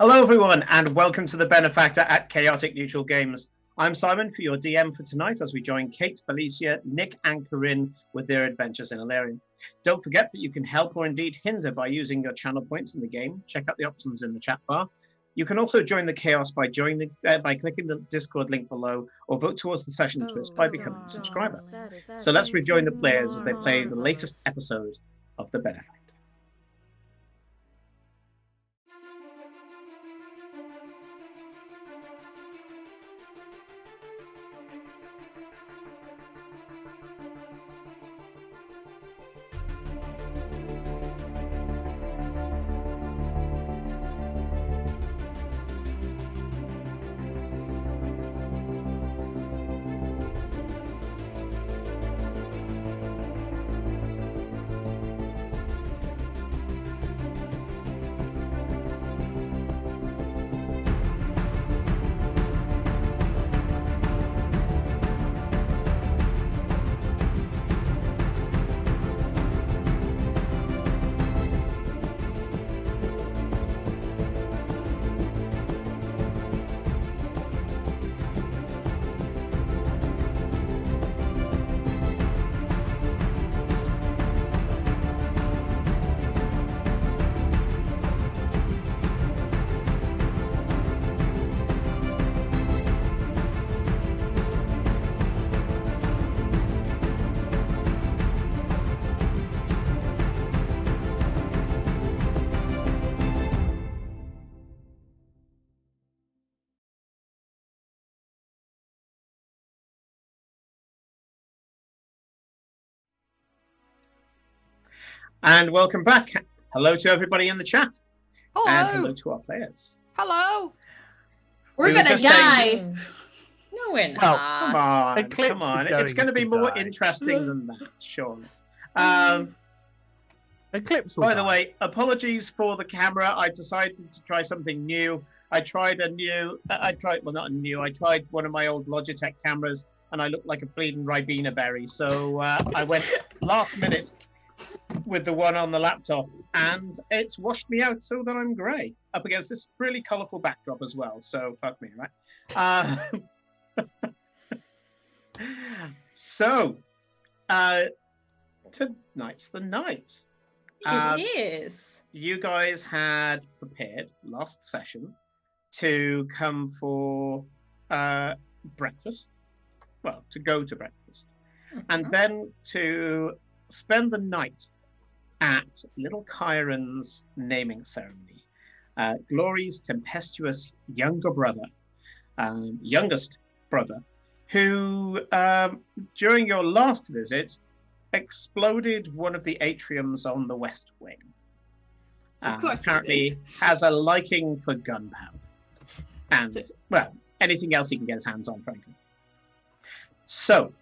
Hello, everyone, and welcome to the Benefactor at Chaotic Neutral Games. I'm Simon, for your DM for tonight, as we join Kate, Felicia, Nick, and Corinne with their adventures in Illyrian. Don't forget that you can help or indeed hinder by using your channel points in the game. Check out the options in the chat bar. You can also join the chaos by clicking the Discord link below, or vote towards the session twist by becoming a subscriber. So let's rejoin the players as they play the latest episode of the Benefactor. And welcome back. Hello to everybody in the chat. Hello. And hello to our players. Hello. We're gonna die. No, we're not. Well, come on. It's going to be more interesting than that, surely. Eclipse. By the way, apologies for the camera. I decided to try something new. I tried one of my old Logitech cameras, and I looked like a bleeding Ribena berry. So I went last minute with the one on the laptop, and it's washed me out so that I'm grey up against this really colourful backdrop as well. So fuck me, right? So tonight's the night. It is. You guys had prepared last session to come for breakfast. Well, to go to breakfast, and then to spend the night at little Chiron's naming ceremony. Glory's tempestuous youngest brother, who during your last visit exploded one of the atriums on the west wing. Apparently has a liking for gunpowder and, well, anything else he can get his hands on, frankly. So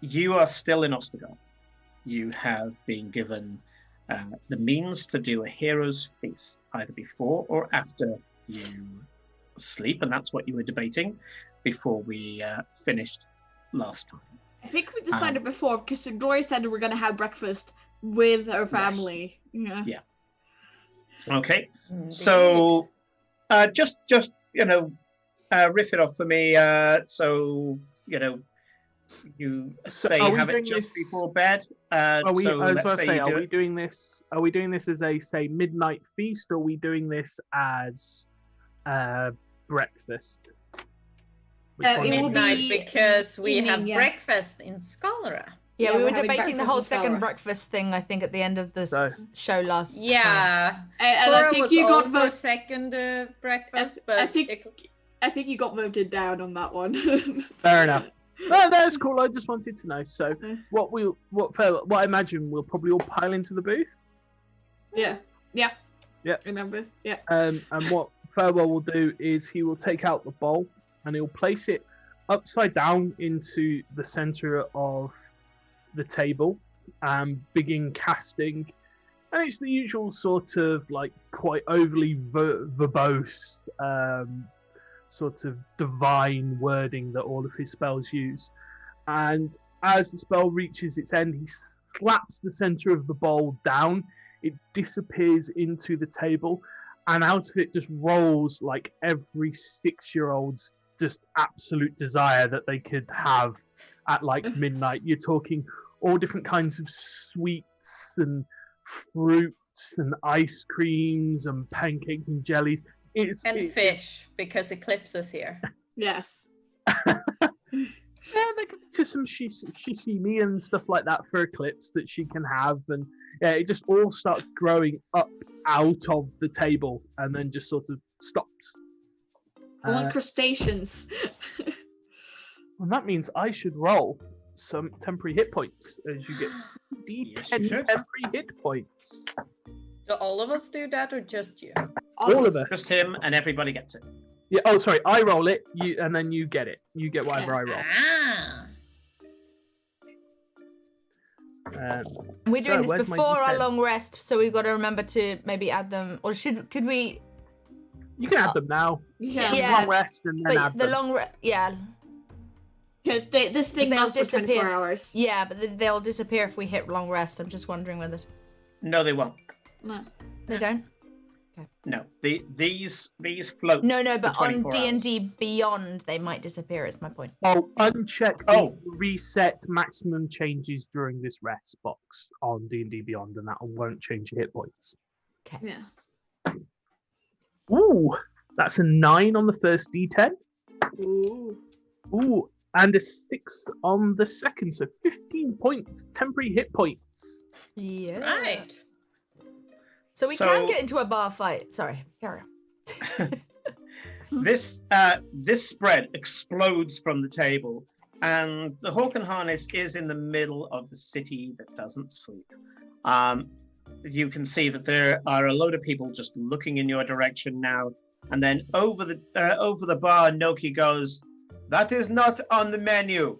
you are still in Ostergard. You have been given the means to do a hero's feast, either before or after you sleep, and that's what you were debating before we finished last time. I think we decided before, because Gloria said we were going to have breakfast with her family. Yes. Yeah. Okay. So just riff it off for me. So you say you have it just before bed. Are we doing this as a, say, midnight feast, or are we doing this as breakfast? Midnight, because we have breakfast in Scalra. Yeah, we were debating the whole second breakfast thing, I think, at the end of the show last time. And I think you got for second breakfast, but I think you got voted down on that one. Fair enough. No, that's cool. I just wanted to know. So, what I imagine we'll probably all pile into the booth. Yeah. Remember? Yeah. And what Farewell will do is he will take out the bowl and he'll place it upside down into the center of the table and begin casting. And it's the usual sort of like quite overly verbose, sort of divine wording that all of his spells use. And as the spell reaches its end, he slaps the center of the bowl down. It disappears into the table, and out of it just rolls like every 6-year-old's just absolute desire that they could have at like midnight. You're talking all different kinds of sweets and fruits and ice creams and pancakes and jellies. Fish, because Eclipse is here. Yes. Yeah, they can do some sashimi and stuff like that for Eclipse that she can have, and yeah, it just all starts growing up out of the table and then just sort of stops. I want crustaceans. And that means I should roll some temporary hit points as you get D10 temporary hit points. Do all of us do that or just you? All of us. Just him, and everybody gets it. Yeah. Oh, sorry. I roll it, and then you get it. You get whatever I roll. Ah. We're doing this where's my before our D10? long rest, so we've got to remember to maybe add them, or could we? You can add them now. Yeah. Long rest and then add the them. long rest, yeah. Because this thing they'll lasts for 24 hours. Yeah, but they'll disappear if we hit long rest. I'm just wondering whether. No, they won't. No. They don't. No, these float. No, but for on 24 hours. D&D Beyond, they might disappear. Is my point. Oh, uncheck Oh. reset maximum changes during this rest box on D&D Beyond, and that won't change your hit points. Okay. Yeah. Ooh, that's a 9 on the first D10. Ooh, and a 6 on the second, so 15 points, temporary hit points. Yeah. Right. So we can get into a bar fight. Sorry, carry on. This spread explodes from the table, and the Hawk and Harness is in the middle of the city that doesn't sleep. You can see that there are a load of people just looking in your direction now, and then over the bar, Noki goes, "That is not on the menu."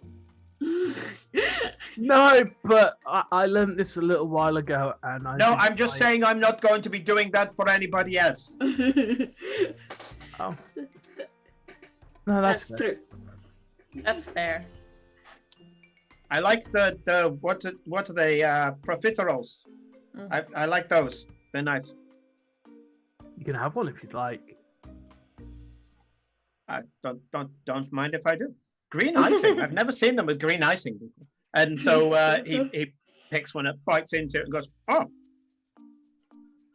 No, but I learned this a little while ago, and I'm just saying I'm not going to be doing that for anybody else. Oh. No, that's true. That's fair. I like the what are they profiteroles? I like those. They're nice. You can have one if you'd like. Don't mind if I do. Green icing. I've never seen them with green icing before. And so he picks one up, bites into it, and goes, "Oh,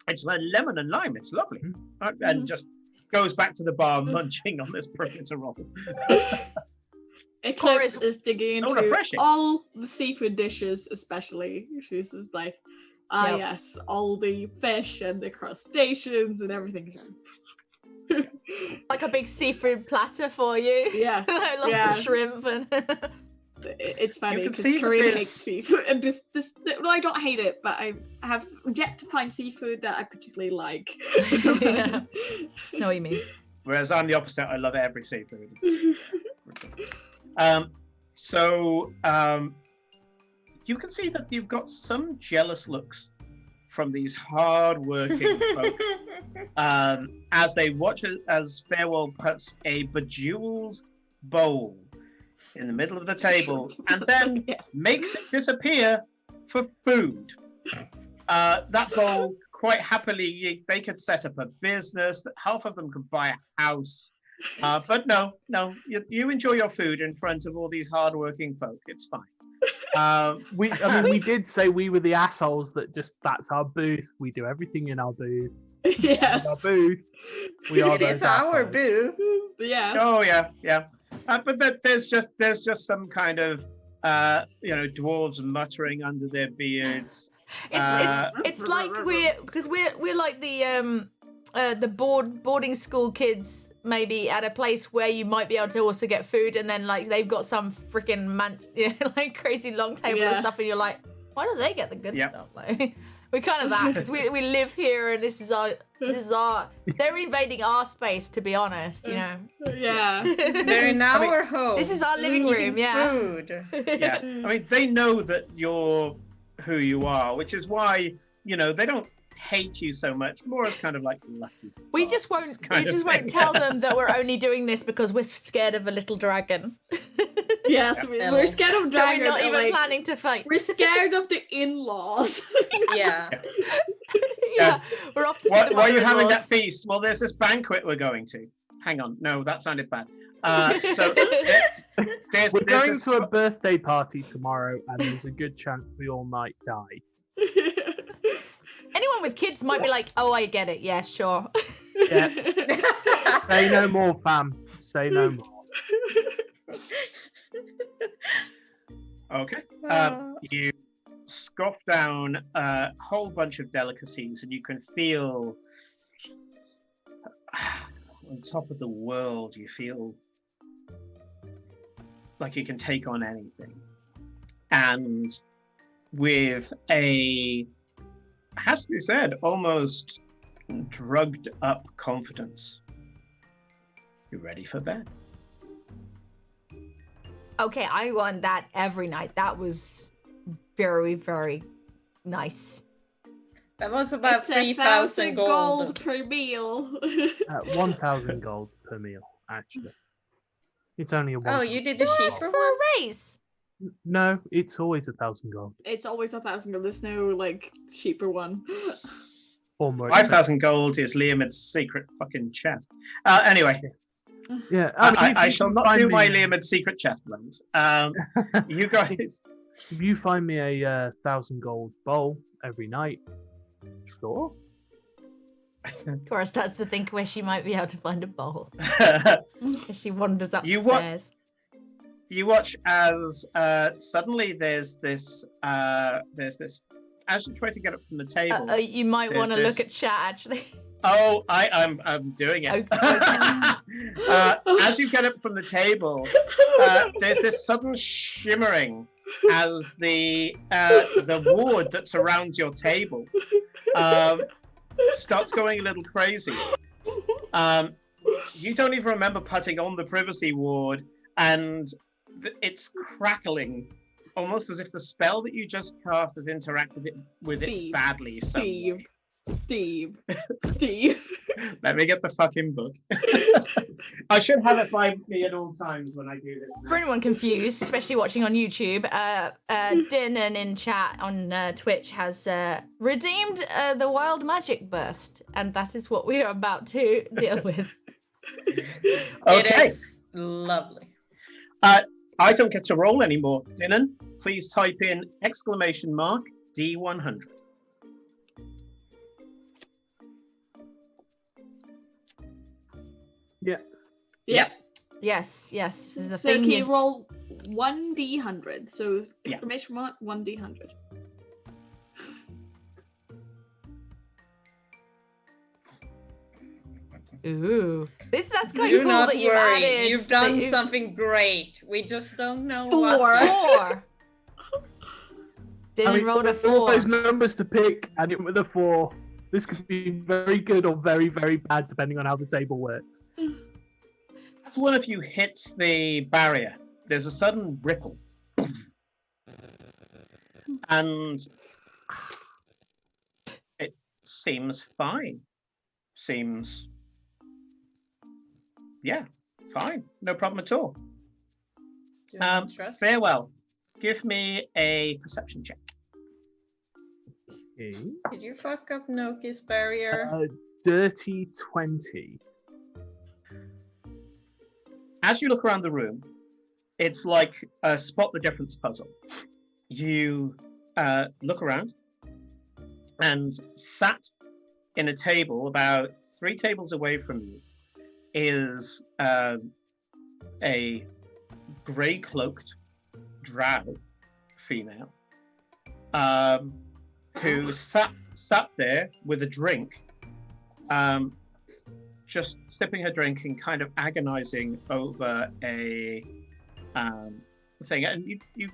it's like lemon and lime. It's lovely," and just goes back to the bar, munching on this profiterole. Eclipse is digging into refreshing. all the seafood dishes, especially. She's just like, Yep. yes, all the fish and the crustaceans and everything. Like a big seafood platter for you. Yeah. Lots of shrimp and. It's funny You can because see that Korean there's- hates seafood, and no, I don't hate it, but I have yet to find seafood that I particularly like. Yeah. Know what you mean. Whereas I'm the opposite. I love every seafood. So you can see that you've got some jealous looks from these hard-working folk as they watch it as Farewell puts a bejeweled bowl in the middle of the table and then makes it disappear for food. That bowl, quite happily, they could set up a business. That half of them could buy a house. But no, you enjoy your food in front of all these hard-working folk. It's fine. We did say we were the assholes that's our booth. We do everything in our booth. Yes. Our booth. We are It is those our assholes. boo. Yes. Oh yeah. But there's just some kind of dwarves muttering under their beards. It's like we're like the boarding school kids maybe at a place where you might be able to also get food, and then like they've got some freaking like crazy long table and stuff, and you're like, why do they get the good stuff? Like We're kind of that because we live here and this is our. They're invading our space, to be honest. You know. Yeah. They're in our home. This is our living room. eating Yeah. Food. Yeah, I mean, they know that you're who you are, which is why, you know, they don't hate you so much. More as kind of like lucky. We just won't. We just won't tell them that we're only doing this because we're scared of a little dragon. Yes, we're scared of That dragons. we're not even like, planning to fight. We're scared of the in-laws. Yeah. Yeah, we're off to see the Why are you having mother-in-laws. that feast? Well, there's this banquet we're going to. Hang on, no, that sounded bad. So there's We're going this- to a birthday party tomorrow, and there's a good chance we all might die. Anyone with kids might be like, "Oh, I get it. Yeah, sure." Yeah. Say no more, fam. Say no more. Okay. You scoff down a whole bunch of delicacies, and you can feel on top of the world. You feel like you can take on anything, and with a, has to be said, almost drugged up confidence, you're ready for bed. Okay, I want that every night. That was very, very nice. That was about It's 3,000 gold. per meal. 1,000 gold per meal, actually. It's only a one. Oh, you did the For cheaper a one? race. No, it's always 1,000 gold. It's always 1,000 gold. There's no like cheaper one. Or more. 5,000 gold is Liam's secret fucking chest. Anyway, Yeah, I if shall you not find do me- my Liam's secret chest blend. You guys, If you find me a 1,000 gold bowl every night, sure. Cora starts to think where she might be able to find a bowl as she wanders You upstairs. you watch as suddenly there's this as you try to get up from the table. You might There's want to this- look at chat actually. Oh, I'm doing it. As you get up from the table, there's this sudden shimmering as the ward that surrounds your table starts going a little crazy. You don't even remember putting on the privacy ward, and it's crackling, almost as if the spell that you just cast has interacted with it badly. Steve. Let me get the fucking book. I should have it by me at all times when I do this. For anyone confused, especially watching on YouTube, Dynan in chat on Twitch has redeemed the Wild Magic Burst, and that is what we are about to deal with. Okay. It is lovely. I don't get to roll anymore. Dynan, please type in !D100. Yeah. Yeah. Yes, this is the So thing. can you you- roll 1d100? So Yeah. exclamation mark 1d100. Ooh, that's kind Do of cool not that you've worry. added. You've that done you've- something great. We just don't know 4. what. 4. Dylan rolled a with all 4. those numbers to pick, and it with a 4. This could be very good or very, very bad, depending on how the table works. As one of you hits the barrier, there's a sudden ripple. And it seems fine. Seems, yeah, fine. No problem at all. Do not trust. Farewell. Give me a perception check. Okay. Did you fuck up Noki's barrier? Dirty 20. As you look around the room, it's like a spot the difference puzzle. You look around, and sat in a table about 3 tables away from you is a grey-cloaked drow female who sat there with a drink, just sipping her drink and kind of agonizing over a thing. And you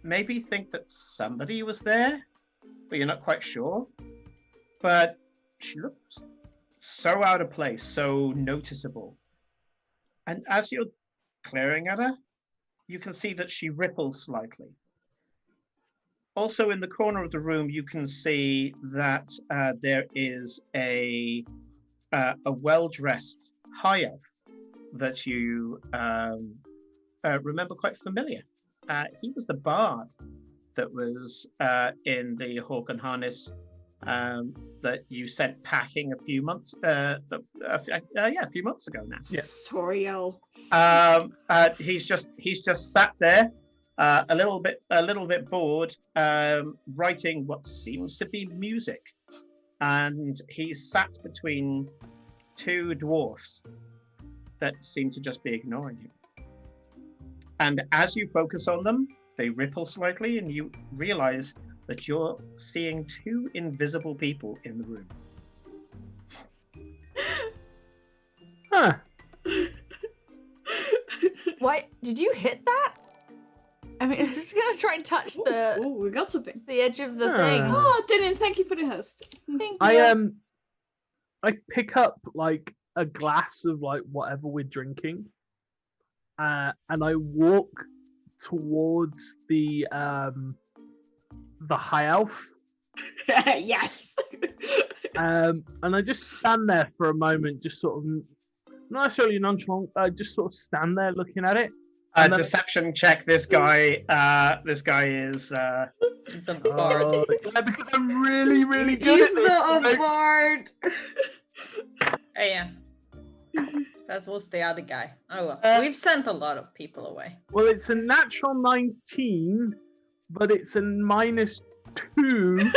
maybe think that somebody was there, but you're not quite sure. But she looks so out of place, so noticeable. And as you're glaring at her, you can see that she ripples slightly. Also, in the corner of the room, you can see that there is a well-dressed high elf that you remember quite familiar. He was the bard that was in the Hawk and Harness that you sent packing a few months ago now. Yeah. Sorry, Al. He's just sat there, a little bit bored, writing what seems to be music, and he's sat between two dwarfs that seem to just be ignoring him. And as you focus on them, they ripple slightly, and you realize that you're seeing two invisible people in the room. Huh. Why did you hit that? I mean, I'm just gonna try and touch Oh, we got something. the edge of the Huh. thing. Oh, Dylan, thank you for the host. Thank you. I pick up like a glass of like whatever we're drinking, and I walk towards the high elf, Yes. and I just stand there for a moment, just sort of not necessarily nonchalant. I just sort of stand there looking at it. And then- Deception check. This guy is. He's a bard. yeah, because I'm really, really good He's at this. not a Like, bard. Yeah. That was the other guy. Oh well. Uh, We've sent a lot of people away. well, it's a natural 19, but it's a -2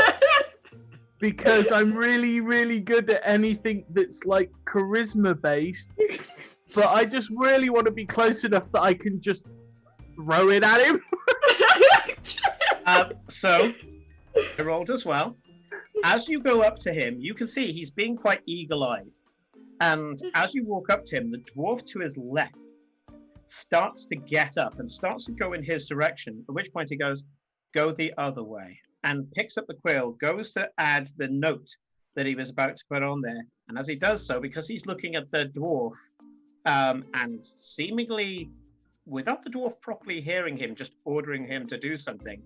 because I'm really, really good at anything that's like charisma based. But I just really want to be close enough that I can just throw it at him. So, I rolled as well. As you go up to him, you can see he's being quite eagle-eyed. And as you walk up to him, the dwarf to his left starts to get up and starts to go in his direction, at which point he goes, "Go the other way," and picks up the quill, goes to add the note that he was about to put on there. And as he does so, because he's looking at the dwarf, and seemingly without the dwarf properly hearing him, just ordering him to do something,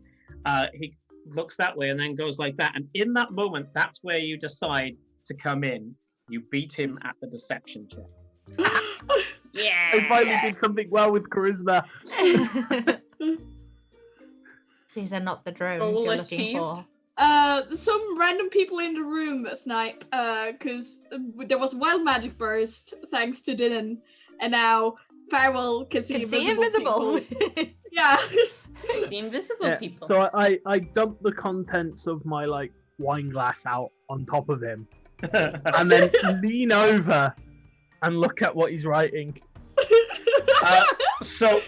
he looks that way and then goes like that. And in that moment, that's where you decide to come in. You beat him at the deception check. Yeah. I finally did something well with charisma. These are not the drones Goal you're looking achieved. for. Some random people in the room, Snipe, because there was wild magic burst thanks to Dylan, and now Farewell can see Can see invisible. invisible. people. Yeah. The invisible Yeah, people. so I dump the contents of my like wine glass out on top of him, and then lean over and look at what he's writing. So,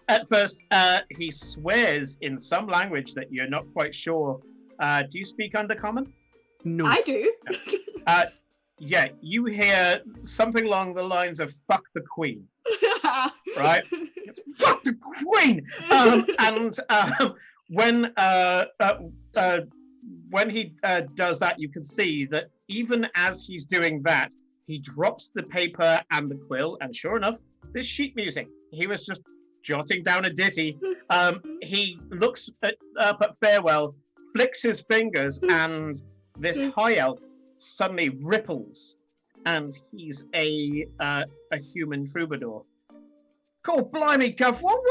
at first, he swears in some language that you're not quite sure. Do you speak Undercommon? No. I do. Yeah, you hear something along the lines of "fuck the Queen," right? It's, "Fuck the Queen!" When he does that, you can see that even as he's doing that, he drops the paper and the quill, and sure enough, there's sheet music. He was just jotting down a ditty. He looks up at Farewell, flicks his fingers, and this high elf suddenly ripples, and he's a human troubadour. God blimey, Guff, what were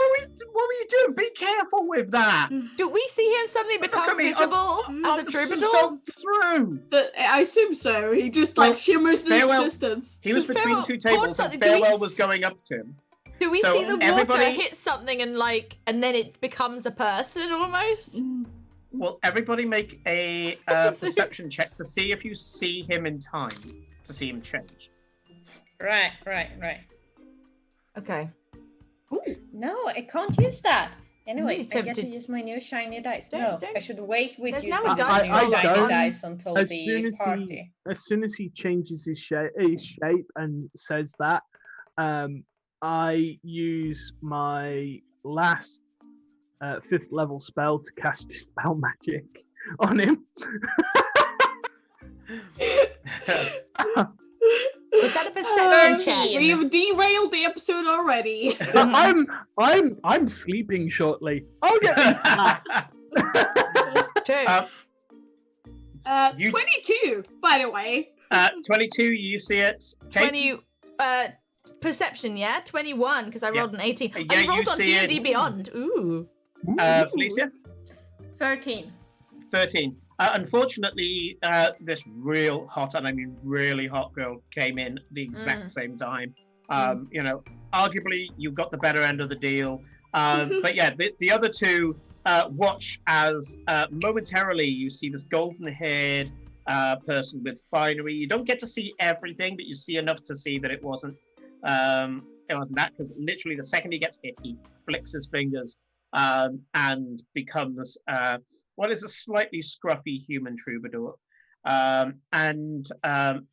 you doing? Be careful with that. Do we see him suddenly Look become at me, visible as a I'm troubadour? so through. But I assume so. He just like Well, shimmers in Farewell- existence. He was Does between Farewell two hold tables, and something? Do we Farewell was going up to him. Do we So see the water everybody- hit something and then it becomes a person almost? Well, everybody make a perception check to see if you see him in time, to see him change. Right. Okay. No, I can't use that. Anyway, Really I get to tempted. use my new shiny dice. Don't- I should wait with There's using now a my dice new roller shiny on- dice until As the soon as party. he changes his shape and says that, I use my last 5th level spell to cast Dispel Magic, on him. Was that a perception check? We've derailed the episode already. I'm sleeping shortly. I'll get this back. Two. You- 22, by the way. 22, you see it. Kate? 20 perception, yeah? 21 because I rolled an 18. Yeah, I rolled you on see D&D it. Beyond. Ooh. Felicia? 13. 13. Unfortunately, this real hot, and I mean really hot girl came in the exact same time. Arguably, you got the better end of the deal. But yeah, the other two watch as momentarily you see this golden-haired person with finery. You don't get to see everything, but you see enough to see that it wasn't that, because literally the second he gets hit, he flicks his fingers and becomes what is a slightly scruffy human troubadour.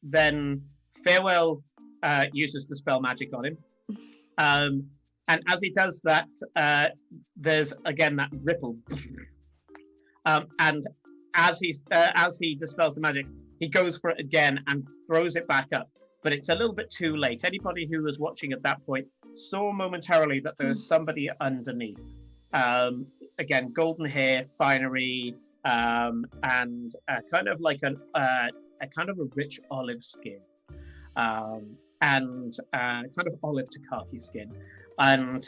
Then Farewell uses Dispel Magic on him. And as he does that, there's again that ripple. And as he dispels the magic, he goes for it again and throws it back up. But it's a little bit too late. Anybody who was watching at that point saw momentarily that there's somebody underneath. Again, golden hair, finery, and kind of like a kind of a rich olive skin, and kind of olive to khaki skin. And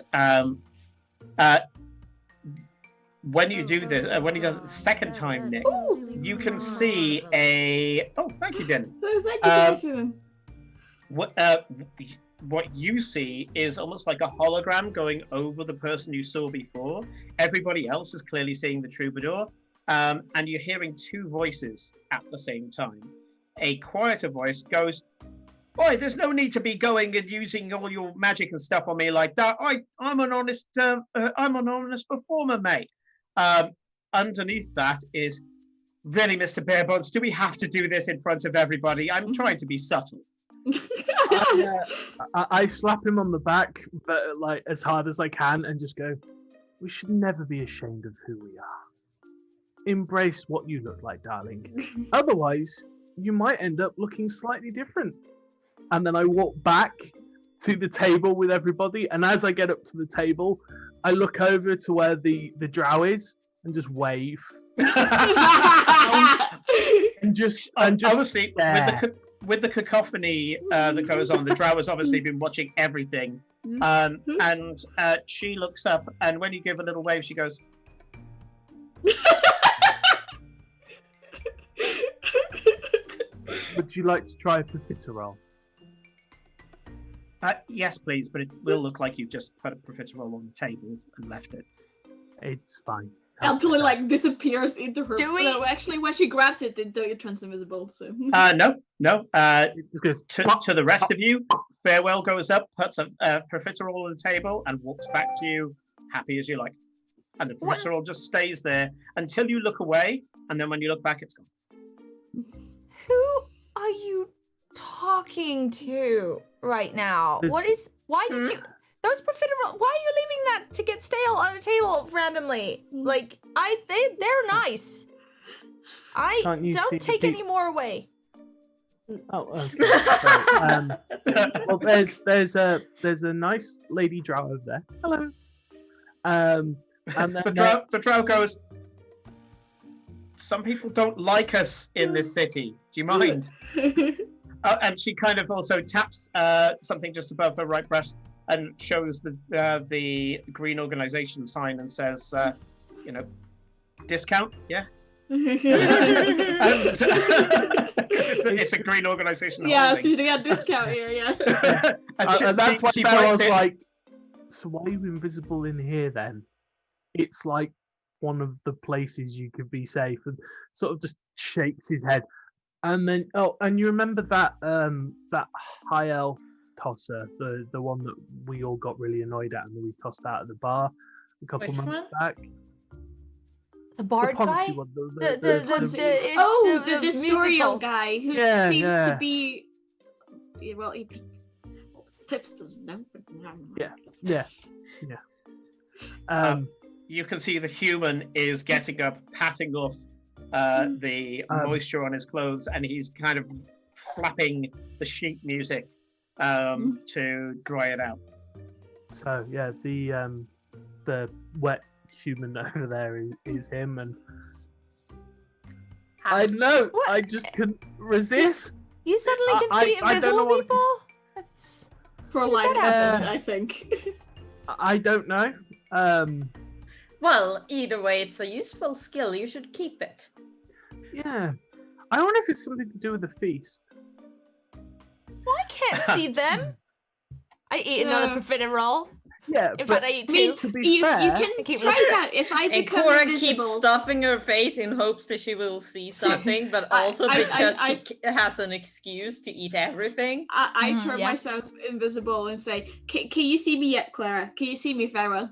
when you do this, when he does it the second time, Nick, you can see a. Oh, thank you, Den. Thank you so much, Dylan. What you see is almost like a hologram going over the person you saw before. Everybody else is clearly seeing the troubadour, and you're hearing two voices at the same time. A quieter voice goes, "Boy, there's no need to be going and using all your magic and stuff on me like that. I'm an honest performer, mate." Underneath that is, "Really, Mr. Barebones, do we have to do this in front of everybody? I'm trying to be subtle." I slap him on the back, but like as hard as I can, and just go, "We should never be ashamed of who we are. Embrace what you look like, darling. Otherwise, you might end up looking slightly different." And then I walk back to the table with everybody, and as I get up to the table, I look over to where the drow is and just wave. and just obviously stare. with the cacophony that goes on, the drow has obviously been watching everything, and she looks up, and when you give a little wave, she goes, "Would you like to try a profiterole?" "Yes, please, but it will look like you've just put a profiterole on the table and left it." It's fine. Until it like disappears into her. Do we- No, actually, when she grabs it, it turns invisible. So. No. It's good. To the rest of you, Farewell goes up, puts a profiterole on the table, and walks back to you, happy as you like. And the What? profiterole just stays there until you look away, and then when you look back, it's gone. Who are you talking to right now? This- Why did you... Those profiterole... Why are you leaving that to get stale on a table randomly? Like, they're nice. Can't you see Don't take the- any more away. Oh, okay. Sorry. Well, there's a nice lady drow over there. Hello. And then The drow goes, "Some people don't like us in this city. Do you mind?" And she kind of also taps something just above her right breast and shows the green organization sign and says, "Discount, yeah." Because it's a green organization. Yeah, so you get a discount here, yeah. and that's why she Bella's bites it. like, "So why are you invisible in here then? It's like one of the places you could be safe," and sort of just shakes his head. And then, and you remember that high elf tosser, the one that we all got really annoyed at and that we tossed out of the bar a couple Which months one? back? The bard the guy? Ponzi one. The The Soriel musical. guy who Yeah, seems yeah. to be. Well, Clips doesn't know. But... Yeah. You can see the human is getting up, patting off the moisture on his clothes, and he's kind of flapping the sheet music to dry it out. So yeah, the wet human over there is him, and I know What? I just couldn't resist. You suddenly can I see don't know invisible what- people? That's... For like that happen? I think. I don't know. Well, either way, it's a useful skill. You should keep it. Yeah, I wonder if it's something to do with the feast. Well, I can't see them. I eat another profiterole. Yeah, In but fact, I eat I mean, two. to be you fair, can keep try looking. that if I And become Cora invisible. keeps stuffing her face in hopes that she will see something, but also because she has an excuse to eat everything. I Mhm, turn yeah. myself invisible and say, Can you see me yet, Clara? Can you see me, Farewell?"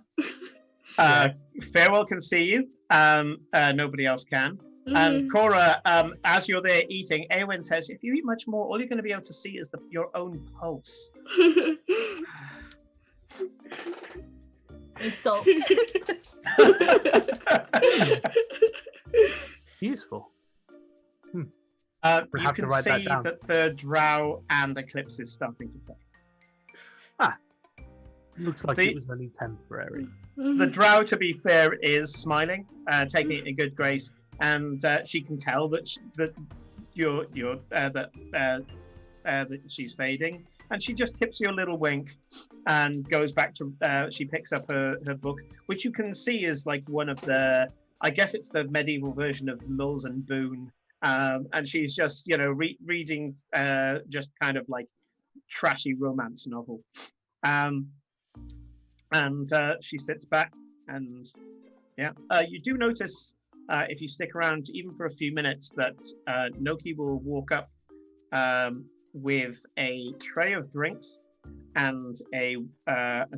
Farewell can see you. Nobody else can. And Cora, as you're there eating, Eowyn says, if you eat much more, all you're going to be able to see is your own pulse. You sulk. useful. You have to can write that see down. that the drow and eclipse is starting to play. Looks like The- it was only temporary. The drow, to be fair, is smiling, taking it in good grace, and she can tell that that she's fading, and she just tips you a little wink, and goes back to. She picks up her book, which you can see is like one of the. I guess it's the medieval version of Mills and Boone, and she's just reading just kind of like trashy romance novel. And she sits back, and you do notice if you stick around even for a few minutes that Noki will walk up with a tray of drinks and a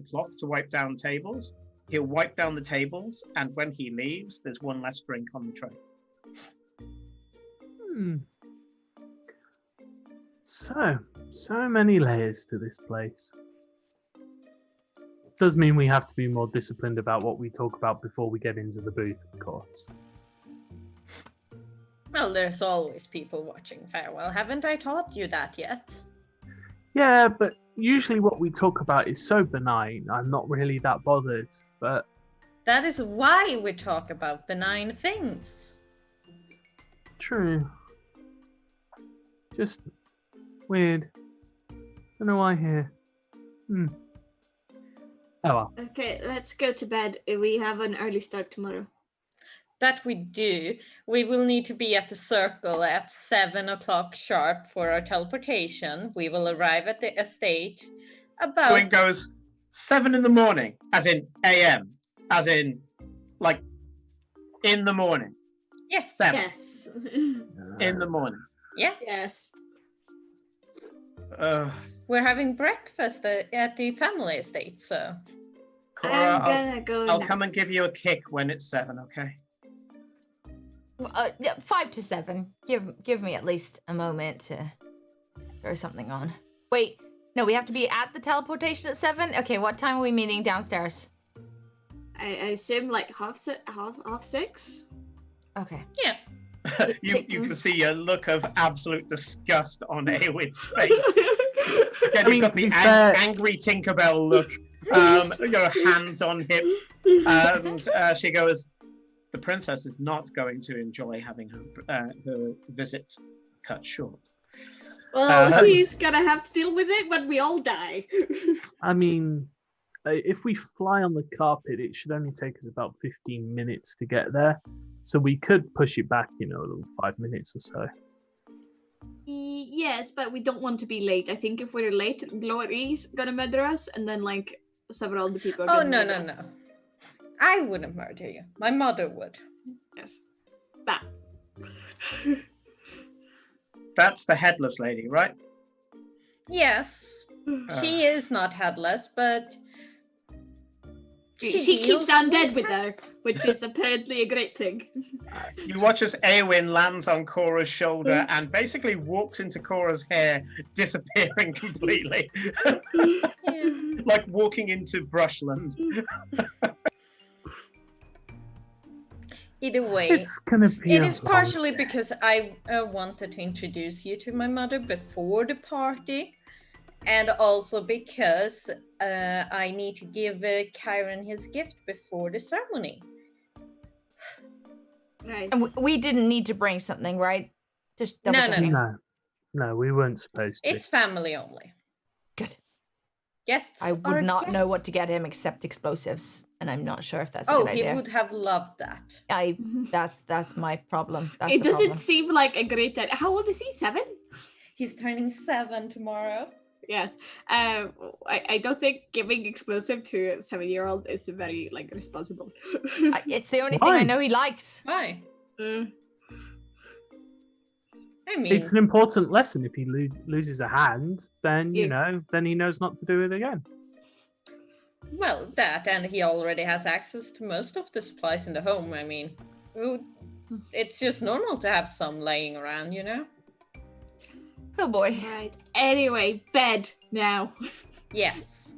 cloth to wipe down tables. He'll wipe down the tables, and when he leaves, there's one less drink on the tray. So many layers to this place. Does mean we have to be more disciplined about what we talk about before we get into the booth, of course. Well, there's always people watching. Farewell. Haven't I taught you that yet? Yeah, but usually what we talk about is so benign, I'm not really that bothered, but That is why we talk about benign things. true. Just weird. Don't know why here. Oh well. Okay, let's go to bed. We have an early start tomorrow. That we do. We will need to be at the circle at 7 o'clock sharp for our teleportation. We will arrive at the estate about... Eowyn goes 7 in the morning, as in AM, as in like in the morning. Yes. 7 Yes. in the morning. Yeah. Yes. We're having breakfast at the family estate, so... Cora, I'm gonna go I'll now. come and give you a kick when it's 7, okay? Yeah, 5 to 7. Give me at least a moment to throw something on. Wait, no, we have to be at the teleportation at 7? Okay, what time are we meeting downstairs? I assume like half 6. Okay. Yeah. you can see a look of absolute disgust on Eowyn's face. Again, you've got the angry Tinkerbell look, hands on hips, and she goes, the princess is not going to enjoy having her visit cut short. Well, she's gonna have to deal with it when we all die. I mean, if we fly on the carpet, it should only take us about 15 minutes to get there. So we could push it back, a little 5 minutes or so. Yes, but we don't want to be late. I think if we're late, Glory's gonna murder us, and then like several other people are Oh, gonna no. murder us. I wouldn't murder you. My mother would. Yes. That. That's the headless lady, right? Yes. She is not headless, but... She heals keeps undead with her, which is apparently a great thing. You watch as Eowyn lands on Cora's shoulder and basically walks into Cora's hair, disappearing completely. Yeah. Like walking into brushland. Either way, It's gonna be. it a is long partially day. because I wanted to introduce you to my mother before the party, and also because I need to give Kyron his gift before the ceremony. Right. And we didn't need to bring something, right? Just double No, no, checking. No, we weren't supposed to. It's family only. Good. Guests I are would not know what guests. to get him except explosives, and I'm not sure if that's a Oh, good he idea. would have loved that. That's my problem. That's It the doesn't problem. seem like a great idea. How old is he? 7? He's turning 7 tomorrow. Yes. I don't think giving explosive to a 7-year-old is very responsible. It's the only thing I Why? know he likes. Why? Uh, I mean, It's an important lesson. If he loses a hand, then Yeah. then he knows not to do it again. well, that, and he already has access to most of the supplies in the home. I mean, it's just normal to have some laying around, you know? Oh boy. right. Anyway, bed now. Yes.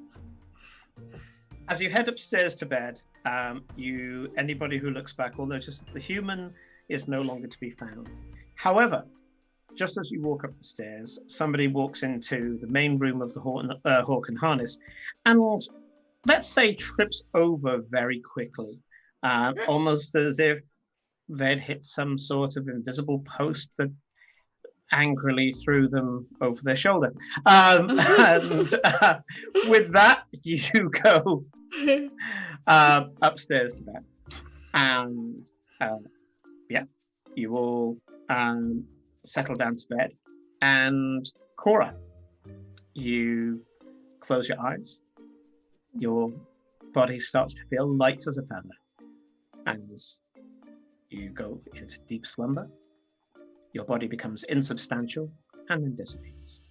As you head upstairs to bed, anybody who looks back will notice that the human is no longer to be found. However, just as you walk up the stairs, somebody walks into the main room of the Hawk and Harness, and let's say trips over very quickly, almost as if they'd hit some sort of invisible post that angrily threw them over their shoulder. And with that, you go upstairs to bed. And you all settle down to bed. And Cora, you close your eyes. Your body starts to feel light as a feather. As you go into deep slumber, your body becomes insubstantial and then dissipates.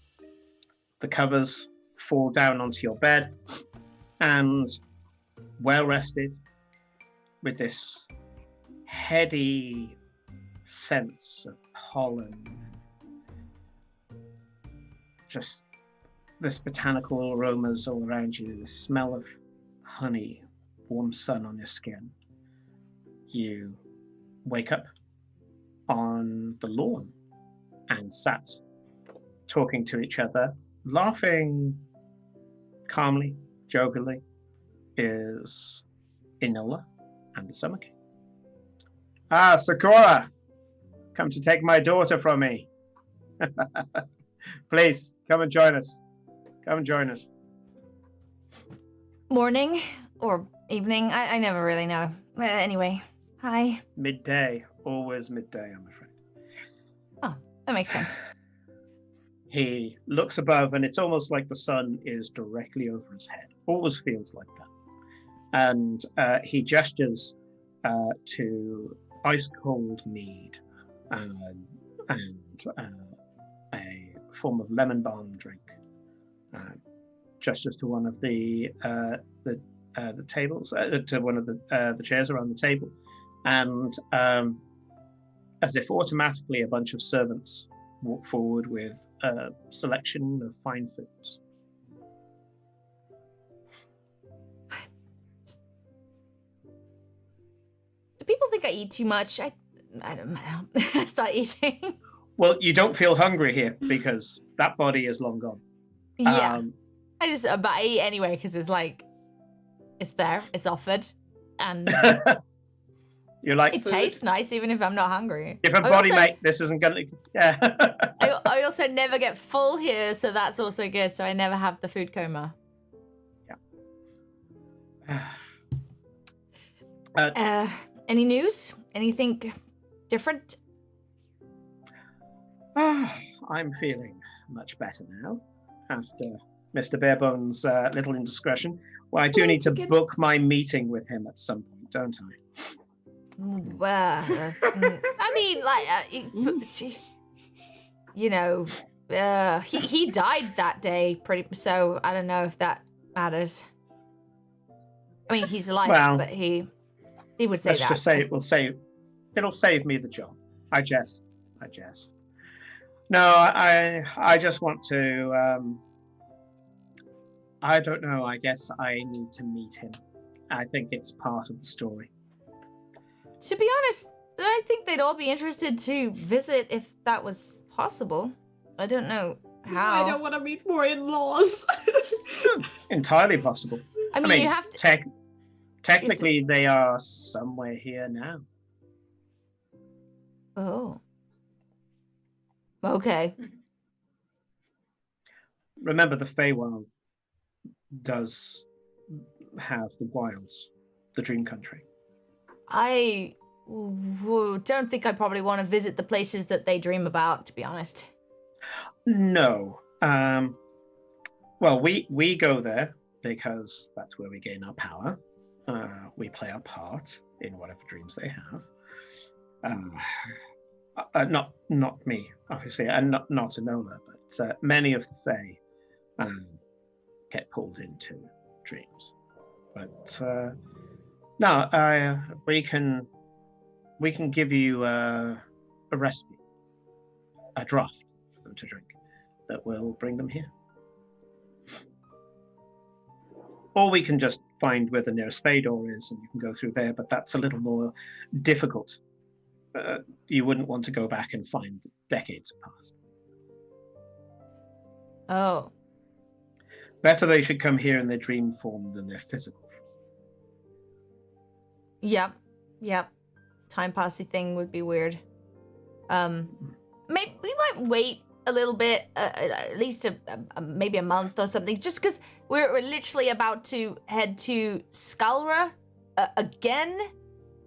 The covers fall down onto your bed, and well rested, with this heady sense of pollen, just this botanical aromas all around you, the smell of honey, warm sun on your skin. You wake up on the lawn and sat talking to each other, laughing calmly, jovially, is Enola and the Summer King. Ah, Sakura, come to take my daughter from me. Please, come and join us. Come and join us. Morning or evening? I never really know. Anyway, hi. Midday, always midday, I'm afraid. Oh, that makes sense. He looks above, and it's almost like the sun is directly over his head. Always feels like that. And he gestures to ice cold mead and a form of lemon balm drink. Gestures to one of the tables, to one of the chairs around the table, and as if automatically, a bunch of servants walk forward with a selection of fine foods. Do people think I eat too much? I don't know. I start eating. Well, you don't feel hungry here because that body is long gone. Yeah. But I eat anyway because it's there, it's offered, and You're like, it tastes nice even if I'm not hungry. different I body, also- mate. This isn't gonna. Yeah. I also never get full here, so that's also good. So I never have the food coma. Any news? Anything different? I'm feeling much better now after Mr. Barebone's little indiscretion. Well, I do need to book my meeting with him at some point, don't I? Well, I mean, he died that day, so I don't know if that matters. I mean, he's alive, Well, but he would say Let's that. just say it'll save me the job. I jest. No, I just want to. I don't know. I guess I need to meet him. I think it's part of the story. To be honest, I think they'd all be interested to visit if that was possible. I don't know how. I don't want to meet more in-laws. Entirely possible. I mean, you have to. Technically, they are somewhere here now. Oh. Okay. Remember, the Feywild does have the wilds, the dream country. I don't think I probably want to visit the places that they dream about, to be honest. No. Well, we go there because that's where we gain our power. We play our part in whatever dreams they have. Not me, obviously, and not Enola, but many of the Fae get pulled into dreams. But no, we can give you a recipe, a draft for them to drink that will bring them here. Or we can just find where the nearest Fae door is and you can go through there, but that's a little more difficult. You wouldn't want to go back and find decades past. Oh. Better they should come here in their dream form than their physical form. Yep. Time passy thing would be weird. Maybe we might wait a little bit, at least maybe a month or something, just because we're literally about to head to Scalra again,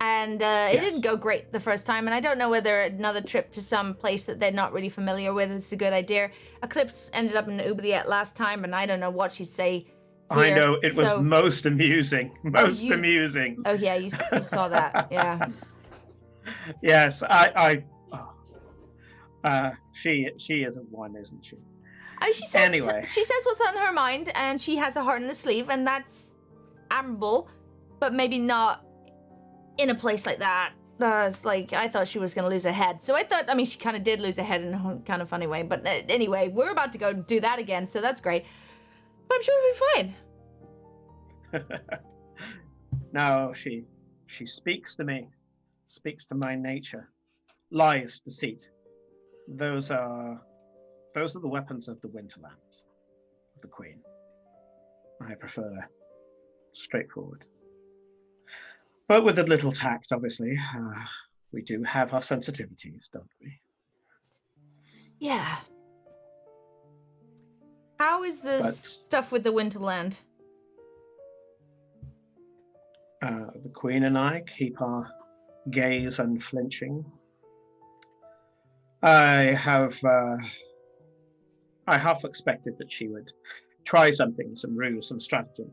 and it didn't go great the first time, and I don't know whether another trip to some place that they're not really familiar with is a good idea. Eclipse ended up in Oubliette last time, and I don't know what she'd say here, I know, it was most amusing. Amusing. Oh yeah, you saw that, yeah. Yes, she isn't one, isn't she? She says Anyway. she says what's on her mind, and she has a heart in the sleeve, and that's admirable, but maybe not in a place like that. It's like, I thought she was going to lose her head. So she kind of did lose her head in a kind of funny way. But anyway, we're about to go do that again, so that's great. But I'm sure we'll be fine. No, she speaks to me, speaks to my nature. Lies, deceit. Those are the weapons of the Winterlands, of the Queen. I prefer straightforward. But with a little tact, obviously. We do have our sensitivities, don't we? Yeah. How is this stuff with the Winterland? The Queen and I keep our gaze unflinching. I half expected that she would try something, some ruse, some stratagem,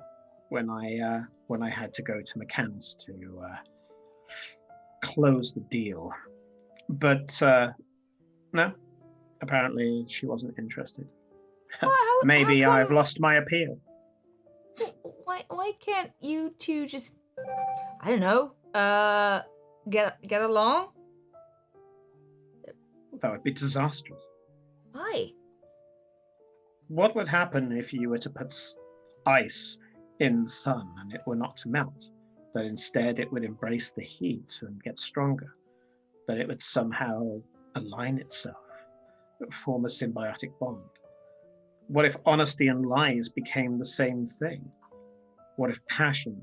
when I had to go to Mechanics to close the deal. But no, apparently she wasn't interested. Maybe I've lost my appeal. Why can't you two just, I don't know, get along? That would be disastrous. Why? What would happen if you were to put ice in the sun and it were not to melt? That instead it would embrace the heat and get stronger? That it would somehow align itself, form a symbiotic bond? What if honesty and lies became the same thing? What if passion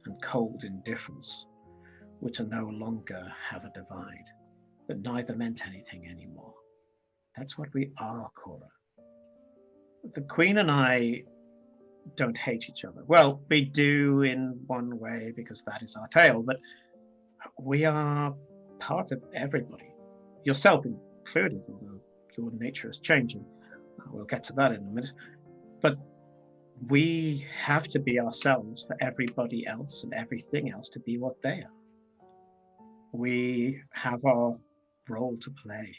and cold indifference were to no longer have a divide, that neither meant anything anymore? That's what we are, Cora. The Queen and I don't hate each other. Well, we do in one way because that is our tale, but we are part of everybody, yourself included, although your nature is changing. We'll get to that in a minute. But we have to be ourselves for everybody else and everything else to be what they are. We have our role to play.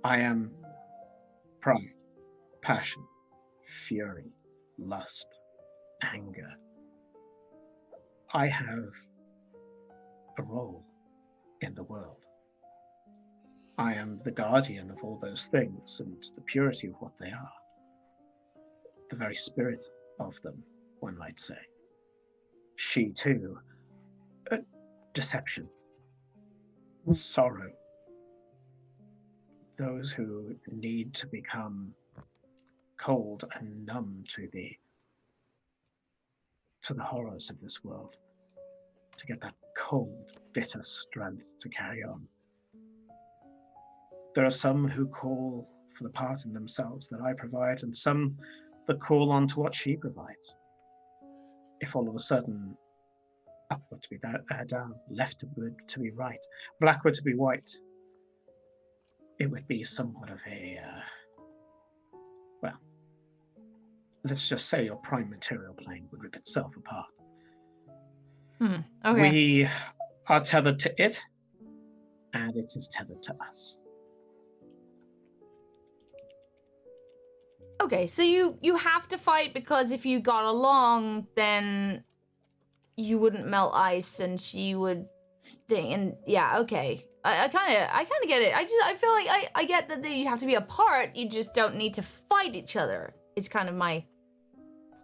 I am pride, passion, fury, lust, anger. I have a role in the world. I am the guardian of all those things and the purity of what they are. The very spirit of them, one might say. She too. deception, sorrow. Those who need to become cold and numb to the horrors of this world, to get that cold, bitter strength to carry on. There are some who call for the part in themselves that I provide, and some that call on to what she provides. If all of a sudden upward to be down, leftward to be right, blackward to be white, it would be somewhat of a, well, let's just say your prime material plane would rip itself apart. Okay. We are tethered to it, and it is tethered to us. Okay, so you have to fight because if you got along, then you wouldn't melt ice and she would thing. And yeah, okay. I kind of get it. I feel like I get that you have to be apart. You just don't need to fight each other. It's kind of my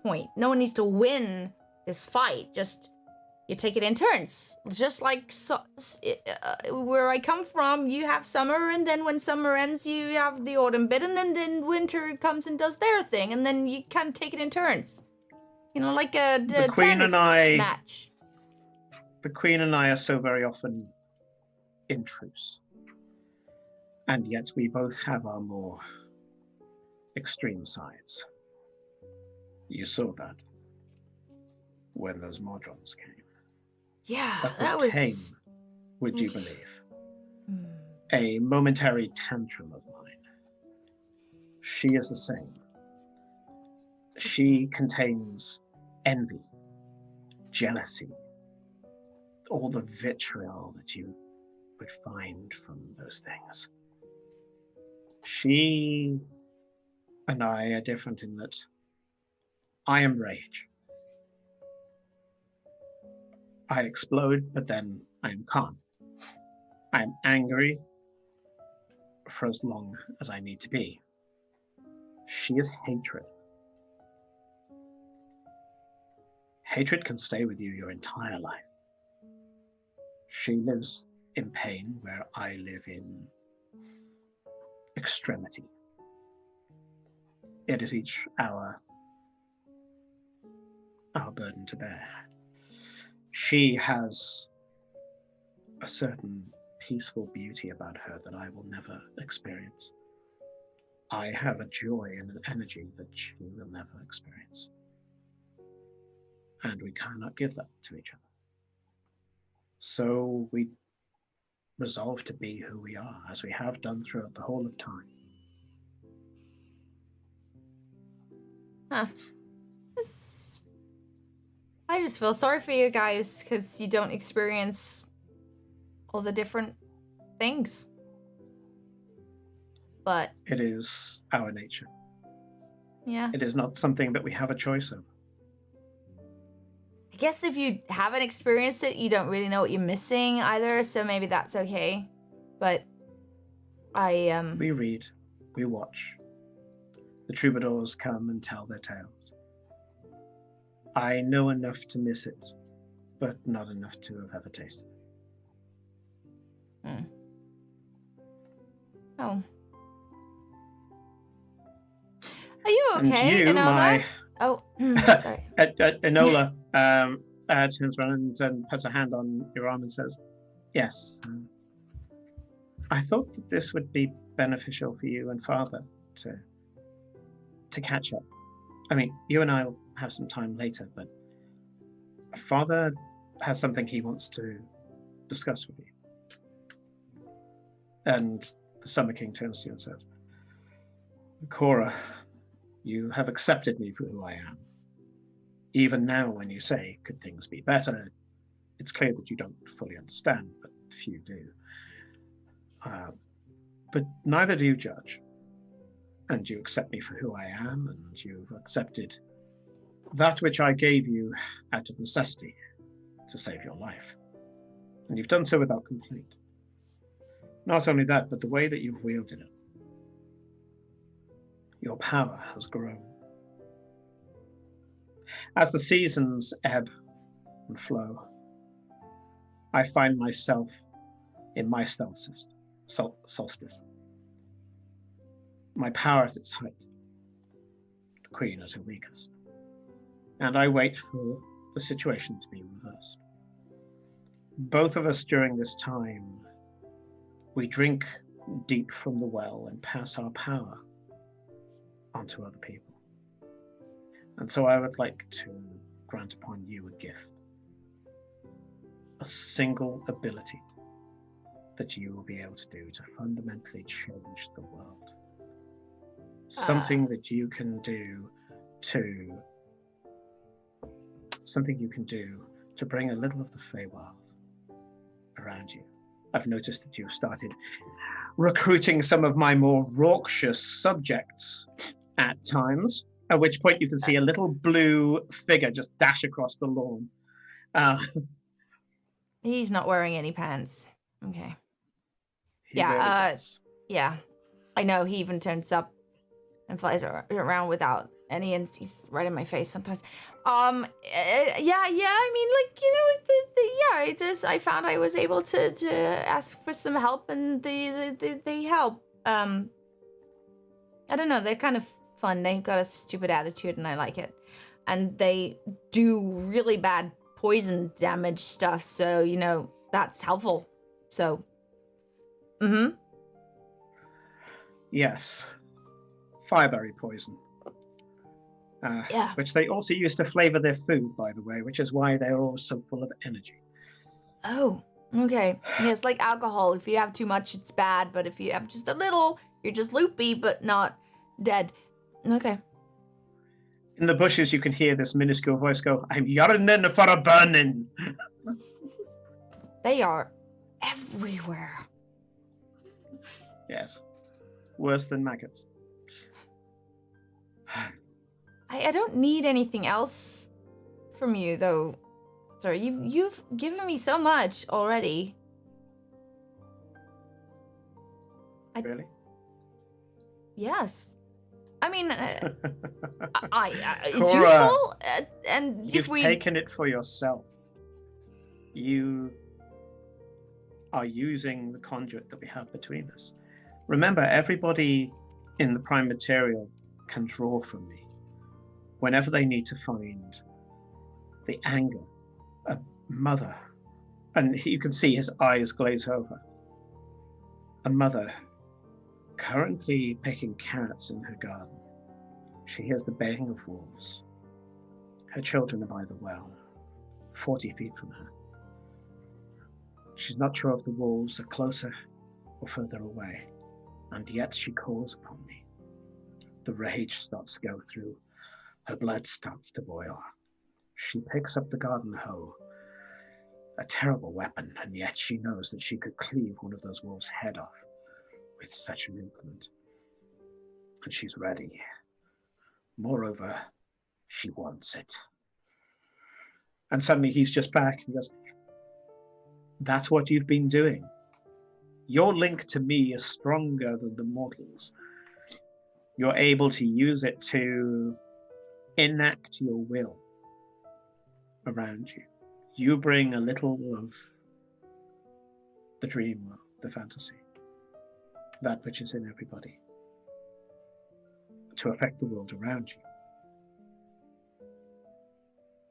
point. No one needs to win this fight. Just you take it in turns. Just like where I come from, you have summer, and then when summer ends, you have the autumn bit, and then winter comes and does their thing, and then you kind of take it in turns. You know, like a tennis match. The Queen and I are so very often in truce, and yet we both have our more extreme sides. You saw that when those Modrons came. Yeah, that was tame, would you believe? A momentary tantrum of mine. She is the same. She contains envy, jealousy, all the vitriol that you would find from those things. She and I are different in that I am rage. I explode, but then I am calm. I am angry for as long as I need to be. She is hatred. Hatred can stay with you your entire life. She lives in pain where I live in extremity. It is each our burden to bear. She has a certain peaceful beauty about her that I will never experience. I have a joy and an energy that she will never experience. And we cannot give that to each other. So we resolve to be who we are, as we have done throughout the whole of time. Huh. I just feel sorry for you guys because you don't experience all the different things. But it is our nature. Yeah. It is not something that we have a choice of. I guess if you haven't experienced it, you don't really know what you're missing either, so maybe that's okay. But we read, we watch. The troubadours come and tell their tales. I know enough to miss it, but not enough to have ever tasted it. Oh. Are you okay, and you, Enola? Oh, sorry. Enola turns around and puts a hand on your arm and says, yes, I thought that this would be beneficial for you and Father to catch up. I mean, you and I will have some time later, but Father has something he wants to discuss with you. And the Summer King turns to you and says, Cora, you have accepted me for who I am. Even now when you say, could things be better, it's clear that you don't fully understand, but few do. But neither do you judge. And you accept me for who I am, and you've accepted that which I gave you out of necessity to save your life. And you've done so without complaint. Not only that, but the way that you've wielded it. Your power has grown. As the seasons ebb and flow, I find myself in my solstice. My power at its height, the queen at her weakest. And I wait for the situation to be reversed. Both of us during this time, we drink deep from the well and pass our power onto other people. And so I would like to grant upon you a gift. A single ability that you will be able to do to fundamentally change the world. Something that you can do to bring a little of the Feywild around you. I've noticed that you've started recruiting some of my more raucous subjects at times, at which point you can see a little blue figure just dash across the lawn. He's not wearing any pants. Okay. He really does. Yeah. I know, he even turns up and flies around without any, and he's right in my face sometimes. I mean, like, you know, I found I was able to ask for some help, and they help. I don't know, they're kind of fun. They've got a stupid attitude, and I like it. And they do really bad poison damage stuff, so, you know, that's helpful. So, Yes. Fireberry poison. Yeah. Which they also use to flavor their food, by the way, which is why they're all so full of energy. Oh, okay. Yeah, it's like alcohol. If you have too much, it's bad, but if you have just a little, you're just loopy, but not dead. Okay. In the bushes, you can hear this minuscule voice go, "I'm yearning for a burning." They are everywhere. Yes. Worse than maggots. I don't need anything else from you, though. Sorry, you've given me so much already. Really? Yes. I mean, it's Cora, useful, and You've if we taken it for yourself. You are using the conduit that we have between us. Remember, everybody in the prime material can draw from me whenever they need to find the anger, a mother, and you can see his eyes glaze over. A mother currently picking carrots in her garden. She hears the baying of wolves. Her children are by the well, 40 feet from her. She's not sure if the wolves are closer or further away, and yet she calls upon me. The rage starts to go through. Her blood starts to boil. She picks up the garden hoe, a terrible weapon, and yet she knows that she could cleave one of those wolves' head off with such an implement. And she's ready. Moreover, she wants it. And suddenly he's just back and he goes, "That's what you've been doing. Your link to me is stronger than the mortals. You're able to use it to enact your will around you. You bring a little of the dream world, the fantasy, that which is in everybody, to affect the world around you.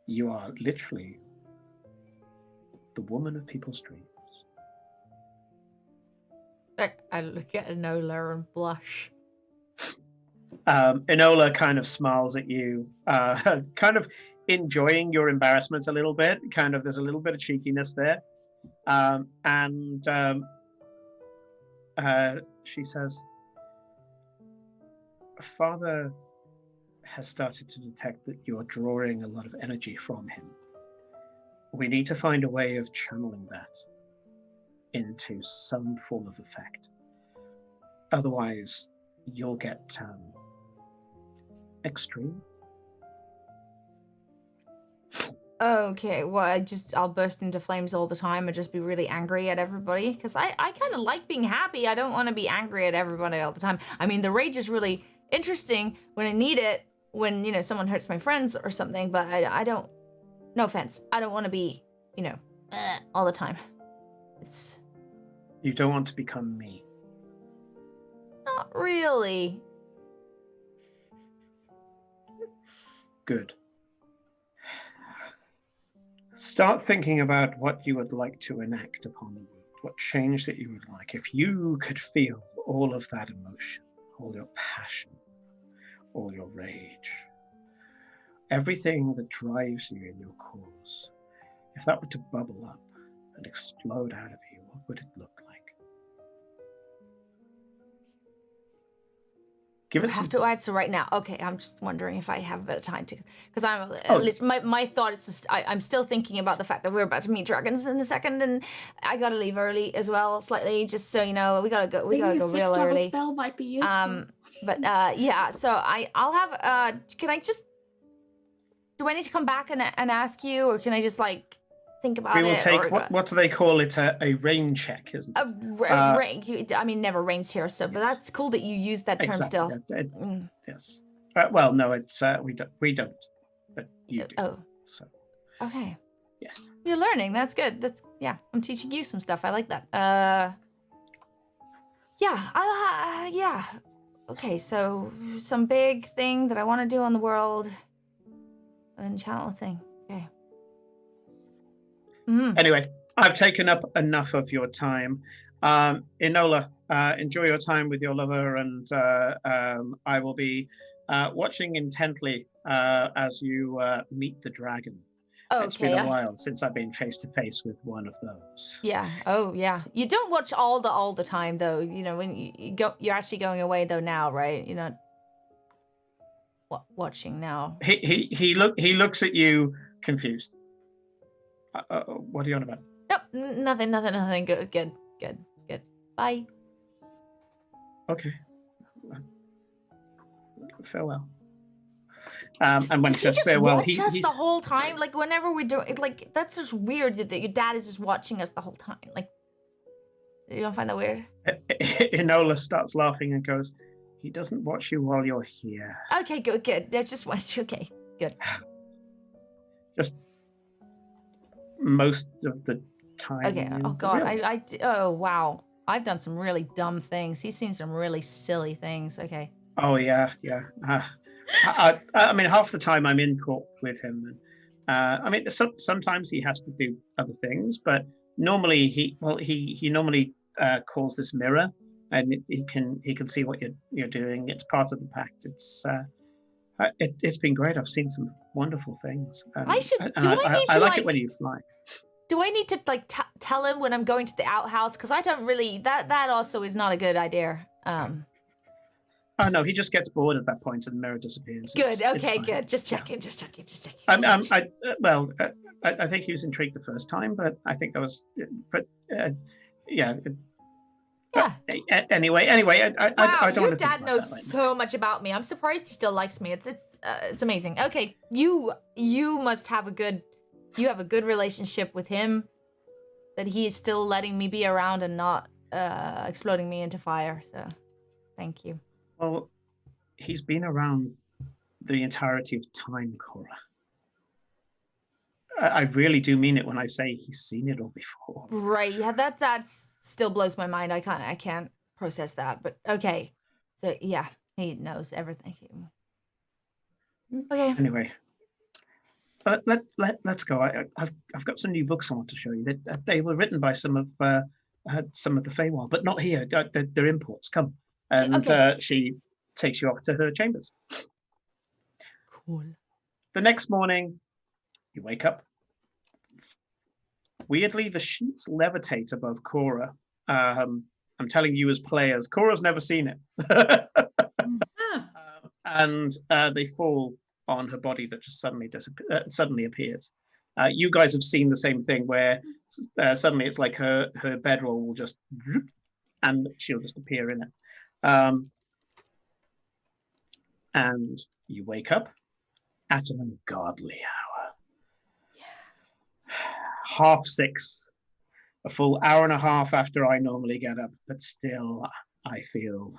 You are literally the woman of people's dreams." I look at Enola and blush. Enola kind of smiles at you, kind of enjoying your embarrassment a little bit. Kind of, there's a little bit of cheekiness there. She says, "Father has started to detect that you're drawing a lot of energy from him. We need to find a way of channeling that into some form of effect. Otherwise, you'll get extreme." Okay, well, I'll burst into flames all the time and just be really angry at everybody, because I kind of like being happy. I don't want to be angry at everybody all the time. I mean, the rage is really interesting when I need it, when, you know, someone hurts my friends or something, but I don't, no offense, I don't want to be, you know, all the time. It's You don't want to become me. not really. Good. Start thinking about what you would like to enact upon the world, what change that you would like. If you could feel all of that emotion, all your passion, all your rage, everything that drives you in your cause, if that were to bubble up and explode out of you, what would it look like? Give I it have some to answer right now. Okay, I'm just wondering if I have a bit of time to, because Oh. my thought is just I'm still thinking about the fact that we're about to meet dragons in a second, and I gotta leave early as well, slightly, just so you know. We gotta go Maybe a real 6th level early. spell might be useful. But yeah, so I'll have can I just, do I need to come back and ask you, or can I just like think about We will it? take, or, what do they call it? A rain check, isn't it? range. I mean, never rains here, so but Yes. that's cool that you use that term still. Mm. Yes. Well, no, it's we don't, but you do. Oh, So okay. yes. You're learning. That's good. I'm teaching you some stuff. I like that. Yeah. Okay, so some big thing that I want to do on the world. And channel thing. Okay. Anyway, I've taken up enough of your time. Enola, enjoy your time with your lover, and I will be watching intently as you meet the dragon. It's been Okay. a while since I've been face to face with one of those. Yeah. Oh, yeah. You don't watch all the time though. You know, when you go, you're actually going away though now, right? You're not watching now. He looks at you confused. What are you on about? Nope. Nothing. Good. Bye. Okay. Farewell. And when Does he says he just farewell, watch us he's the whole time? Like whenever we do it, like that's just weird that your dad is just watching us the whole time. Like, you don't find that weird? Enola starts laughing and goes, "He doesn't watch you while you're here. Okay, good. They're just okay, good. Just most of the time." Okay. Oh God, oh wow, I've done some really dumb things. He's seen some really silly things. Okay. Oh yeah. I mean, half the time I'm in court with him, and I mean, sometimes he has to do other things, but normally he normally calls this mirror, and he can see what you're doing. It's part of the pact. It's been great. I've seen some wonderful things. I like it when you fly. Do I need to like tell him when I'm going to the outhouse? Because I don't really. That also is not a good idea. Oh no, he just gets bored at that point, and the mirror disappears. Good. It's fine. Good. Just checking. I think he was intrigued the first time, but I think that was, yeah. Yeah. Anyway, Wow, I don't your want to think dad about knows that right so much about me. I'm surprised he still likes me. It's amazing. Okay, you must have a good relationship with him, that he is still letting me be around and not exploding me into fire. So, thank you. Well, he's been around the entirety of time, Cora. I really do mean it when I say he's seen it all before. Right. Yeah. That still blows my mind. I can't process that. But okay. So yeah, he knows everything. Okay. Anyway, let's go. I've got some new books I want to show you. They were written by some of the Feywild, but not here. They're imports. Come. And Okay. She takes you off to her chambers. Cool. The next morning, you wake up. Weirdly, the sheets levitate above Cora. I'm telling you as players, Cora's never seen it. And they fall on her body that just suddenly appears. You guys have seen the same thing where suddenly it's like her bedroll will just, and she'll just appear in it. And you wake up at an ungodly hour. Yeah. 6:30, a full hour and a half after I normally get up, but still I feel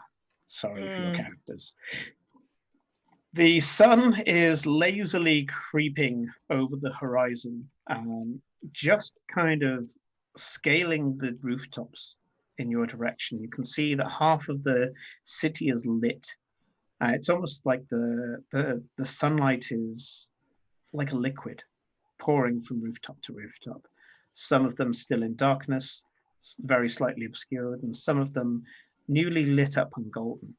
sorry for your characters. The sun is lazily creeping over the horizon, just kind of scaling the rooftops in your direction, you can see that half of the city is lit. It's almost like the sunlight is like a liquid pouring from rooftop to rooftop. Some of them still in darkness, very slightly obscured, and some of them newly lit up and golden.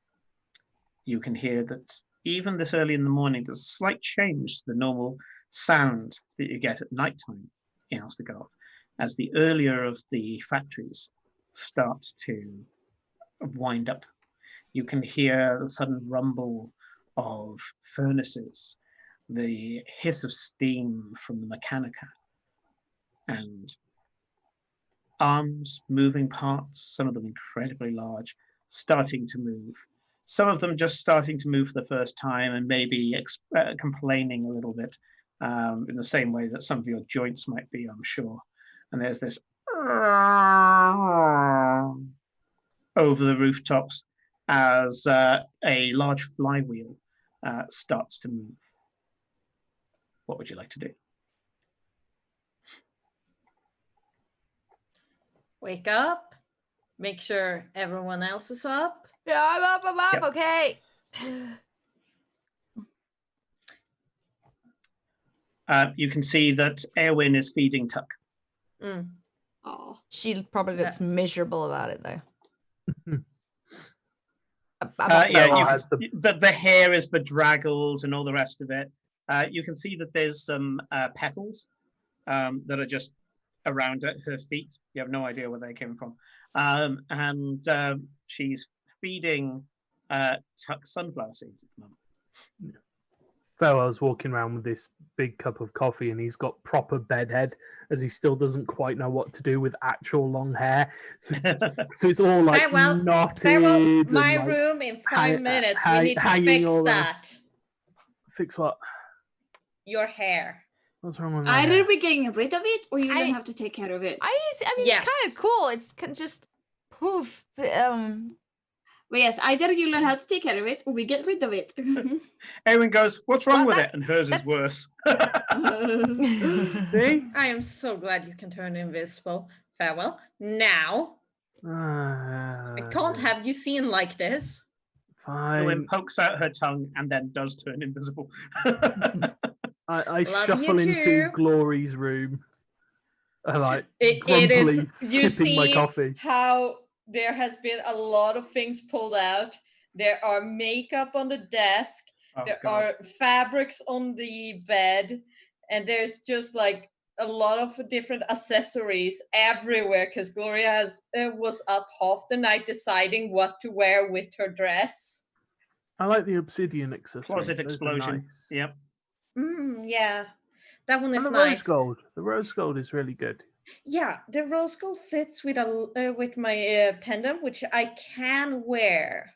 You can hear that even this early in the morning, there's a slight change to the normal sound that you get at nighttime in Ostergard, as the earlier of the factories start to wind up. You can hear the sudden rumble of furnaces, the hiss of steam from the mechanica, and arms, moving parts, some of them incredibly large, starting to move. Some of them just starting to move for the first time and maybe complaining a little bit in the same way that some of your joints might be, I'm sure. And there's this over the rooftops as a large flywheel starts to move. What would you like to do? Wake up. Make sure everyone else is up. Yeah, I'm up, Yep. okay. You can see that Erwin is feeding Tuck. Mm. Oh. She probably looks miserable about it, though. The hair is bedraggled and all the rest of it. You can see that there's some petals that are just around at her feet. You have no idea where they came from. And she's feeding Tuck sunflower seeds at the moment. Farewell's walking around with this big cup of coffee, and he's got proper bedhead, as he still doesn't quite know what to do with actual long hair. So it's all like knotted. Farewell, my and, like, room in 5 minutes. We need to fix that. Fix what? Your hair. What's wrong with my hair? Either we getting rid of it, or you don't have to take care of it. I mean, Yes. it's kind of cool. It's just poof. Well, yes, either you learn how to take care of it, or we get rid of it. Erwin goes, "What's wrong with it?" And hers is worse. See? I am so glad you can turn invisible. Farewell. Now, I can't have you seen like this. Erwin Fine. pokes out her tongue and then does turn invisible. I Love shuffle you into too. Glory's room. Like It grumpily is. You sipping my see coffee. how there has been a lot of things pulled out. There are makeup on the desk. Oh, There God. are fabrics on the bed, and there's just like a lot of different accessories everywhere because Gloria was up half the night deciding what to wear with her dress. I like the obsidian accessories. Closet Those are explosion. nice. Yep. Yeah, that one is And the nice. rose gold. The rose gold is really good. Yeah, the rose gold fits with my pendant, which I can wear,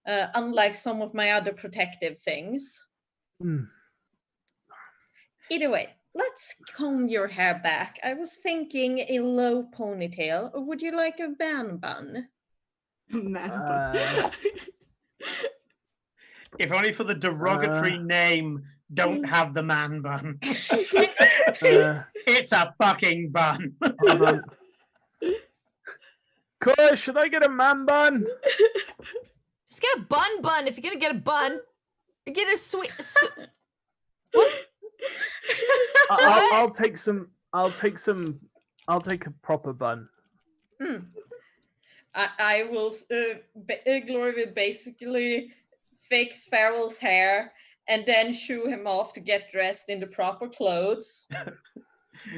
unlike some of my other protective things. Mm. Either way, let's comb your hair back. I was thinking a low ponytail, or would you like a bun? Man. If only for the derogatory name, don't have the man bun. It's a fucking bun. Hold on. Kush, should I get a man bun? Just get a bun. If you're gonna get a bun, get a sweet. I'll take some. I'll take a proper bun. I will. Glory will basically fix Farrell's hair and then shoo him off to get dressed in the proper clothes.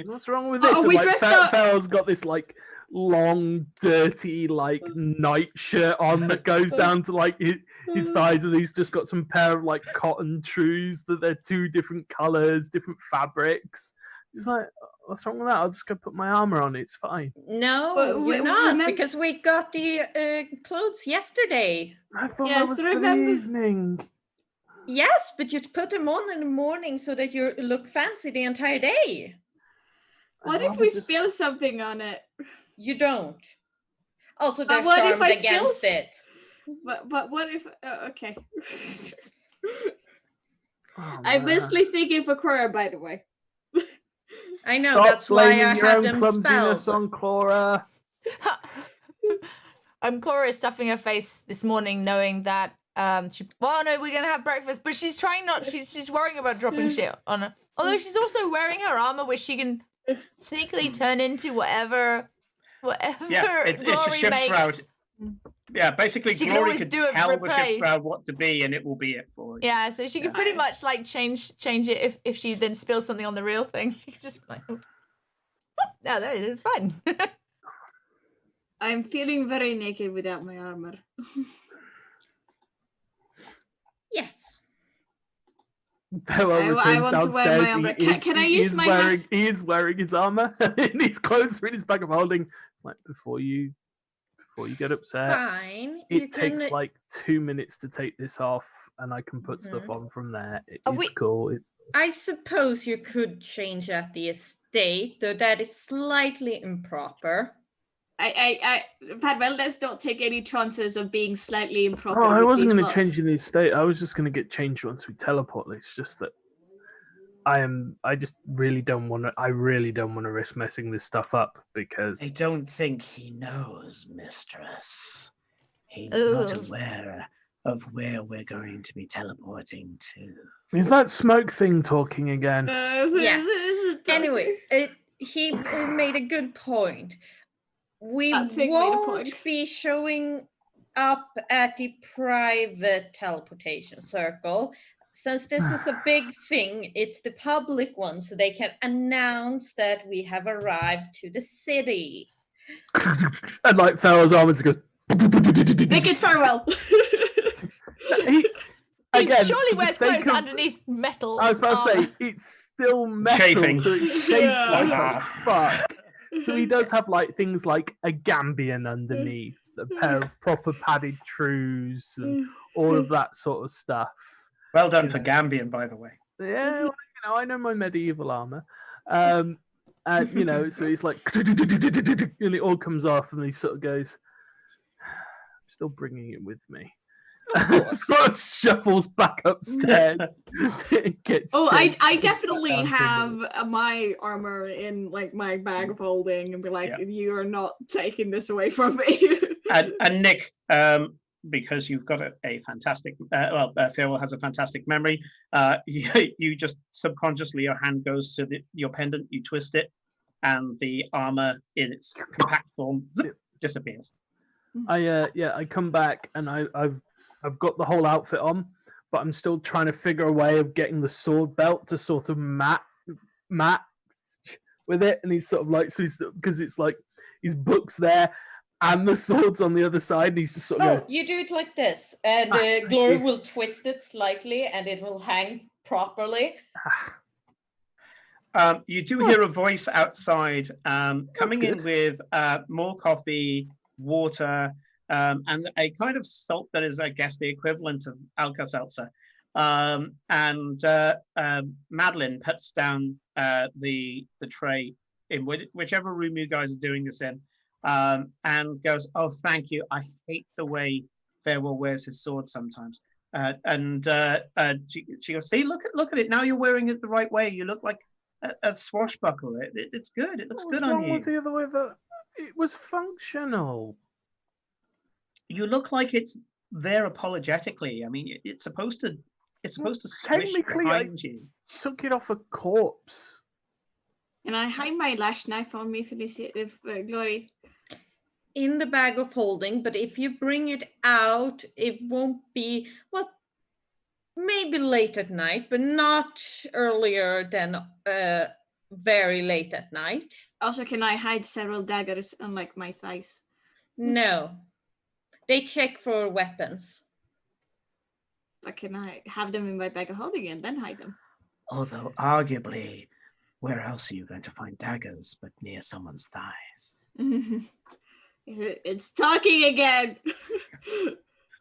What's wrong with this? Oh, And, we like, dressed up. Farrell's got this like long, dirty like night shirt on that goes down to like his thighs, and he's just got some pair of like cotton trews that they're two different colors, different fabrics. Just like, what's wrong with that? I'll just go put my armor on. It's fine. No, But you're not, remember- because we got the clothes yesterday. I thought Yes, that was for the remember- evening. Yes, but you put them on in the morning so that you look fancy the entire day. What I'd if we rather just- spill something on it? You don't. Also, they're what if charmed I against spill- it. But what if? Okay. Oh, I'm man. mostly thinking for Cora, by the way. I know, Stop that's why blaming I your had own them clumsiness spelled. on Clara. Cora is stuffing her face this morning, knowing that no, we're gonna have breakfast, but she's trying not. She's worrying about dropping shit on her. Although she's also wearing her armor, which she can sneakily turn into whatever Yeah, it's a Glory shift makes. shroud. Yeah, basically, She can Glory always could do a tell the shift replay. shroud what to be, and it will be it for you. Yeah, so she can pretty much like change it if she then spills something on the real thing. She can just be like, oh, no, that is fine. I'm feeling very naked without my armor. Yes. Farewell I returns want to wear downstairs. my armor. Can I He use is my wearing, hat? He is wearing his armor, and his clothes are in his bag of holding. It's like before you get upset. Fine. You It takes can. like 2 minutes to take this off, and I can put stuff Mhm. on from there. Are It's we- cool. I suppose you could change at the estate, though that is slightly improper. Farewell, let's not take any chances of being slightly improper. Oh, I with wasn't these going to laws. change in the estate. I was just going to get changed once we teleport. It's just that I just really don't want to. I really don't want to risk messing this stuff up I because don't think he knows, mistress. He's Ugh. not aware of where we're going to be teleporting to. is that smoke thing talking again? Yes. Anyways, he made a good point. We That thing made a won't point. be showing up at the private teleportation circle. Since this is a big thing, it's the public one, so they can announce that we have arrived to the city. And like Farrell's arm just goes. Naked farewell. He, again, surely for the wears sake clothes of- underneath metal. I was about to armor. say it's still metal, Chafing. so it chafes Yeah. like a fuck. So he does have like things like a Gambian underneath, a pair of proper padded trews, and all of that sort of stuff. Well done You for know. Gambian, by the way. Yeah, well, I know my medieval armor. And so he's like, and it all comes off, and he sort of goes, "I'm still bringing it with me." Sort of shuffles back upstairs. Gets changed. I definitely Down to have my armor in like my bag of holding and be like, Yeah. you are not taking this away from me. And Nick, because you've got a fantastic, Farewell has a fantastic memory. You just subconsciously, your hand goes to your pendant, you twist it, and the armor in its compact form disappears. I come back and I've got the whole outfit on, but I'm still trying to figure a way of getting the sword belt to sort of match with it, and he's sort of like, so he's, because it's like his book's there and the sword's on the other side, and he's just sort of Oh, going, you do it like this, and thank Glory you. will twist it slightly, and it will hang properly. You do hear a voice outside coming in good. with more coffee, water, and a kind of salt that is, I guess, the equivalent of Alka-Seltzer. Madeline puts down the tray in whichever room you guys are doing this in, and goes, "Oh, thank you. I hate the way Farewell wears his sword sometimes." She goes, "See, look at it. Now you're wearing it the right way. You look like a swashbuckler. It's good. It looks What's good on wrong you. with the other way? That it was functional. You look like it's there apologetically. I mean, it's supposed to swish technically, behind you." Took it off a corpse. And I hide my lash knife on me, Felicia, Glory. In the bag of holding, but if you bring it out, it won't be, well, maybe late at night, but not earlier than very late at night. Also, can I hide several daggers on like my thighs? No. They check for weapons. But can I have them in my bag of holding and then hide them? Although, arguably, where else are you going to find daggers but near someone's thighs? It's talking again.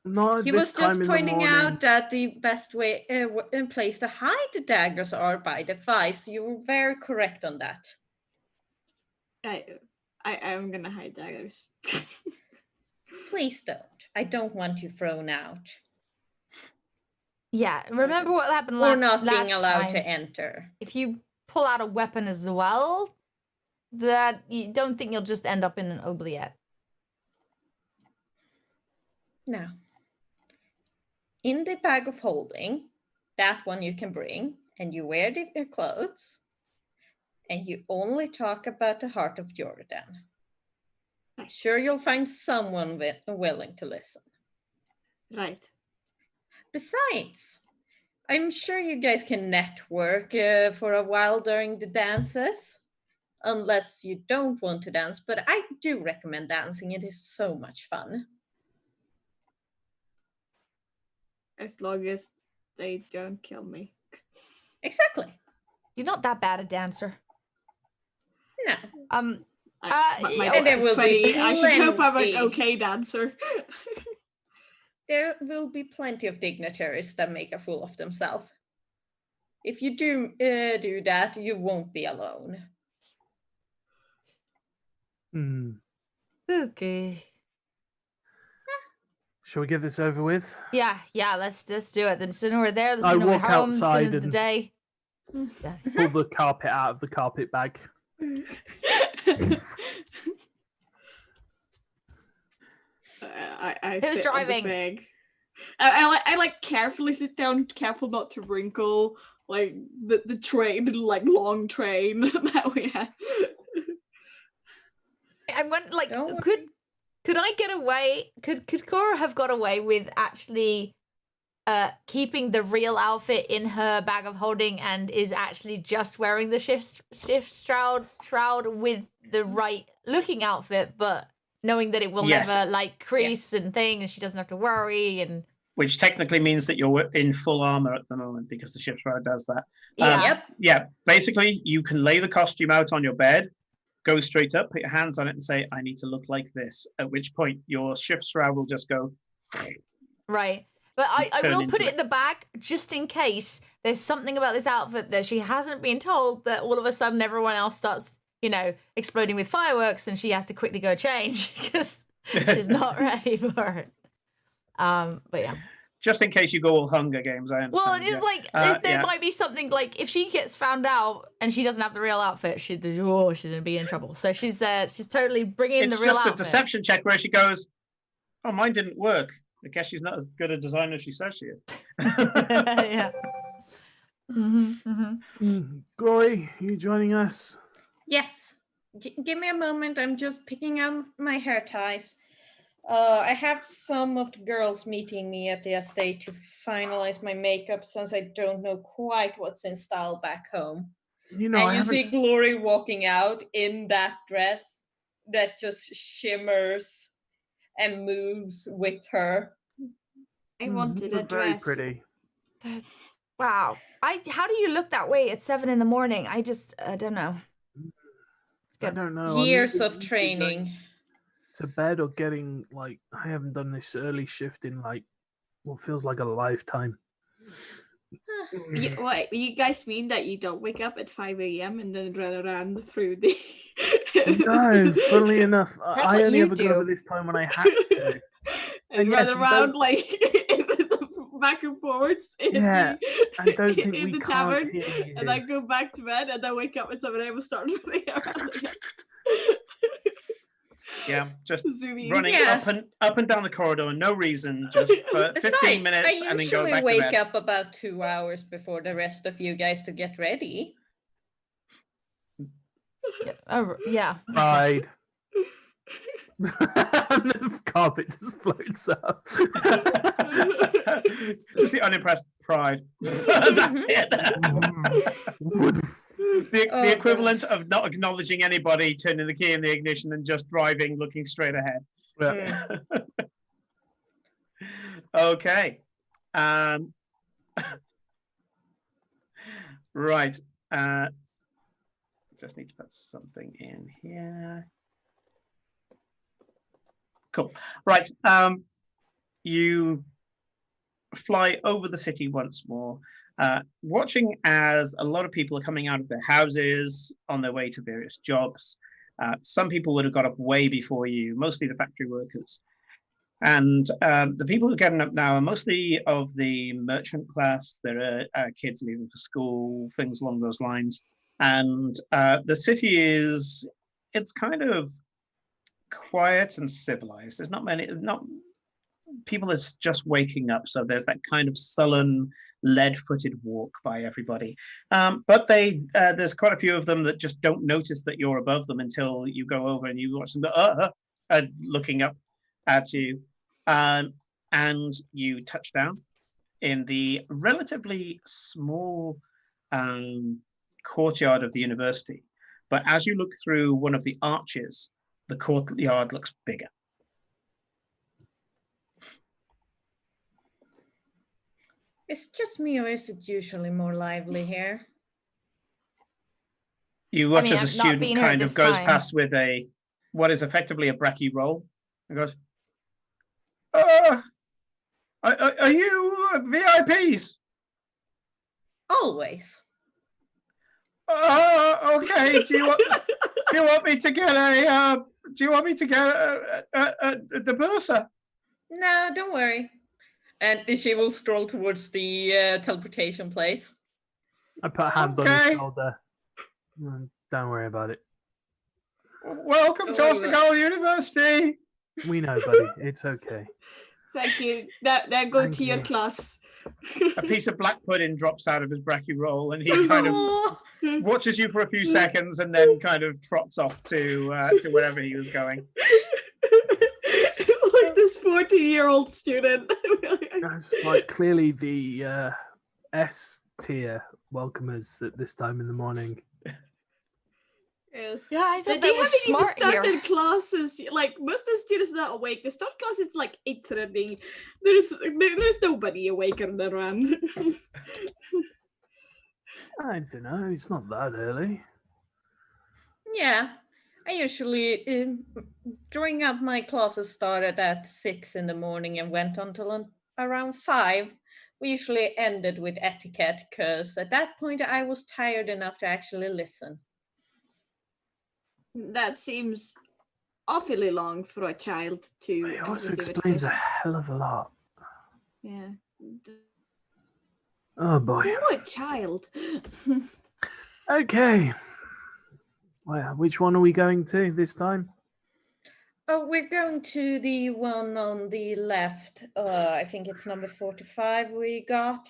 Not He this was time just in pointing the morning. out that the best way in place to hide the daggers are by the thighs. You were very correct on that. I'm gonna hide daggers. Please don't. I don't want you thrown out Yeah, remember what happened or last not being last allowed time. to enter. If you pull out a weapon as well, that you don't think you'll just end up in an oubliette. Now, in the bag of holding, that one you can bring, and you wear your clothes, and you only talk about the heart of Jordan. Sure, you'll find someone willing to listen. Right. Besides, I'm sure you guys can network for a while during the dances. Unless you don't want to dance, but I do recommend dancing. It is so much fun. As long as they don't kill me. Exactly. You're not that bad a dancer. No. My and there is will be 20. I should hope I'm an plenty. okay dancer. There will be plenty of dignitaries that make a fool of themselves. If you do that, you won't be alone. Okay. Shall we get this over with? Yeah, let's do it. The sooner we're there, the I sooner we're walk home, the outside sooner the and- day. Pull the carpet out of the carpet bag. I Who's sit on the driving? bag. I like carefully sit down, careful not to wrinkle like the train, the like long train that we have. I went like, Don't could I get away? Could Cora have got away with actually keeping the real outfit in her bag of holding and is actually just wearing the shift shroud with the right looking outfit, but knowing that it will Yes. never like crease and thing, and she doesn't have to worry and. Which technically means that you're in full armor at the moment because the ship's shroud does that. Yeah. Yep. Yeah, basically, you can lay the costume out on your bed, go straight up, put your hands on it, and say, "I need to look like this." At which point, your shift shroud will just go. Right. But I Turn will into put it it. in the bag just in case there's something about this outfit that she hasn't been told, that all of a sudden everyone else starts, exploding with fireworks and she has to quickly go change because she's not ready for it. But yeah. Just in case you go all Hunger Games, I understand. Well, it's just like there yeah. might be something like if she gets found out and she doesn't have the real outfit, she's gonna be in trouble. So she's totally bringing It's the real just outfit. a deception check where she goes, "Oh, mine didn't work. I guess she's not as good a designer as she says she is." Yeah. Glory, you joining us? Yes. Give me a moment. I'm just picking out my hair ties. I have some of the girls meeting me at the estate to finalize my makeup since I don't know quite what's in style back home. You know, I And you haven't. see Glory walking out in that dress that just shimmers and moves with her. I wanted You're a very dress. pretty. Wow. How do you look that way at 7 a.m? I don't know. I don't know. I'm Years either of going training. to bed or getting I haven't done this early shift in what feels like a lifetime. What you guys mean that you don't wake up at 5 a.m. and then run around through the No, funnily enough, That's I what only you ever got do. over this time when I had to. and And run yes, we around don't- like back and forwards in Yeah, I don't think in we the can't tavern, hear you. and then go back to bed, and then wake up at 7 a.m. and start running around again. Yeah, just Zoomies. running Yeah. up and down the corridor, no reason, just for 15 Besides, minutes I and then go usually back to wake bed. up about 2 hours before the rest of you guys to get ready. Yeah. Pride. And the carpet just floats up. Just the unimpressed pride. That's it. The Oh, equivalent of not acknowledging anybody, turning the key in the ignition and just driving, looking straight ahead. Yeah. Okay. Right. Just need to put something in here. Cool. Right. You fly over the city once more, watching as a lot of people are coming out of their houses on their way to various jobs. Some people would have got up way before you, mostly the factory workers. And the people who are getting up now are mostly of the merchant class. There are kids leaving for school, things along those lines. And the city it's kind of quiet and civilized. There's not people that's just waking up, so there's that kind of sullen, lead-footed walk by everybody. But there's quite a few of them that just don't notice that you're above them until you go over and you watch them go, looking up at you, and you touch down in the relatively small courtyard of the university. But as you look through one of the arches, the courtyard looks bigger. It's just me, or is it usually more lively here? You watch mean, as a I've not student been here kind of this goes time. past with what is effectively a brekkie roll and goes, are you VIPs? Always. Okay. Do you want me to get the Bursa? No, don't worry. And she will stroll towards the teleportation place. I put a hand on his Okay. shoulder. Don't worry about it. Welcome Don't to worry about Ostigao University. We know, buddy. It's okay. Thank you. Now go Thank to your you. class. A piece of black pudding drops out of his brekkie roll, and he kind of Aw. watches you for a few seconds, and then kind of trots off to wherever he was going. Like this 40-year-old student. That's like clearly the S tier welcomers at this time in the morning. Yes. Yeah, I They thought that was haven't even smart started here. classes. Like most of the students are not awake. They start classes like 8:30. There's nobody awake around. I don't know. It's not that early. Yeah, I usually, growing up, my classes started at 6 in the morning and went until around 5. We usually ended with etiquette because at that point I was tired enough to actually listen. That seems awfully long for a child to. It also receive explains a education. hell of a lot. Yeah. Oh boy. Oh, a child. Okay. Well, which one are we going to this time? Oh, we're going to the one on the left. I think it's number 45 we got.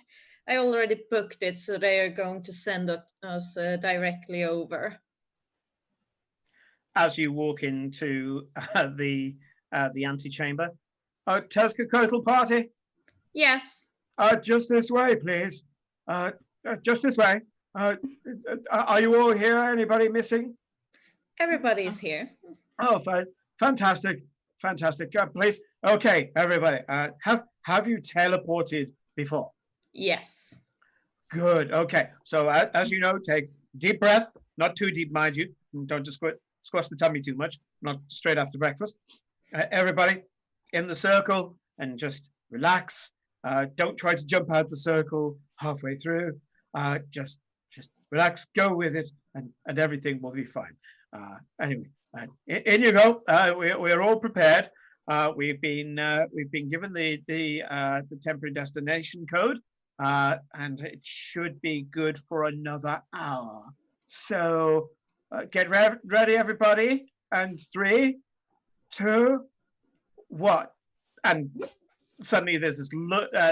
I already booked it, so they are going to send us directly over. As you walk into the antechamber, Tezcatlipoca party. Yes. Just this way, please. Just this way. Are you all here? Anybody missing? Everybody is here. Oh, fantastic. Please. Okay, everybody. Have you teleported before? Yes. Good. Okay. So as you know, take deep breath. Not too deep, mind you. Don't just squash the tummy too much. Not straight after breakfast. Everybody in the circle and just relax. Don't try to jump out the circle halfway through. Just relax, go with it, and everything will be fine. Anyway, in you go. We're all prepared. We've been given the temporary destination code, and it should be good for another hour. So get ready, everybody. And 3, 2, 1, and suddenly there's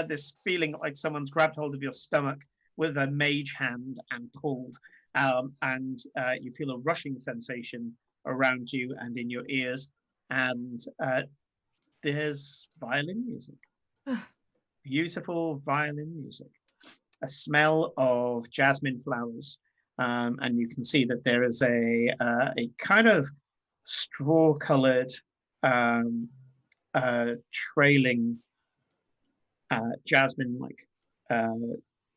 this feeling like someone's grabbed hold of your stomach with a mage hand and pulled, and you feel a rushing sensation around you and in your ears, and there's violin music, beautiful violin music, a smell of jasmine flowers, and you can see that there is a kind of straw-colored trailing jasmine-like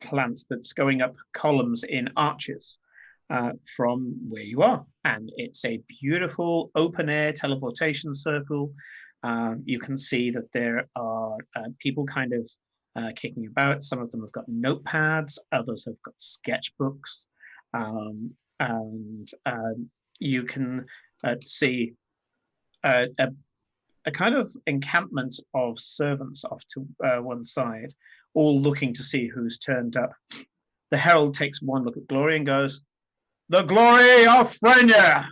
plants that's going up columns in arches from where you are, and it's a beautiful open-air teleportation circle. You can see that there are people kind of kicking about. Some of them have got notepads, others have got sketchbooks, and you can see a kind of encampment of servants off to one side, all looking to see who's turned up. The herald takes one look at Glory and goes, the glory of Frenya.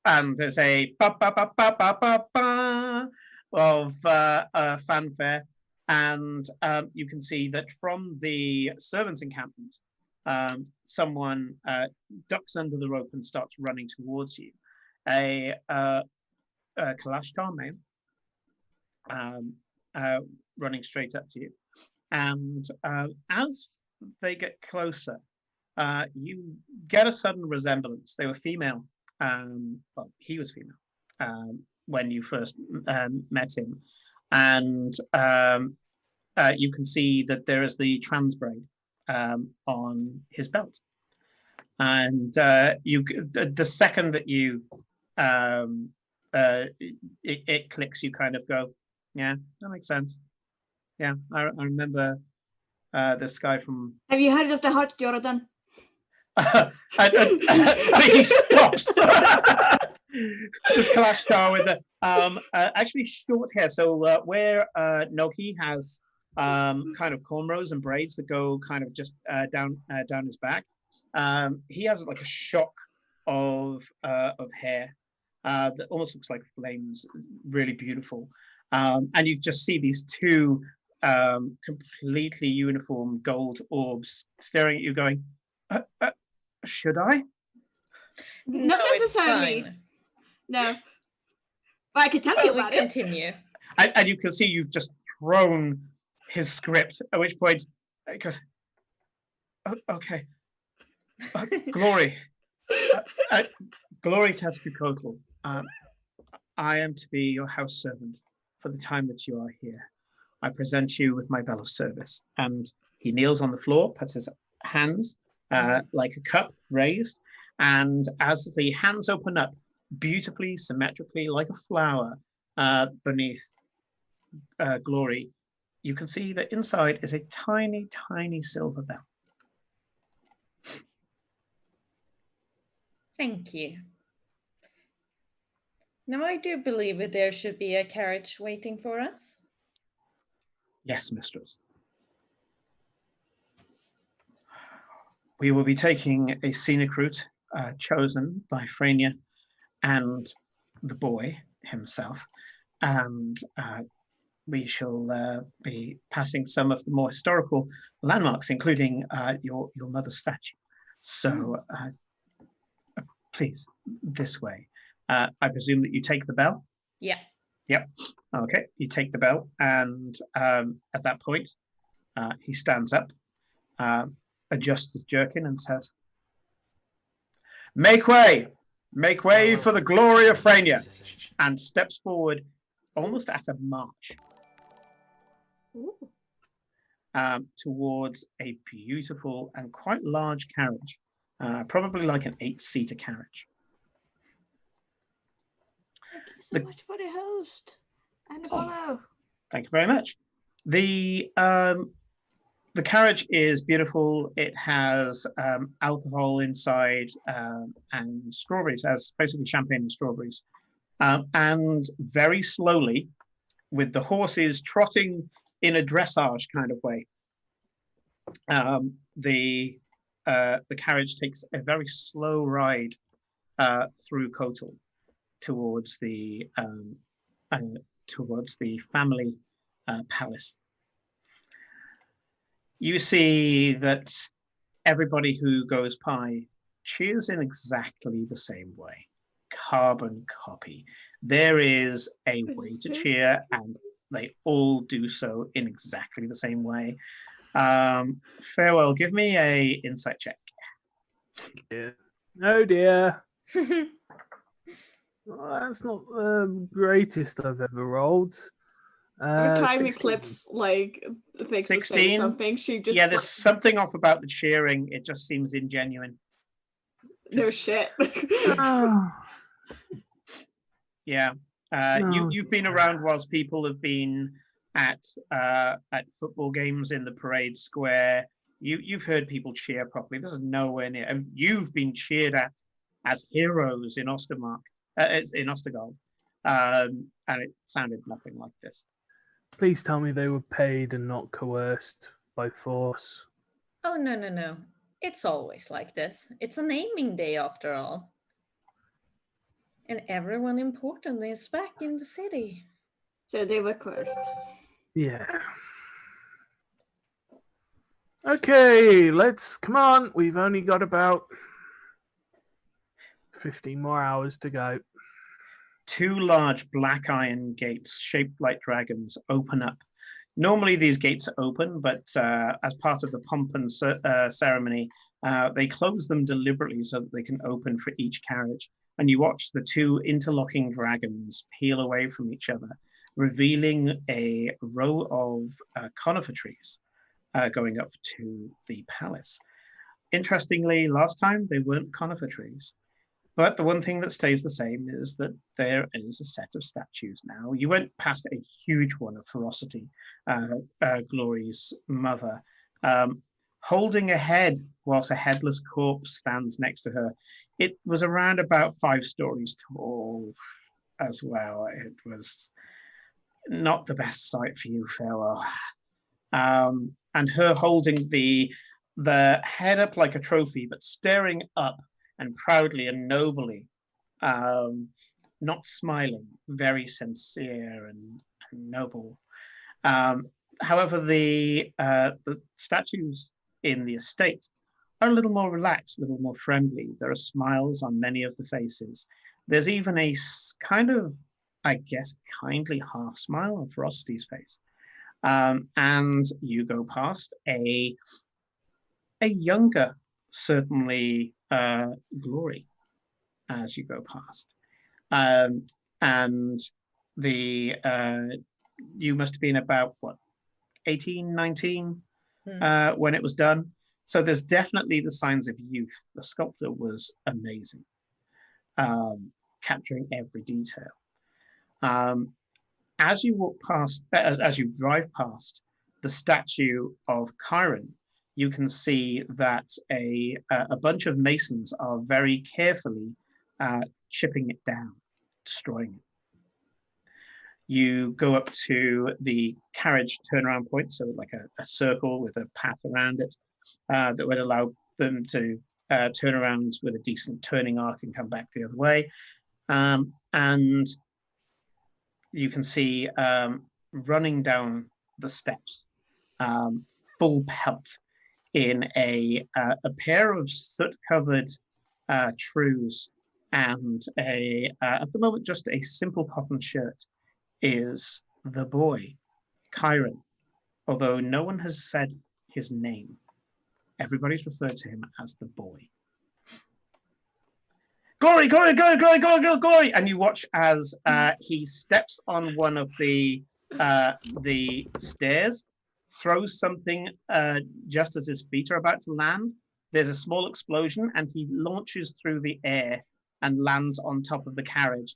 And there's a ba ba ba ba ba ba ba of fanfare, and you can see that from the servants' encampment, someone ducks under the rope and starts running towards you. A Kalashtar male running straight up to you, and as they get closer, you get a sudden resemblance. They were female. Well, he was female when you first met him, and you can see that there is the trans braid on his belt. And the second that you it clicks, you kind of go, yeah, that makes sense. Yeah, I remember this guy from. Have you heard of the heart, Jordan? He stops. This Kalashtar with the actually short hair. So where Noki has kind of cornrows and braids that go kind of just down his back, he has like a shock of hair that almost looks like flames. Really beautiful, and you just see these two completely uniform gold orbs staring at you, going, should I? Not necessarily. No. But I can tell you about it. Continue. And you can see you've just thrown his script, at which point he goes, okay. Glory. Glory Tezcucotl. I am to be your house servant for the time that you are here. I present you with my bell of service. And he kneels on the floor, puts his hands like a cup raised, and as the hands open up beautifully, symmetrically, like a flower beneath Glory, you can see that inside is a tiny, tiny silver bell. Thank you. Now I do believe that there should be a carriage waiting for us. Yes, mistress. We will be taking a scenic route chosen by Frenia and the boy himself, and we shall be passing some of the more historical landmarks, including your mother's statue. So please, this way. I presume that you take the bell? Yeah. Yep. Okay, you take the bell, and at that point, he stands up, adjusts his jerkin, and says, make way for the glory of Frenia, and steps forward almost at a march towards a beautiful and quite large carriage, probably like an 8-seater carriage. Thank you so much for the host and the follow. Thank you very much. The carriage is beautiful. It has alcohol inside and strawberries, as basically champagne and strawberries. And very slowly, with the horses trotting in a dressage kind of way, the carriage takes a very slow ride through Kotal towards the family palace. You see that everybody who goes by cheers in exactly the same way. Carbon copy. There is a way to cheer, and they all do so in exactly the same way. Farewell, give me a insight check. Yeah. Oh dear. Well, that's not the greatest I've ever rolled. Every time 16. Eclipse like thinks to say 16? something, she just Yeah, there's something off about the cheering. It just seems ingenuine. no shit. Oh, Yeah. You've been around whilst people have been at football games in the parade square. You've heard people cheer properly. This is nowhere near. And you've been cheered at as heroes in Ostergard, and it sounded nothing like this. please tell me they were paid and not coerced by force. Oh, no. It's always like this. It's a naming day after all. And everyone important is back in the city. So they were cursed. Yeah. Okay, come on. We've only got about 15 more hours to go. 2 large black iron gates shaped like dragons open up. Normally these gates are open, but as part of the pomp and ceremony, they close them deliberately so that they can open for each carriage. And you watch the 2 interlocking dragons peel away from each other, revealing a row of conifer trees going up to the palace. Interestingly, last time they weren't conifer trees. But the one thing that stays the same is that there is a set of statues now. You went past a huge one of Ferocity, Glory's mother, holding a head whilst a headless corpse stands next to her. It was around about 5 stories tall as well. It was not the best sight for you, Farewell. And her holding the head up like a trophy, but staring up and proudly and nobly, not smiling, very sincere and noble. However, the statues in the estate are a little more relaxed, a little more friendly. There are smiles on many of the faces. There's even a kind of, I guess, kindly half smile on Ferocity's face. And you go past a younger, certainly, Glory as you go past. And the you must have been about, what, 18, 19 when it was done. So there's definitely the signs of youth. The sculptor was amazing, capturing every detail. As you walk past, as you drive past the statue of Chiron, you can see that a bunch of masons are very carefully chipping it down, destroying it. You go up to the carriage turnaround point, so like a circle with a path around it that would allow them to turn around with a decent turning arc and come back the other way. And you can see running down the steps, full pelt, in a pair of soot-covered trews and at the moment, just a simple cotton shirt, is the boy, Chiron, although no one has said his name. Everybody's referred to him as the boy. Glory, glory, glory, glory, glory, glory, glory! And you watch as he steps on one of the stairs, throws something just as his feet are about to land. There's a small explosion, and he launches through the air and lands on top of the carriage.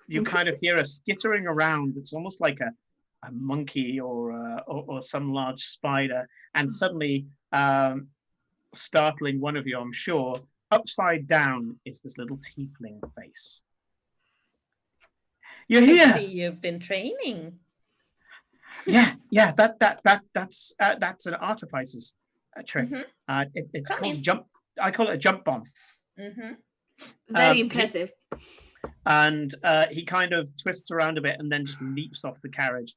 You kind of hear a skittering around. It's almost like a monkey or some large spider, and suddenly, startling one of you, I'm sure, upside down is this little tiefling face. You're here. I see you've been training. Yeah. That's an artificer's trick. Mm-hmm. It's called jump. I call it a jump bomb. Mm-hmm. Very impressive. And he kind of twists around a bit and then just leaps off the carriage,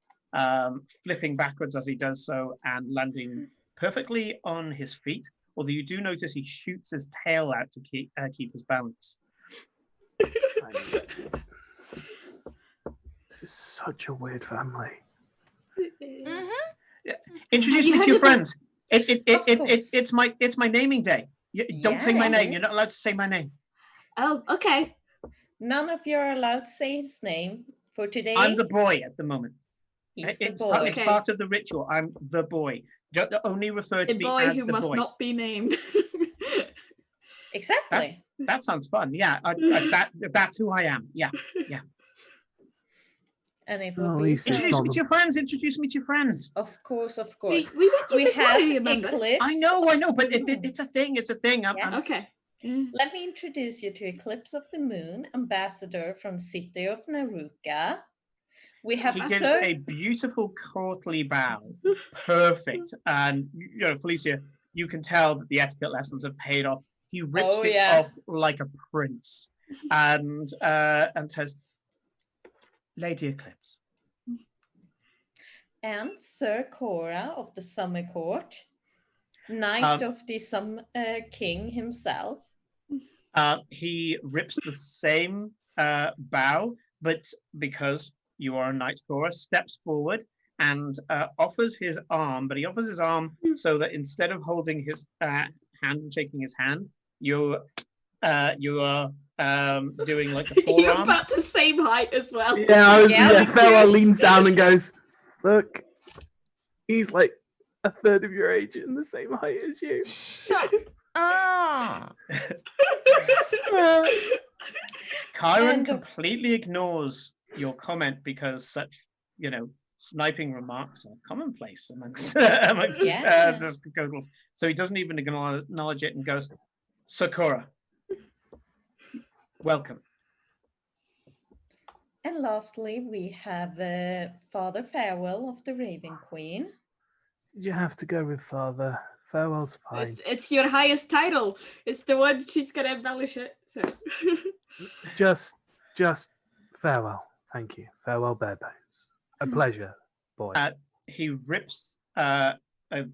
flipping backwards as he does so and landing perfectly on his feet. Although you do notice he shoots his tail out to keep his balance. This is such a weird family. Mm-hmm. Yeah. Introduce me to your friends. It's my naming day. Don't say my name. You're not allowed to say my name. Oh, okay. None of you are allowed to say his name for today. I'm the boy at the moment. He's It's the boy. it's part of the ritual. I'm the boy. Only refer to The me boy as who the must boy. not be named. Exactly. That sounds fun. Yeah, that's who I am. Yeah. And it Oh, would at be least it's Introduce not me to your friends. Introduce me to your friends. Of course. we went to We the have party, remember? Eclipse. I know, but it's a thing. It's a thing. Yes. Okay. Let me introduce you to Eclipse of the Moon, ambassador from city of Naruka. We have He gives a beautiful courtly bow. Perfect. And Felicia, you can tell that the etiquette lessons have paid off. He rips Oh, it yeah. off like a prince, and says, "Lady Eclipse." And Sir Cora of the Summer Court, Knight of the King himself. He rips the same bow, but because you are a knight Cora, steps forward and offers his arm. But he offers his arm so that instead of holding his hand and shaking his hand, you are doing like the You're forearm. about the same height as well. Yeah. Farewell leans down and goes, "Look, he's like a third of your age and the same height as you." Shut up. Chiron And- completely ignores your comment because such, sniping remarks are commonplace amongst Yeah. those Gogles. So he doesn't even acknowledge it and goes, "Sakura, welcome." And lastly, we have Father Farewell of the Raven Queen. Did you have to go with Father? Farewell's fine. It's your highest title. It's the one she's gonna embellish it. So Just farewell. Thank you. Farewell, Barebones. A pleasure, boy. He rips the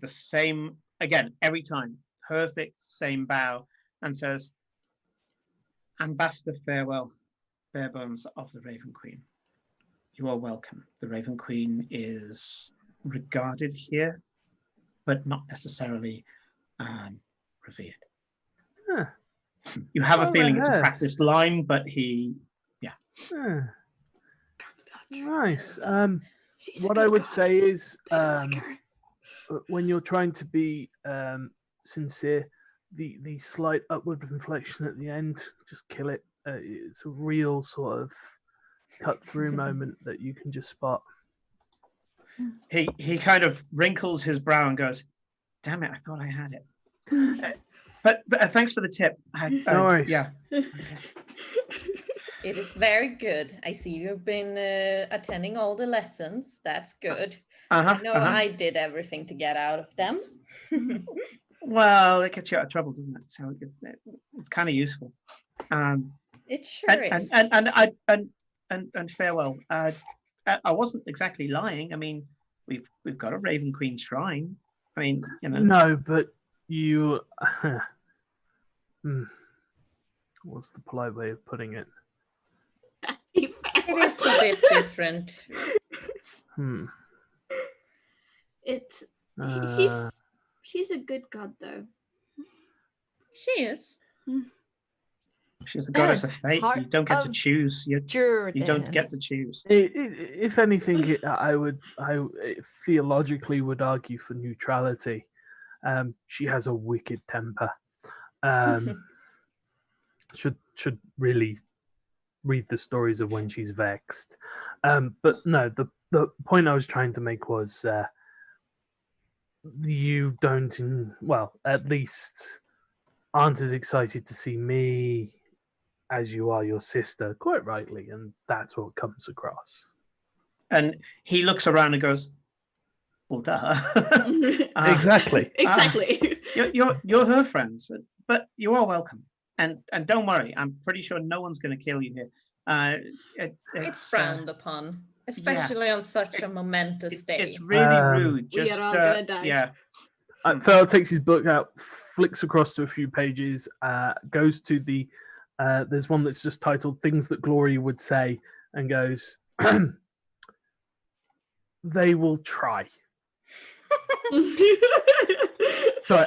same, again, every time, perfect same bow, and says, "Ambassador Farewell, Barebones of the Raven Queen. You are welcome. The Raven Queen is regarded here, but not necessarily revered." Huh. You have a Well, feeling it's a yes. practiced line, but Huh. Nice. she's a What good I would god. say is, They don't like her. when you're trying to be sincere, the slight upward inflection at the end, just kill it. It's a real sort of cut through moment that you can just spot. he kind of wrinkles his brow and goes, "Damn it, I thought I had it." But thanks for the tip. No worries. Yeah. It is very good. I see you've been attending all the lessons. That's good. Uh-huh, I know uh-huh. I did everything to get out of them. Well, it gets you out of trouble, doesn't it? So it's kind of useful. It sure is. And farewell. I wasn't exactly lying. I mean, we've got a Raven Queen shrine. I mean, No, but you. What's the polite way of putting it? It is a bit different. It's Uh, she's a good god though. She is. she's the goddess of fate. Heart You don't get to of choose. You Jordan. don't get to choose. If anything, I theologically would argue for neutrality. She has a wicked temper. Should really read the stories of when she's vexed. But no, the point I was trying to make was you don't, at least aren't as excited to see me as you are your sister, quite rightly, and that's what comes across. And he looks around and goes, "Well, duh." Exactly. Exactly. You're her friends, but you are welcome. And don't worry, I'm pretty sure no one's going to kill you here. It's frowned upon, especially on such a momentous day. It's really rude. We are Just all gonna die. yeah. Farrell takes his book out, flicks across to a few pages, goes to the. There's one that's just titled "Things That Glory Would Say," and goes, "They will try." Sorry,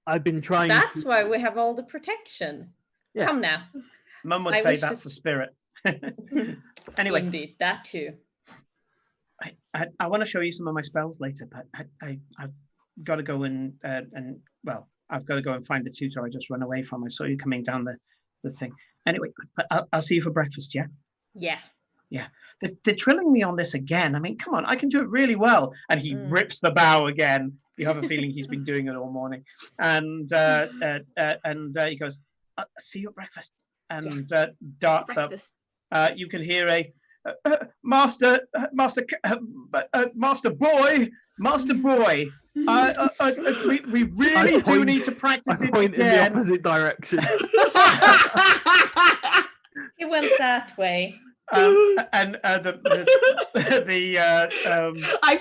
I've been trying. That's why we have all the protection. Yeah. Come now. Mum would I say wish that's to- the spirit. Anyway, Indeed, that too. I want to show you some of my spells later, but I've got to go and I've got to go and find the tutor I just ran away from. I saw you coming down the thing. Anyway, but I'll see you for breakfast, yeah? Yeah. They're drilling me on this again. I mean, come on, I can do it really well. And he rips the bow again. You have a feeling he's been doing it all morning. And he goes, "See you at breakfast." And darts Breakfast. up. You can hear a master boy, Master Boy, we really do point- need to practice I it point in the again. opposite direction. He went that way. And I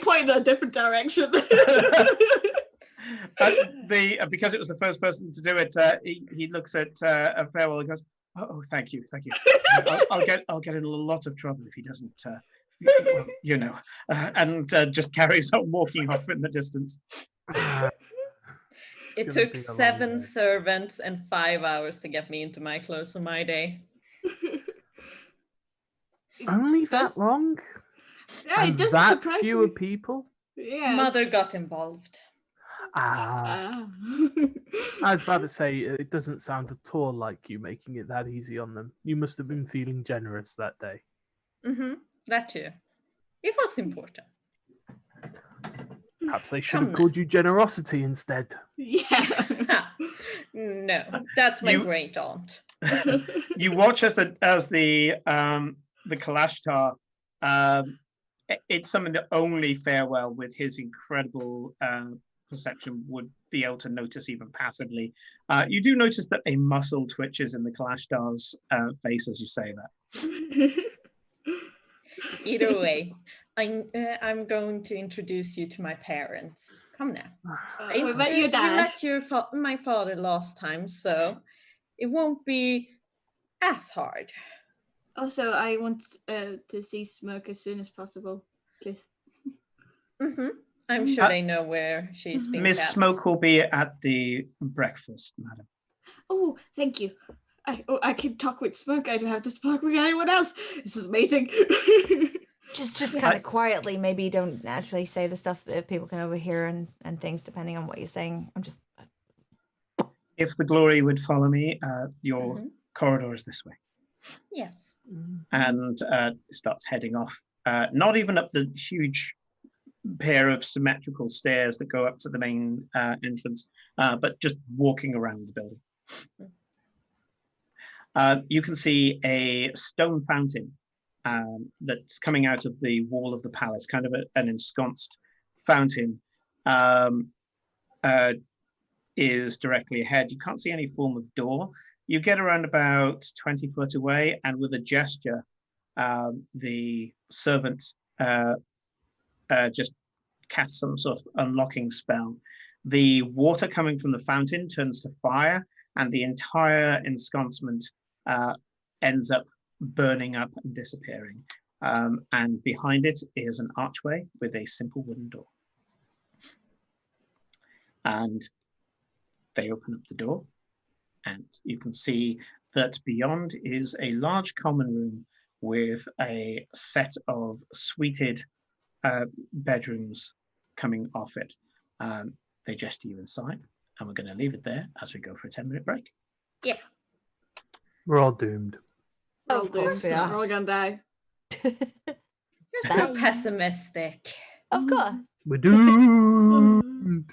point in a different direction. because it was the first person to do it, he looks at Farewell and goes, "Oh, thank you. I'll get in a lot of trouble if he doesn't." Well, you know, and just carries on walking off in the distance. It gonna took be a long 7 day. servants and 5 hours to get me into my clothes on my day. Only Does- that long? Yeah, it And doesn't that surprise fewer me. people? Yes. Mother got involved. Ah. I was about to say, it doesn't sound at all like you making it that easy on them. You must have been feeling generous that day. That too. It was important. Perhaps they should Come have now. called you generosity instead. Yeah. No, that's my You- great aunt. You watch as the Kalashtar. It's something that only Farewell, with his incredible perception, would be able to notice even passively. You do notice that a muscle twitches in the Kalashtar's face as you say that. Either way, I'm going to introduce you to my parents. Come now. What about your You dad? met my father last time, so it won't be as hard. Also, I want to see Smoke as soon as possible, please. I'm sure they know where she's being Miss kept. Smoke will be at the breakfast, madam. Oh, thank you. I can talk with Smoke. I don't have to talk with anyone else. This is amazing. Just kind of quietly, maybe don't actually say the stuff that people can overhear and things, depending on what you're saying. I'm just. If the glory would follow me, your corridor is this way. Yes. And starts heading off. Not even up the huge pair of symmetrical stairs that go up to the main entrance, but just walking around the building. You can see a stone fountain that's coming out of the wall of the palace, kind of an ensconced fountain. Is directly ahead. You can't see any form of door. You get around about 20 foot away, and with a gesture, the servant just casts some sort of unlocking spell. The water coming from the fountain turns to fire, and the entire ensconcement ends up burning up and disappearing. And behind it is an archway with a simple wooden door. And they open up the door, and you can see that beyond is a large common room with a set of suited bedrooms coming off it. They gesture you inside, and we're going to leave it there as we go for a 10-minute break. Yeah. We're all doomed. Of course we are. We're all gonna die. You're so Bye. pessimistic. Of course. We're doomed.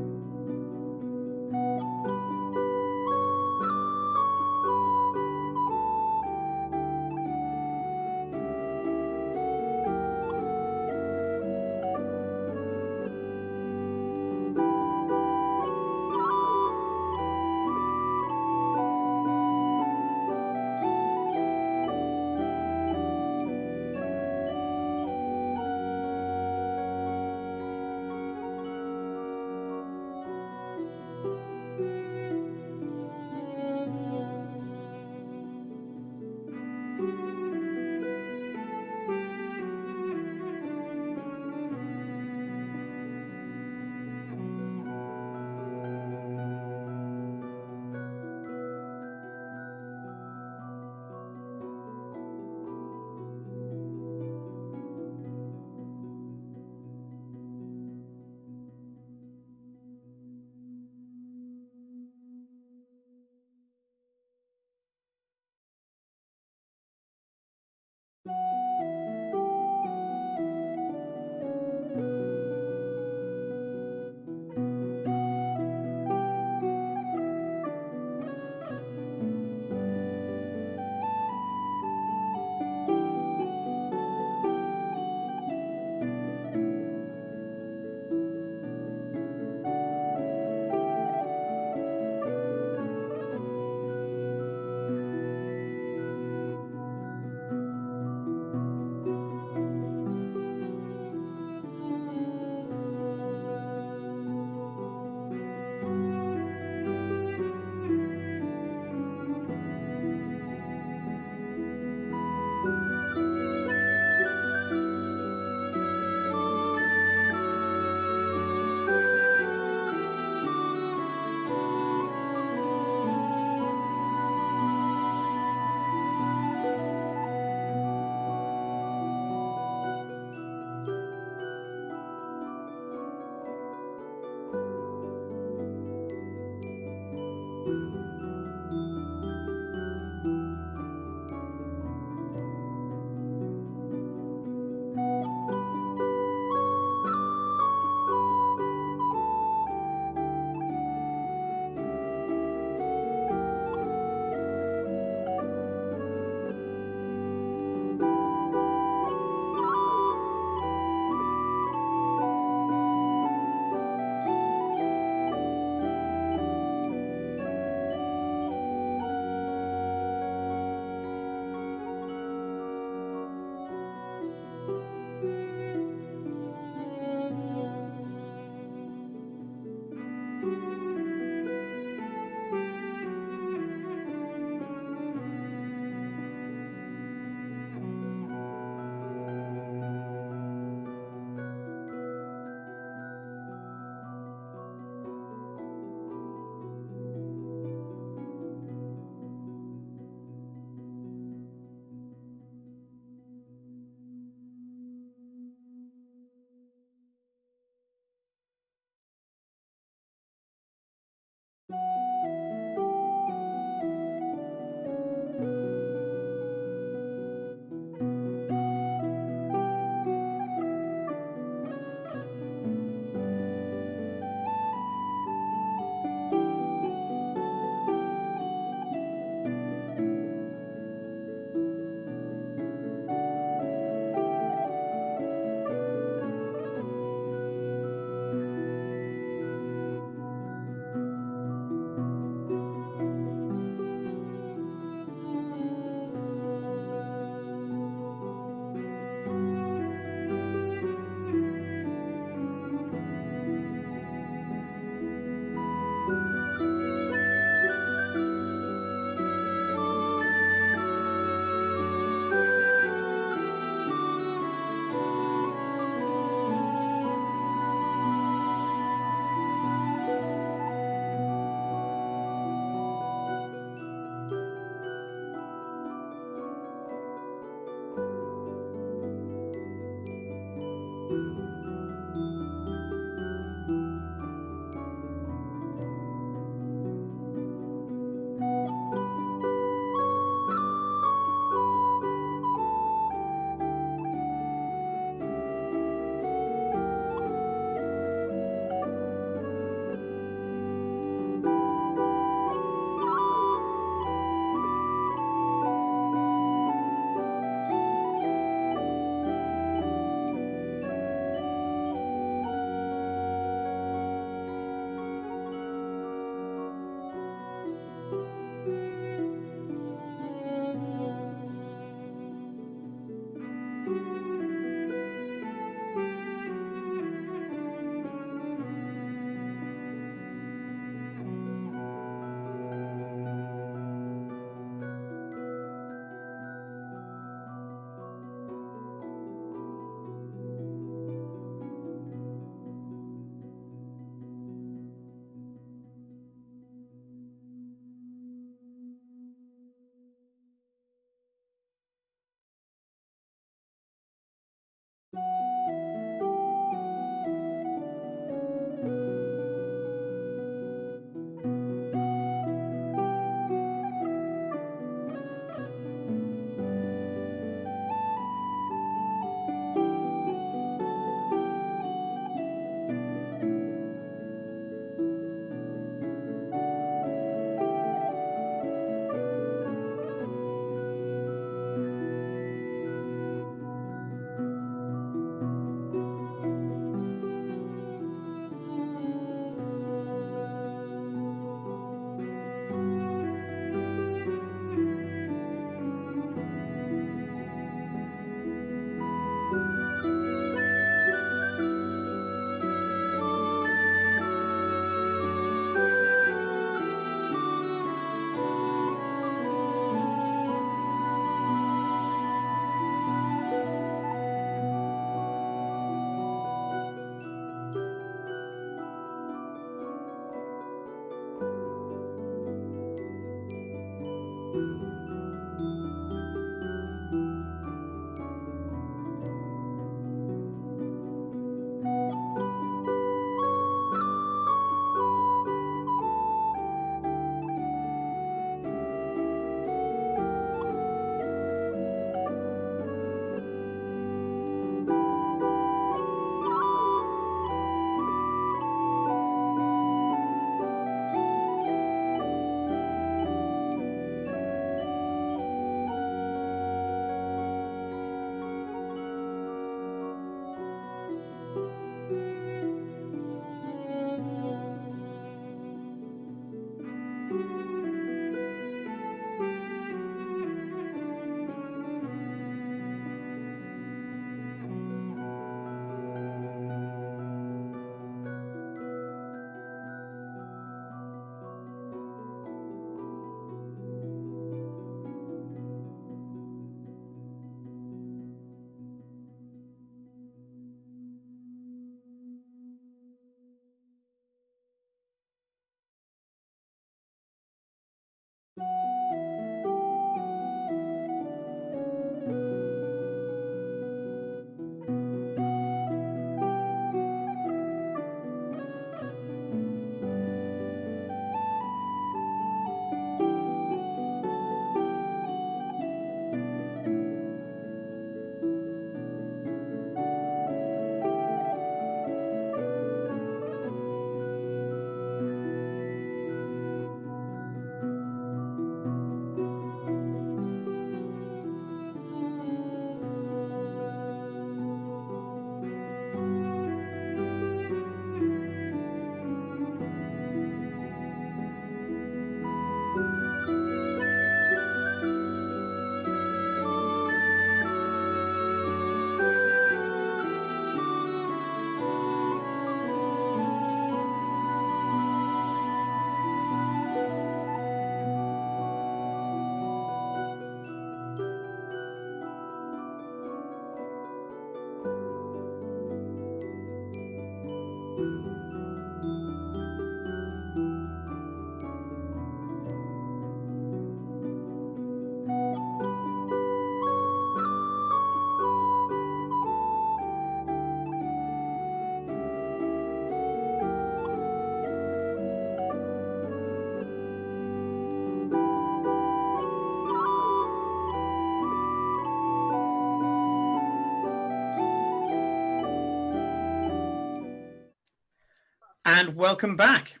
And welcome back.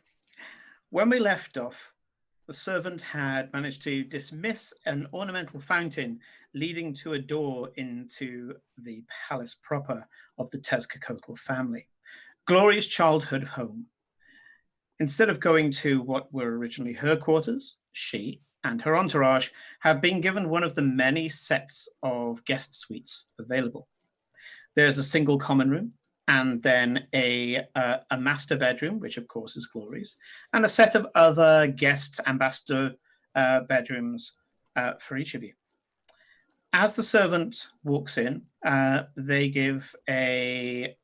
When we left off, the servant had managed to dismiss an ornamental fountain leading to a door into the palace proper of the Tezcatlipoca family, Glory's childhood home. Instead of going to what were originally her quarters, she and her entourage have been given one of the many sets of guest suites available. There's a single common room, and then a master bedroom, which of course is Glory's, and a set of other guest ambassador bedrooms for each of you. As the servant walks in, they give a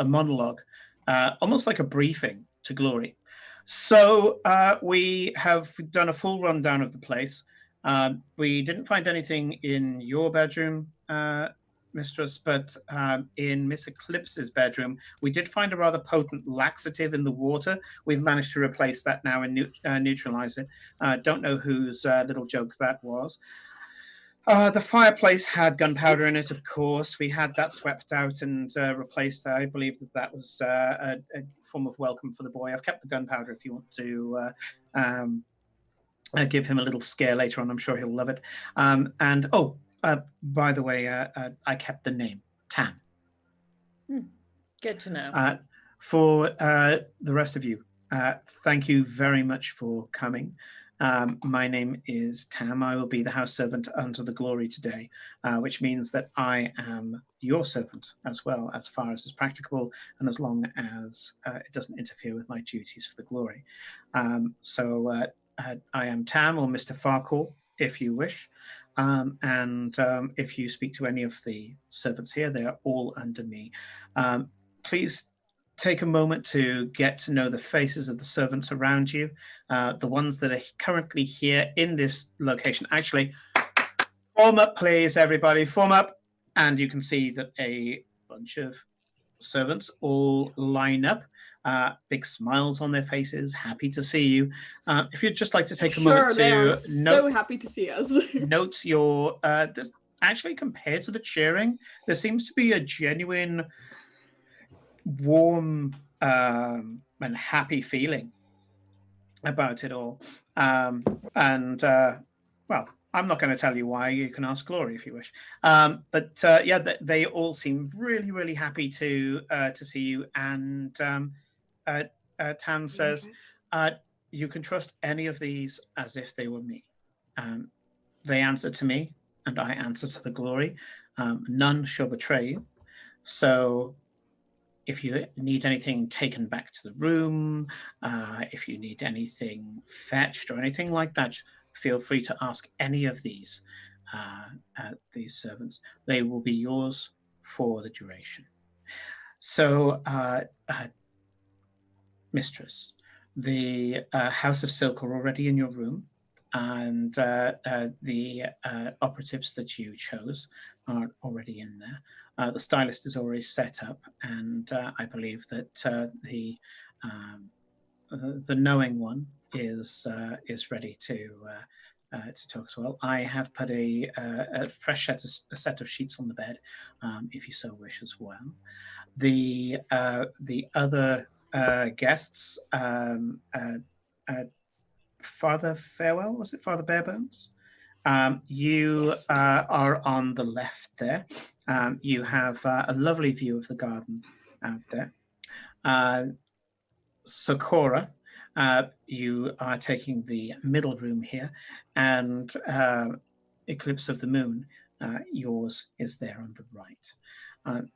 monologue, almost like a briefing to Glory. So we have done a full rundown of the place. We didn't find anything in your bedroom, Mistress, but in Miss Eclipse's bedroom, we did find a rather potent laxative in the water. We've managed to replace that now and neutralize it. Don't know whose little joke that was. The fireplace had gunpowder in it, of course. We had that swept out and replaced. I believe that was a form of welcome for the boy. I've kept the gunpowder if you want to give him a little scare later on. I'm sure he'll love it. By the way, I kept the name, Tam. Good to know. For the rest of you, thank you very much for coming. My name is Tam. I will be the house servant unto the glory today, which means that I am your servant as well, as far as is practicable, and as long as it doesn't interfere with my duties for the glory. I am Tam, or Mr. Farquhar, if you wish. And if you speak to any of the servants here, they are all under me. Please take a moment to get to know the faces of the servants around you, the ones that are currently here in this location. Actually, form up, please, everybody. Form up. And you can see that a bunch of servants all line up, big smiles on their faces, happy to see you. If you'd just like to take a moment they are to so happy to see us. note your, actually compared to the cheering, there seems to be a genuine warm and happy feeling about it all. Well, I'm not going to tell you why. You can ask Glory if you wish. They all seem really, really happy to see you. And Tam says, you can trust any of these as if they were me. They answer to me, and I answer to the Glory. None shall betray you. So if you need anything taken back to the room, if you need anything fetched or anything like that, feel free to ask any of these servants. They will be yours for the duration. So, Mistress, the House of Silk are already in your room, and the operatives that you chose are already in there. The stylist is already set up, and I believe that the knowing one is ready to talk as well. I have put a fresh set of sheets on the bed, if you so wish as well. The other guests, Father Farewell, was it Father Barebones? You Yes. are on the left there. You have a lovely view of the garden out there. Sakura, you are taking the middle room here, and Eclipse of the Moon, yours is there on the right.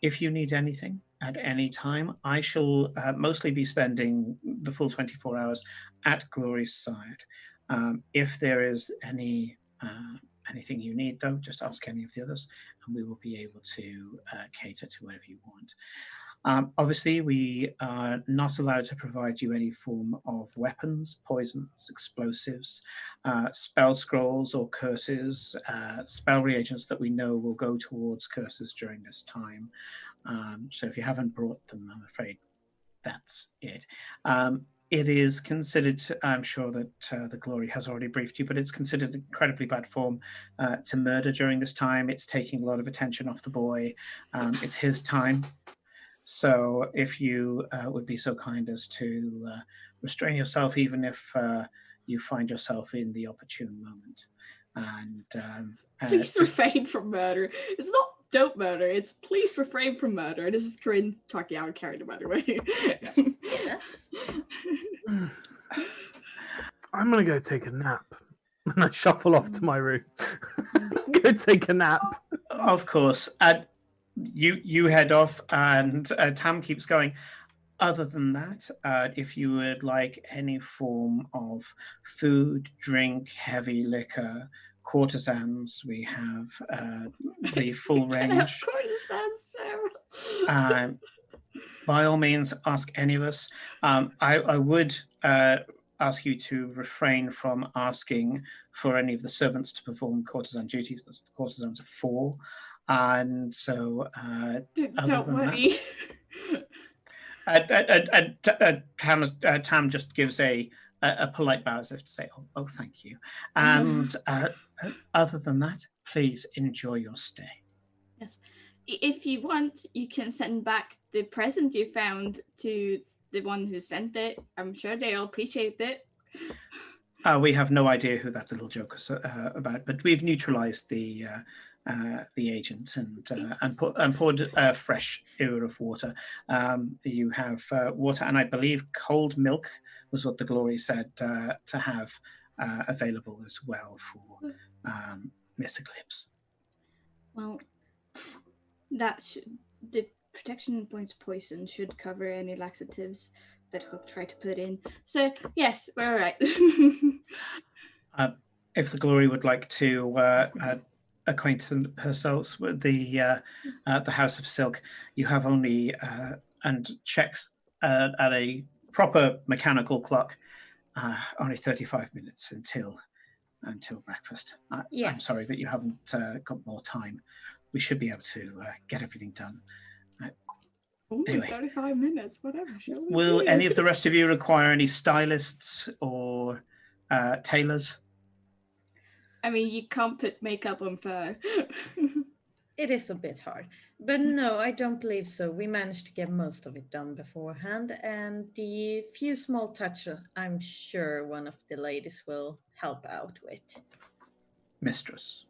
If you need anything at any time, I shall mostly be spending the full 24 hours at Glory's side. If there is anything you need, though, just ask any of the others, and we will be able to cater to whatever you want. Obviously, we are not allowed to provide you any form of weapons, poisons, explosives, spell scrolls or curses, spell reagents that we know will go towards curses during this time. So if you haven't brought them, I'm afraid that's it. It is considered, I'm sure that the Glory has already briefed you, but it's considered incredibly bad form to murder during this time. It's taking a lot of attention off the boy. It's his time. So if you would be so kind as to restrain yourself, even if you find yourself in the opportune moment. And Please refrain from murder. It's not don't murder, it's please refrain from murder. This is Corinne talking out of character, by the way. Yes. I'm gonna go take a nap. And I shuffle off to my room. Go take a nap. Of course. You head off, and Tam keeps going. Other than that, if you would like any form of food, drink, heavy liquor, courtesans, we have the full range. Courtesans, Sarah. By all means, ask any of us. I would ask you to refrain from asking for any of the servants to perform courtesan duties. The courtesans are 4. And so, Don't worry. Tam just gives a polite bow as if to say, oh, thank you. And other than that, please enjoy your stay. Yes. If you want, you can send back the present you found to the one who sent it. I'm sure they'll appreciate it. We have no idea who that little joke is about, but we've neutralized the agent and poured a fresh ewer of water. You have water, and I believe cold milk was what the Glory said to have available as well for Miss Eclipse. Well, the protection points poison should cover any laxatives that Hook tried to put in. So yes, we're all right. If the Glory would like to acquaint herself with the House of Silk, you have only and checks at a proper mechanical clock. Only 35 minutes until breakfast. I'm sorry Yes. that you haven't got more time. We should be able to get everything done. Only Anyway. 35 minutes, whatever. Will any of the rest of you require any stylists or tailors? I mean, you can't put makeup on fur. It is a bit hard. But no, I don't believe so. We managed to get most of it done beforehand, and the few small touches I'm sure one of the ladies will help out with. Mistress.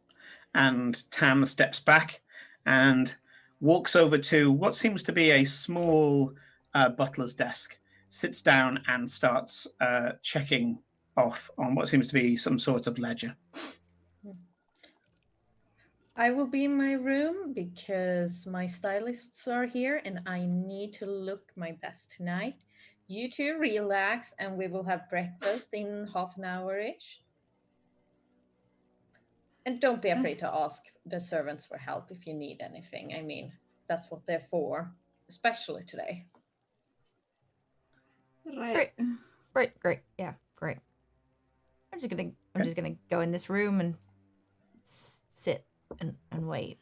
And Tam steps back and walks over to what seems to be a small butler's desk, sits down and starts checking off on what seems to be some sort of ledger. I will be in my room because my stylists are here and I need to look my best tonight. You two relax and we will have breakfast in half an hour-ish. And don't be afraid to ask the servants for help if you need anything. I mean, that's what they're for, especially today. Right. Great. Yeah, great. I'm just gonna go in this room and sit and wait.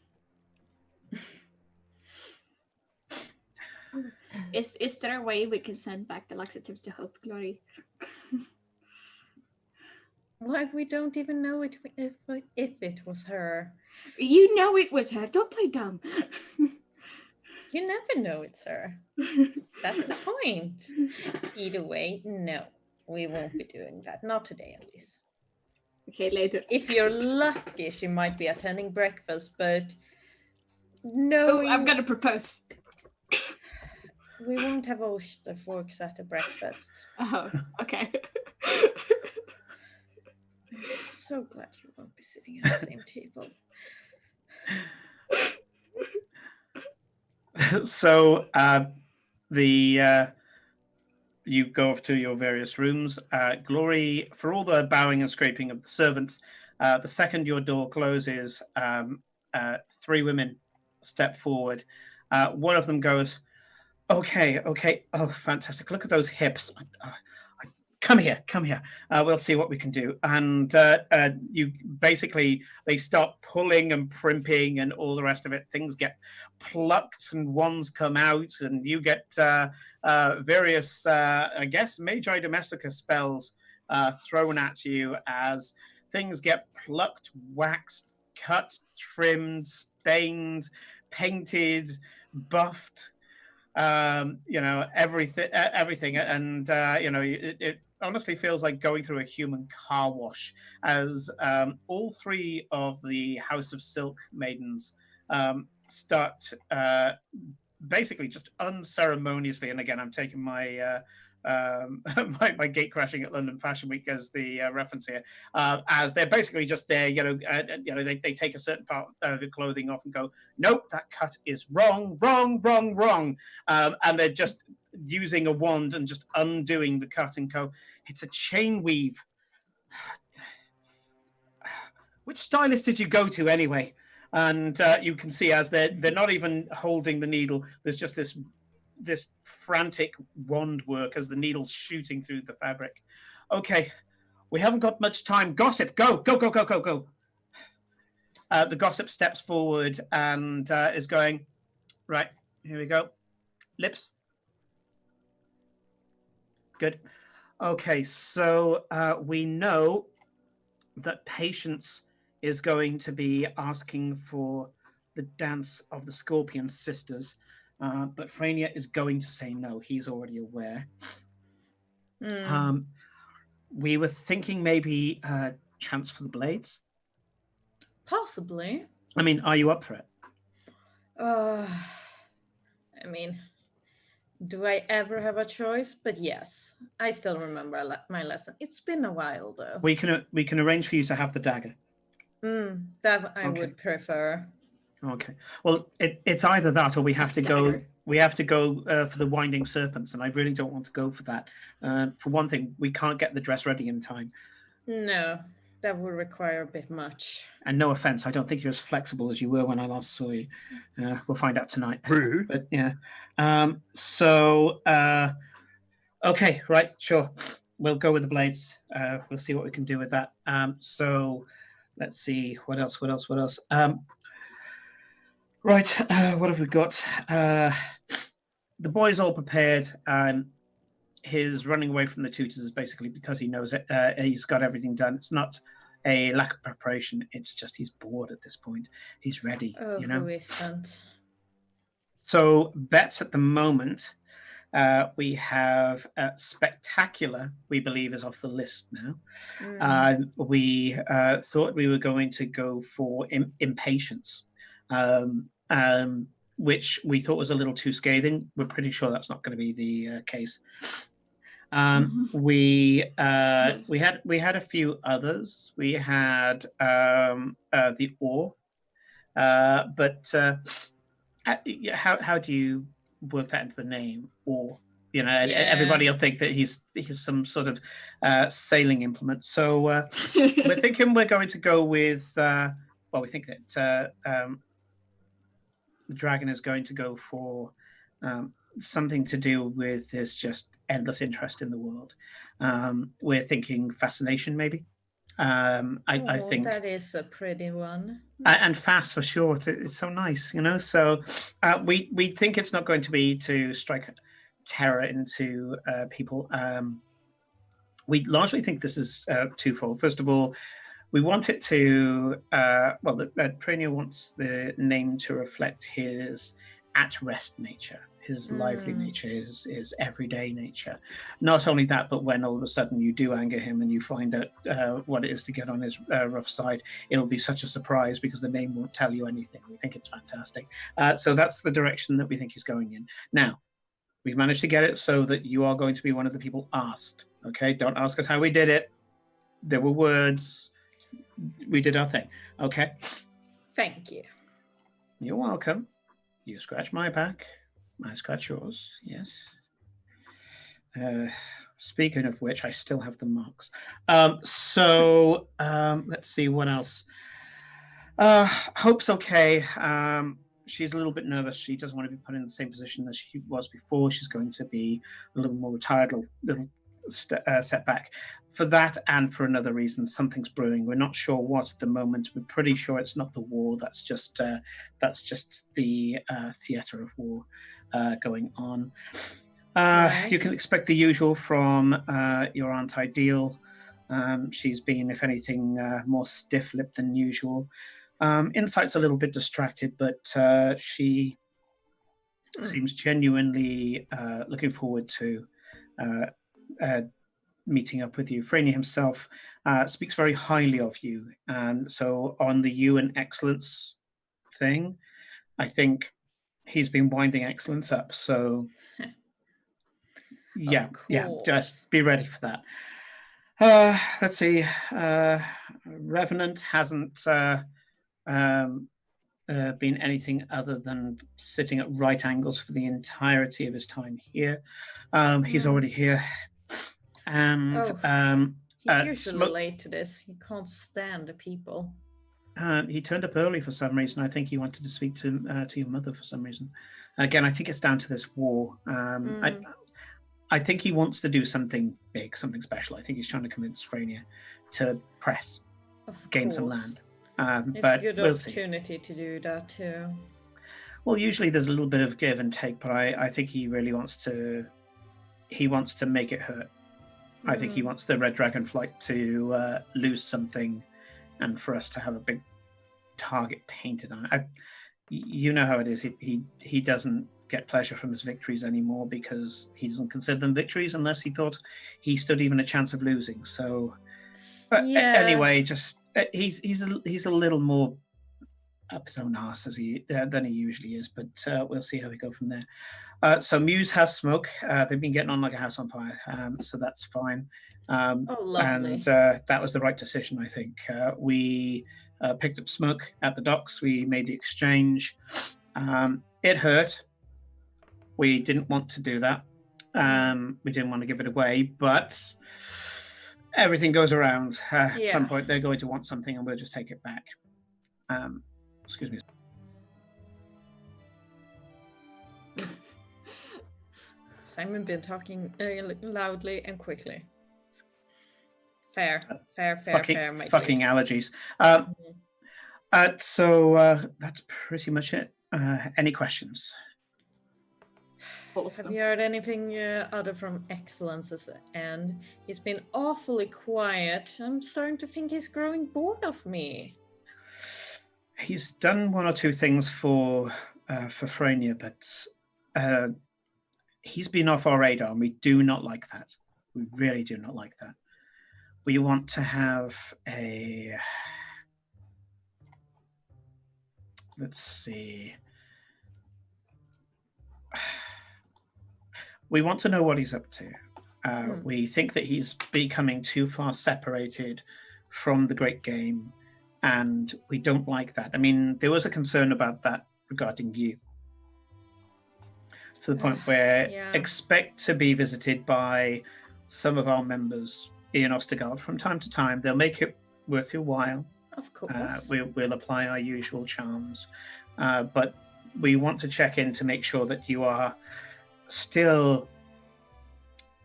Is there a way we can send back the laxatives to Hope, Glory? Like we don't even know if it was her. You know it was her. Don't play dumb. You never know it's her. That's the point. Either way, no, we won't be doing that. Not today, at least. Okay, later. If you're lucky, she might be attending breakfast, but no. Oh, I'm gonna propose. We won't have oyster forks at the breakfast. Oh, okay. I'm so glad you won't be sitting at the same table. So you go off to your various rooms. Glory, for all the bowing and scraping of the servants, the second your door closes, three women step forward. One of them goes, okay. Oh, fantastic. Look at those hips. Come here. We'll see what we can do. And you basically, they start pulling and primping and all the rest of it. Things get plucked and wands come out, and you get various, I guess, Magi Domestica spells thrown at you as things get plucked, waxed, cut, trimmed, stained, painted, buffed. Everything, and it honestly feels like going through a human car wash as all three of the House of Silk maidens start basically just unceremoniously, and again I'm taking my my gate crashing at London Fashion Week as the reference here, as they're basically just there, they take a certain part of the clothing off and go, nope, that cut is wrong, and they're just using a wand and just undoing the cut and go, it's a chain weave. Which stylist did you go to anyway? And you can see as they're not even holding the needle, there's just this frantic wand work as the needle's shooting through the fabric. Okay, we haven't got much time. Gossip, go. The gossip steps forward and is going, right, here we go. Lips. Good. Okay, so we know that Patience is going to be asking for the dance of the Scorpion Sisters. But Frania is going to say no. He's already aware. We were thinking maybe Chance for the Blades. Possibly. I mean, are you up for it? I mean, Do I ever have a choice? But yes, I still remember my lesson. It's been a while though. We can arrange for you to have the dagger. That I Okay. would prefer. Okay. Well, it's either that or we have to go. Dagger. We have to go for the winding serpents, and I really don't want to go for that. For one thing, we can't get the dress ready in time. No, that would require a bit much. And no offense, I don't think you're as flexible as you were when I last saw you. We'll find out tonight. Rude. But yeah. Okay, right, sure. We'll go with the blades. We'll see what we can do with that. So let's see what else. Right, what have we got? The boy's all prepared. His running away from the tutors is basically because he knows it. He's got everything done. It's not a lack of preparation. It's just he's bored at this point. He's ready. Oh, who isn't? So bets at the moment. We have Spectacular, we believe, is off the list now. We thought we were going to go for Impatience, which we thought was a little too scathing. We're pretty sure that's not going to be the case. We had a few others. We had the Ore, but how do you work that into the name? Or everybody will think that he's some sort of sailing implement. So we're thinking we're going to go with we think that the dragon is going to go for something to do with his just endless interest in the world. We're thinking fascination, maybe. I think that is a pretty one. And fast for sure. It's so nice, So we think it's not going to be to strike terror into people. We largely think this is twofold. First of all, we want it to Prania wants the name to reflect his at-rest nature, his lively nature, his everyday nature. Not only that, but when all of a sudden you do anger him and you find out what it is to get on his rough side, it'll be such a surprise because the name won't tell you anything. We think it's fantastic. So that's the direction that we think he's going in. Now, we've managed to get it so that you are going to be one of the people asked. Okay, don't ask us how we did it. There were words. We did our thing. Okay. Thank you. You're welcome. You scratch my back. I scratch yours. Yes. Speaking of which, I still have the marks. Let's see what else. Hope's okay. She's a little bit nervous. She doesn't want to be put in the same position as she was before. She's going to be a little more retired, little setback. For that and for another reason, something's brewing. We're not sure what at the moment. We're pretty sure it's not the war. That's just the theatre of war going on. You can expect the usual from your Aunt Ideal. She's been, if anything, more stiff-lipped than usual. Insight's a little bit distracted, but she seems genuinely looking forward to meeting up with you. Frania himself speaks very highly of you. So on the you and excellence thing, I think he's been winding excellence up. So yeah, just be ready for that. Let's see. Revenant hasn't been anything other than sitting at right angles for the entirety of his time here. He's already here. And he's usually late to this. He can't stand the people. He turned up early for some reason. I think he wanted to speak to your mother for some reason. Again, I think it's down to this war. I think he wants to do something big, something special. I think he's trying to convince Frania to press, gain some land. It's but a good opportunity to do that too. Well, usually there's a little bit of give and take, but I think he really wants to. He wants to make it hurt. I think he wants the Red Dragon flight to lose something, and for us to have a big target painted on it. You know how it is. He doesn't get pleasure from his victories anymore because he doesn't consider them victories unless he thought he stood even a chance of losing. So, anyway, just he's a little more up his own arse than he usually is, but we'll see how we go from there. So Muse has smoke. They've been getting on like a house on fire, so that's fine. Oh, lovely. And that was the right decision, I think. We picked up smoke at the docks. We made the exchange. It hurt. We didn't want to do that. We didn't want to give it away, but everything goes around. At some point, they're going to want something, and we'll just take it back. Excuse me. Simon been talking loudly and quickly. Fair, my fucking dude. allergies. So that's pretty much it. Any questions? Have you heard anything other from Excellence's end? He's been awfully quiet. I'm starting to think he's growing bored of me. He's done one or two things for Frania, but he's been off our radar, and we do not like that. We really do not like that. We want to have a... Let's see. We want to know what he's up to. We think that he's becoming too far separated from the great game, and we don't like that. I mean, there was a concern about that regarding you, to the point where expect to be visited by some of our members in Ostergard from time to time. They'll make it worth your while. Of course. We'll apply our usual charms, but we want to check in to make sure that you are still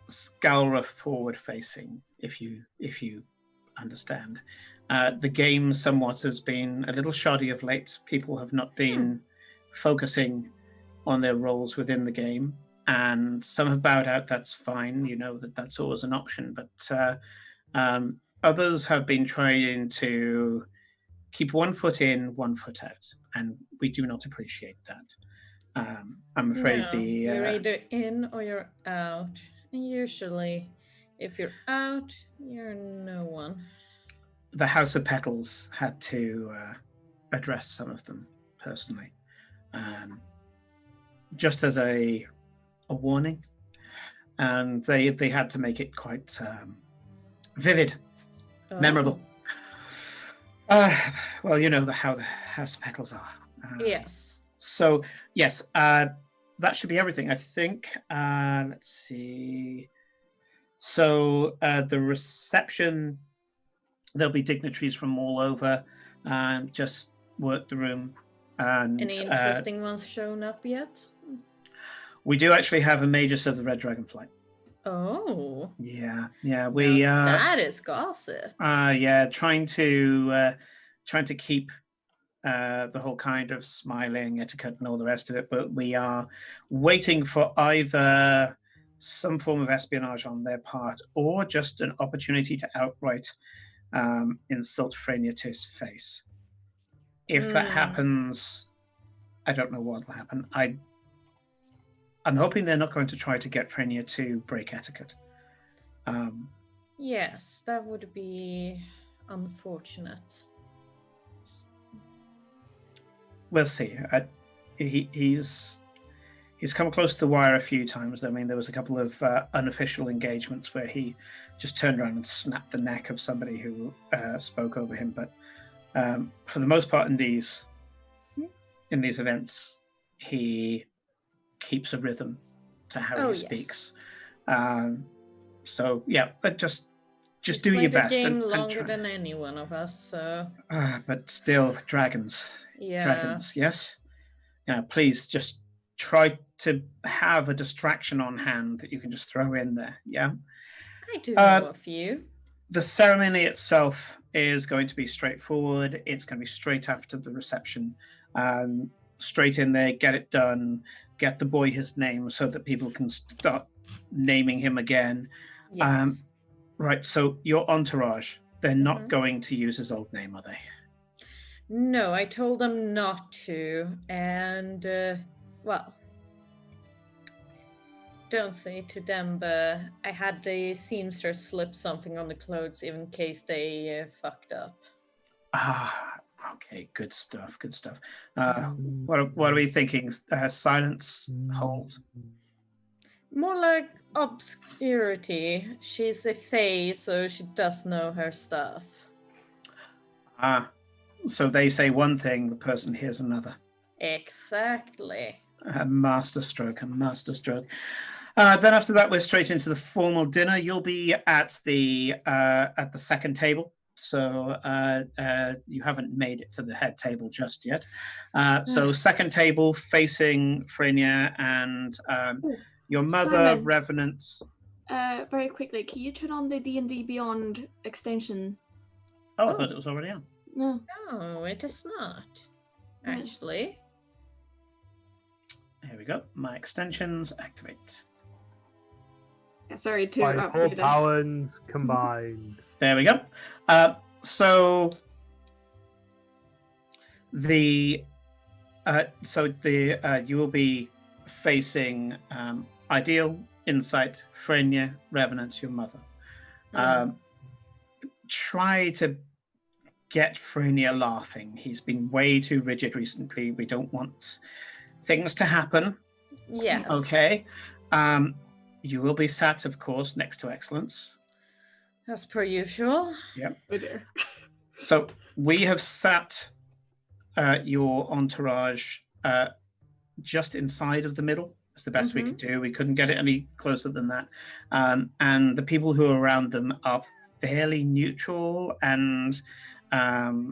Scalra forward-facing, if you understand. The game somewhat has been a little shoddy of late. People have not been focusing on their roles within the game, and some have bowed out. That's fine. You know that's always an option, but others have been trying to keep 1 foot in, 1 foot out, and we do not appreciate that. I'm afraid you're either in or you're out. And usually, if you're out, you're no one. The House of Petals had to address some of them personally, just as a warning, and they had to make it quite vivid, memorable. Well, you know how the House of Petals are. Yes. So yes, that should be everything, I think. Let's see. So the reception, there'll be dignitaries from all over. Just work the room. And any interesting ones shown up yet? We do actually have a Magus of the Red Dragonflight. Oh. Yeah. We that is gossip. Trying to keep the whole kind of smiling etiquette and all the rest of it, but we are waiting for either some form of espionage on their part or just an opportunity to outright insult Frania to his face. If that happens, I don't know what will happen. I'm hoping they're not going to try to get Frania to break etiquette. Yes, that would be unfortunate. We'll see. He's come close to the wire a few times. I mean, there was a couple of unofficial engagements where he just turned around and snapped the neck of somebody who spoke over him. But for the most part, in these events, he keeps a rhythm to how he speaks. So yeah, but just do your best. Game longer than any one of us. So. But still, dragons. Yeah. Dragons. Yes. Please just try to have a distraction on hand that you can just throw in there. Yeah. I do know a few. The ceremony itself is going to be straightforward. It's going to be straight after the reception. Straight in there, get it done, get the boy his name so that people can start naming him again. Yes. Right, so your entourage, they're not going to use his old name, are they? No, I told them not to. And, well, don't say to them, but I had the seamstress slip something on the clothes in case they fucked up. Okay, good stuff. Good stuff. What are we thinking? Silence, hold. More like obscurity. She's a fae, so she does know her stuff. Ah, so they say one thing, the person hears another. Exactly. A master stroke. Then after that, we're straight into the formal dinner. You'll be at the second table, so you haven't made it to the head table just yet. So second table facing Freynia and your mother, Simon. Revenants. Very quickly, can you turn on the D&D Beyond extension? Oh, I thought it was already on. No. No, it is not. Yeah. Actually. Here we go. My extensions activate. Yeah, sorry to By interrupt 4 you there. pounds combined. There we go. So the you will be facing Ideal, Insight, Freynia, Revenant, your mother. Try to get Freynia laughing. He's been way too rigid recently. We don't want things to happen. Yes. Okay. You will be sat, of course, next to Excellence. As per usual. Yep. Oh dear. So we have sat your entourage just inside of the middle. It's the best we could do. We couldn't get it any closer than that. And the people who are around them are fairly neutral and, for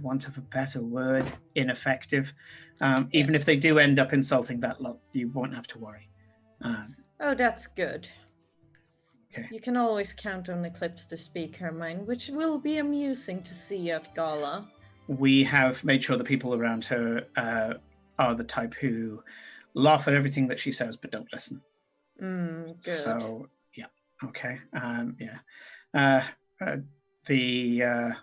want of a better word, ineffective. Even if they do end up insulting that lot, you won't have to worry. Oh, that's good. Okay. You can always count on Eclipse to speak her mind, which will be amusing to see at Gala. We have made sure the people around her are the type who laugh at everything that she says but don't listen. Good. So, yeah. Okay. The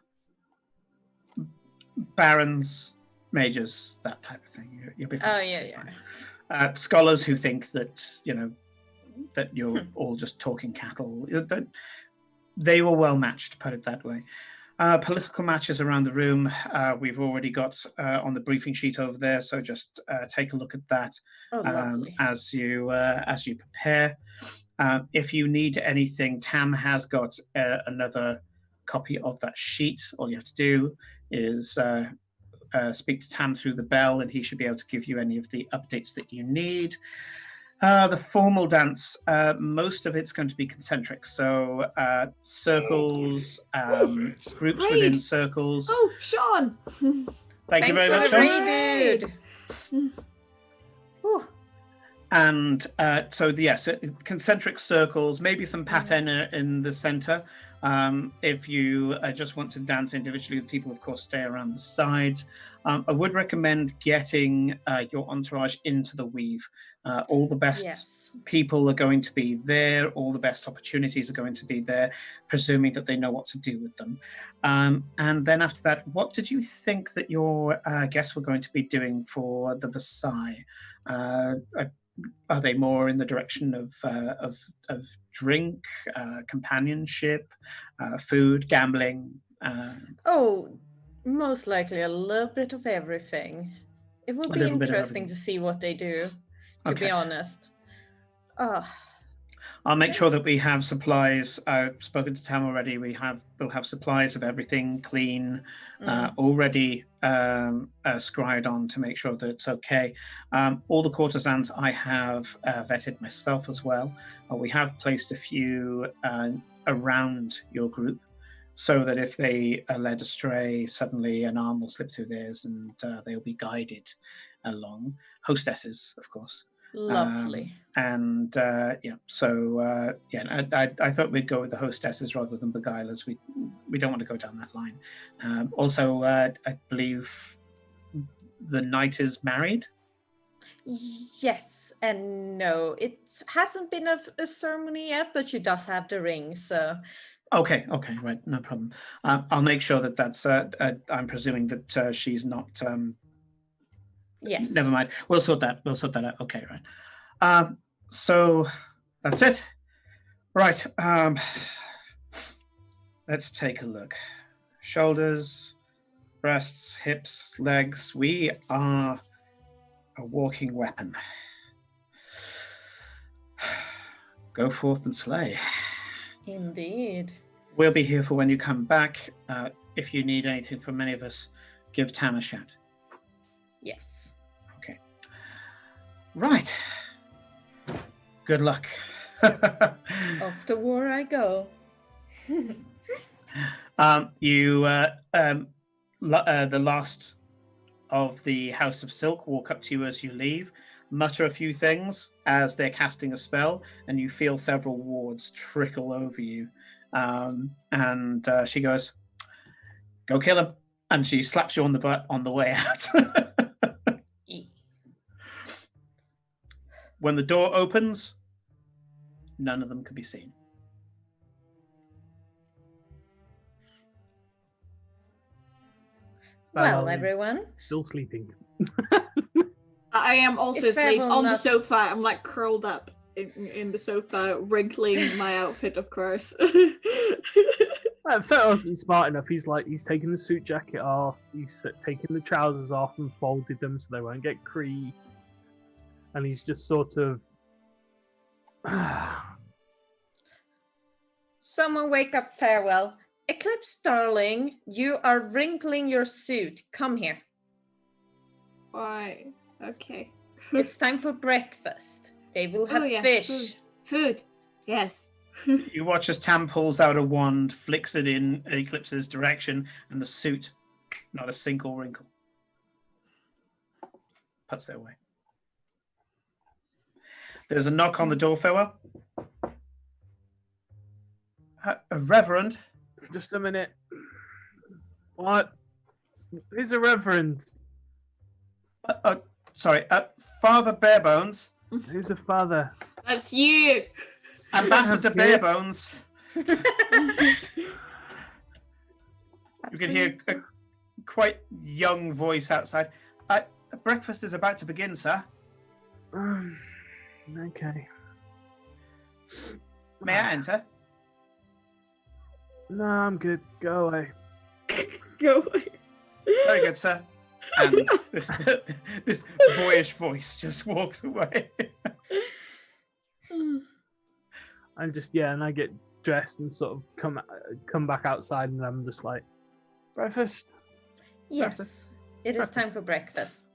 barons, mages, that type of thing. You'll be fine. Oh, yeah. Scholars who think that, that you're all just talking cattle. They were well matched, put it that way. Political matches around the room. We've already got on the briefing sheet over there, so just take a look at that as you prepare. If you need anything, Tam has got another copy of that sheet. All you have to do is speak to Tam through the bell, and he should be able to give you any of the updates that you need. The formal dance, most of it's going to be concentric. So circles, groups within circles. Oh, Sean! Thank you very much, for the Sean. read, dude. And so yes, concentric circles, maybe some pattern in the center. If you just want to dance individually, the people, of course, stay around the sides. I would recommend getting your entourage into the weave. All the best people are going to be there. All the best opportunities are going to be there, presuming that they know what to do with them. And then after that, what did you think that your guests were going to be doing for the Versailles? Are they more in the direction of drink, companionship, food, gambling? Most likely a little bit of everything. It will be interesting to see what they do, to be honest. I'll make sure that we have supplies. I've spoken to Tam already. We'll have supplies of everything clean, already scried on to make sure that it's okay. All the courtesans I have vetted myself as well. We have placed a few around your group, so that if they are led astray, suddenly an arm will slip through theirs and they'll be guided along. Hostesses, of course. Lovely. I thought we'd go with the hostesses rather than beguilers. We don't want to go down that line. Also, I believe the knight is married. Yes and no. It hasn't been a ceremony yet, but she does have the ring, so. Okay, right, no problem. I'll make sure that that's. I'm presuming that she's not. Yes. Never mind. We'll sort that out. Okay, right. So that's it. Right. Let's take a look. Shoulders, breasts, hips, legs. We are a walking weapon. Go forth and slay. Indeed. We'll be here for when you come back. If you need anything from any of us, give Tam a shout. Yes. Okay. Right. Good luck. Off to war I go. The last of the House of Silk walk up to you as you leave, mutter a few things as they're casting a spell, and you feel several wards trickle over you. And she goes, "Go kill him," and she slaps you on the butt on the way out. When the door opens, none of them can be seen. Well, Farewell is everyone. Still sleeping. I am also It's asleep Farewell on the not- sofa. I'm like curled up in the sofa, wrinkling my outfit, of course. Farewell's been smart enough. He's taken the suit jacket off. He's taken the trousers off and folded them so they won't get creased. And he's just sort of. Someone wake up Farewell. Eclipse, darling, you are wrinkling your suit. Come here. Why? Okay. It's time for breakfast. They will have fish. Food. Yes. You watch as Tam pulls out a wand, flicks it in Eclipse's direction, and the suit, not a single wrinkle. Puts it away. There's a knock on the door, Farewell. Reverend. Just a minute. What? Who's a reverend? Sorry, Father Barebones. Who's a father? That's you. Ambassador Yes. Barebones. You can hear a quite young voice outside. Breakfast is about to begin, sir. Okay. May I enter? No, I'm good. Go away. Go away. Very good, sir. And this boyish voice just walks away. And I get dressed and sort of come back outside, and I'm just like, breakfast. Yes, Breakfast. it is time for breakfast.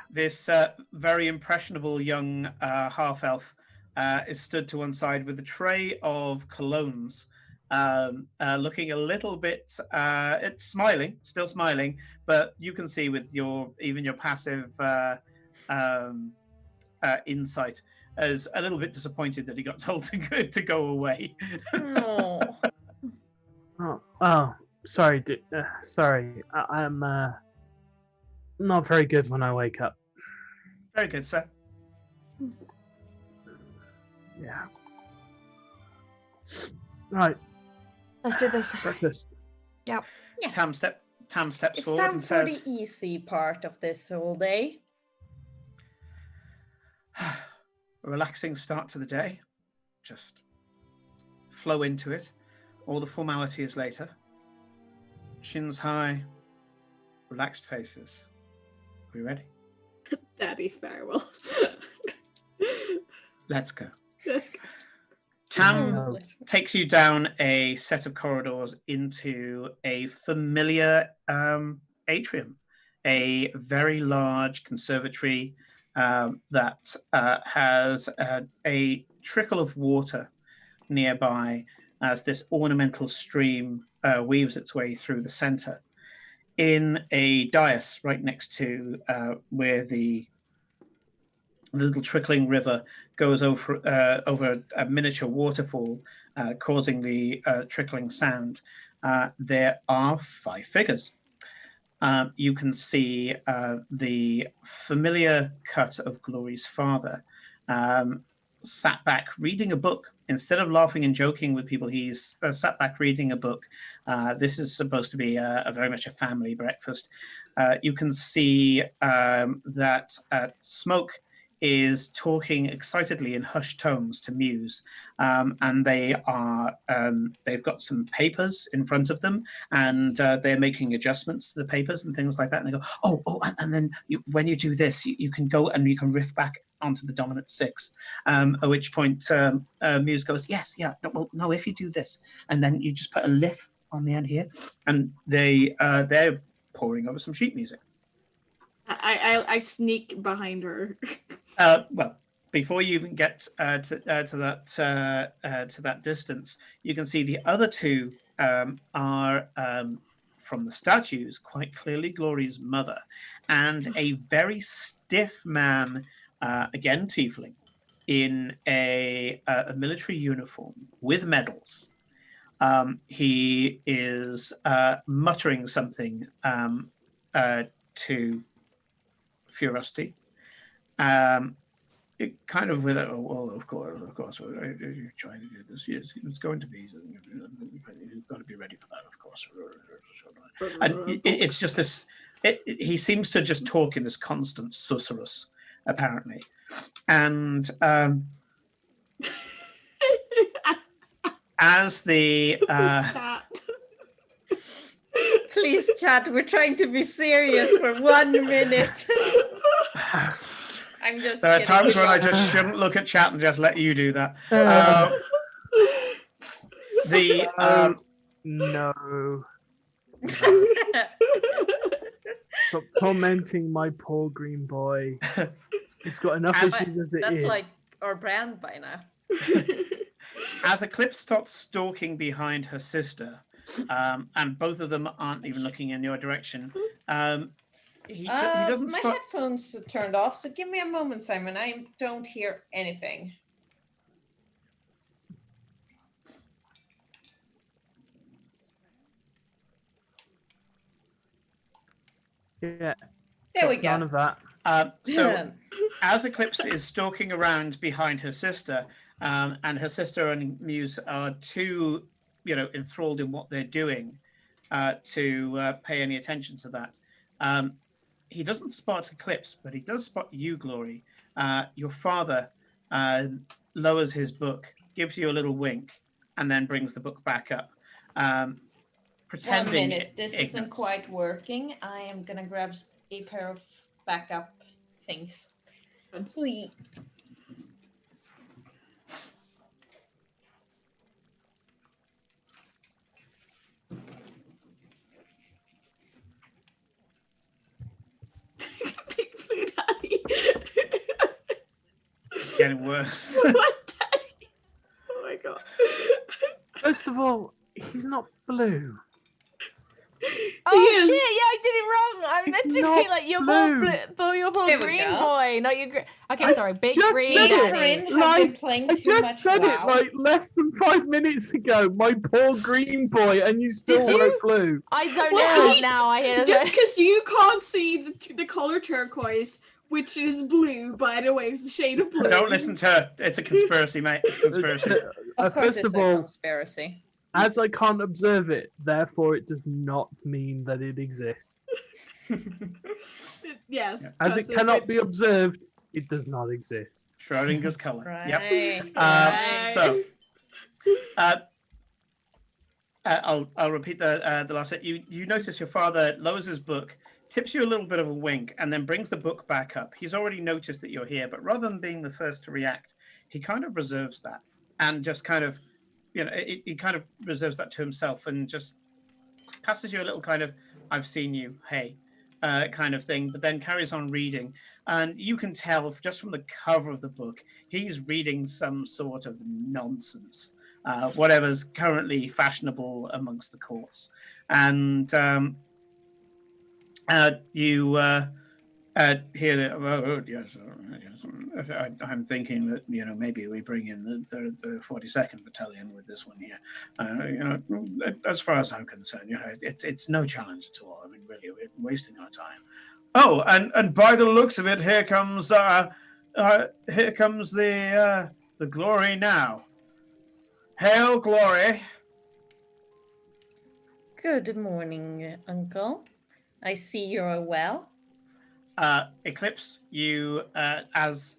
This very impressionable young half-elf is stood to one side with a tray of colognes, looking a little bit, it's smiling, still smiling, but you can see with your passive insight as a little bit disappointed that he got told to go away. Oh. Oh, sorry. Sorry. I'm not very good when I wake up. Very good, sir. Yeah. Right. Let's do this. Breakfast. Yes. Tam steps It's forward time and for says, the easy part of this whole day. "A relaxing start to the day. Just flow into it. All the formality is later. Shins high, relaxed faces. Are we ready? Daddy Farewell. Let's go." Let's go. Tam Oh. takes you down a set of corridors into a familiar atrium, a very large conservatory that has a trickle of water nearby as this ornamental stream weaves its way through the center. In a dais right next to where the little trickling river goes over a miniature waterfall, causing the trickling sound, there are 5 figures. You can see the familiar cut of Glory's father, sat back reading a book. Instead of laughing and joking with people, he's sat back reading a book. This is supposed to be a very much a family breakfast. You can see that smoke is talking excitedly in hushed tones to Muse, and they've got some papers in front of them, and they're making adjustments to the papers and things like that. And they go, oh, and then when you do this, you can go and you can riff back onto the dominant six. At which point Muse goes, yes, yeah, well, no, if you do this, and then you just put a lift on the end here, and they're pouring over some sheet music. I sneak behind her. Well, before you even get to that distance, you can see the other two are from the statues quite clearly Glory's mother, and a very stiff man, again tiefling, in a military uniform with medals. He is muttering something to Furusty. It kind of with well, of course, you're trying to do this. Yes, it's going to be. You've got to be ready for that, of course. And it's just this. He seems to just talk in this constant susurrus, apparently, and as the Please, chat. We're trying to be serious for 1 minute. I'm just. There are times when I just shouldn't look at chat and just let you do that. No. Stop tormenting my poor green boy. He's got enough issues as it That's is. like our brand by now. As Eclipse starts stalking behind her sister, and both of them aren't even looking in your direction, he doesn't my spot. headphones turned off, so give me a moment, Simon. I don't hear anything. Yeah. There we go. None of that. So, as Eclipse is stalking around behind her sister, and her sister and Muse are too, enthralled in what they're doing to pay any attention to that. He doesn't spot Eclipse, but he does spot you, Glory. Your father lowers his book, gives you a little wink, and then brings the book back up. Pretending 1 minute. This ignorance. isn't quite working. I am gonna grab a pair of backup things. Sweet. Big Blue Daddy. It's getting worse. What, Daddy? Oh my god. First of all, he's not blue. Oh is. shit! Yeah, I did it wrong. I meant It's to be not like your blue. poor There we green go. boy, not your green. Okay, sorry, big just green said it. daddy. Corinne have Like, been playing I too just much said WoW. it like less than 5 minutes ago. My poor green boy, and you still Did weren't you? blue. I zoned Well, out now. I hear Just that. because you can't see the color turquoise, which is blue, by the way, it's a shade of blue. Don't listen to her. It's a conspiracy, mate. It's a conspiracy. Of course, First it's of a all, conspiracy. as I can't observe it, therefore it does not mean that it exists. Yes. As it cannot be observed, it does not exist. Schrodinger's color. Right. Yep. Right. So, I'll repeat the last bit. You notice your father lowers his book, tips you a little bit of a wink, and then brings the book back up. He's already noticed that you're here, but rather than being the first to react, he kind of reserves that and just kind of, he kind of reserves that to himself and just passes you a little kind of, I've seen you, hey, kind of thing, but then carries on reading. And you can tell just from the cover of the book, he's reading some sort of nonsense, whatever's currently fashionable amongst the courts. And you hear that, yes, I'm thinking that, maybe we bring in the 42nd Battalion with this one here. As far as I'm concerned, it's no challenge at all. I mean, really, we're wasting our time. Oh, and by the looks of it, here comes the Glory now. Hail, Glory! Good morning, Uncle. I see you're well. Eclipse, you as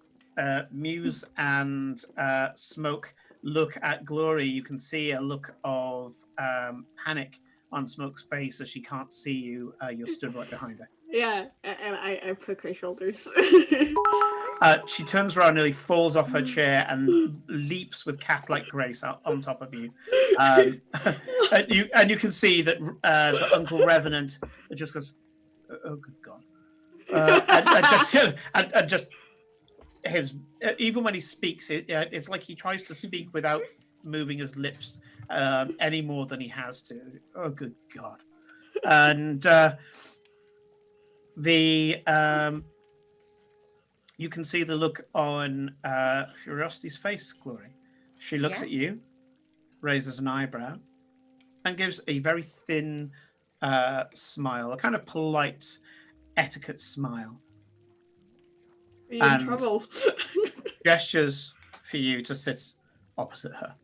Muse and Smoke look at Glory, you can see a look of panic on Smoke's face as she can't see you. You're stood right behind her. Yeah, and I prick her shoulders. She turns around, nearly falls off her chair, and leaps with cat-like grace on top of you. And you can see that the Uncle Revenant just goes, "Oh, good God!" and just his even when he speaks, it's like he tries to speak without moving his lips any more than he has to. Oh, good God! And you can see the look on Curiosity's face, Glory. She looks at you, raises an eyebrow, and gives a very thin smile, a kind of polite etiquette smile. Are you in trouble? Gestures for you to sit opposite her.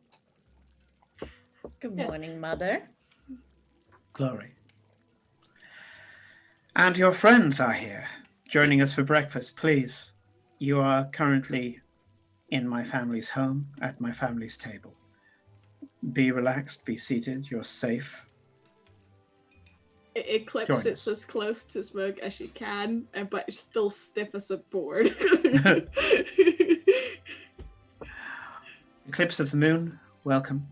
Good morning, Mother. Glory. And your friends are here, joining us for breakfast. Please, you are currently in my family's home, at my family's table. Be relaxed, be seated, you're safe. Eclipse sits as close to Smoke as she can, but still stiff as a board. Eclipse of the moon, welcome.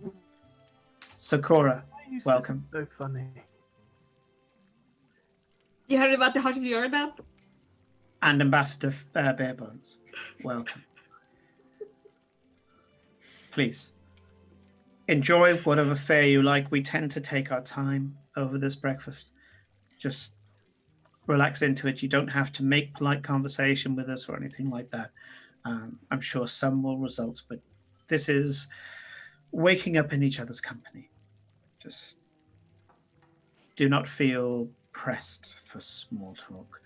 Sakura, welcome. So funny. You heard about the Heart of the Jordan? And Ambassador Barebones, welcome. Please, enjoy whatever fare you like. We tend to take our time over this breakfast. Just relax into it. You don't have to make polite conversation with us or anything like that. I'm sure some will result, but this is waking up in each other's company. Just do not feel pressed for small talk.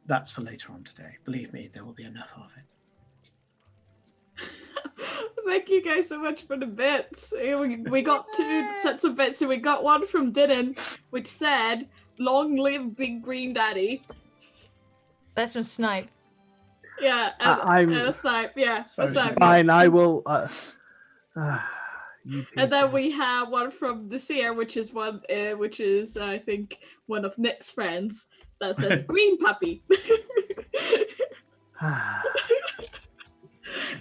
That's for later on today. Believe me, there will be enough of it. Thank you guys so much for the bits. We got 2 sets of bits. So we got one from Dylan, which said, "Long live Big Green Daddy." That's from Snipe. Yeah, and Snipe. Yeah, So Snipe. Fine, I will. And then we have one from the Seer, which is I think one of Nick's friends, that says "Green Puppy."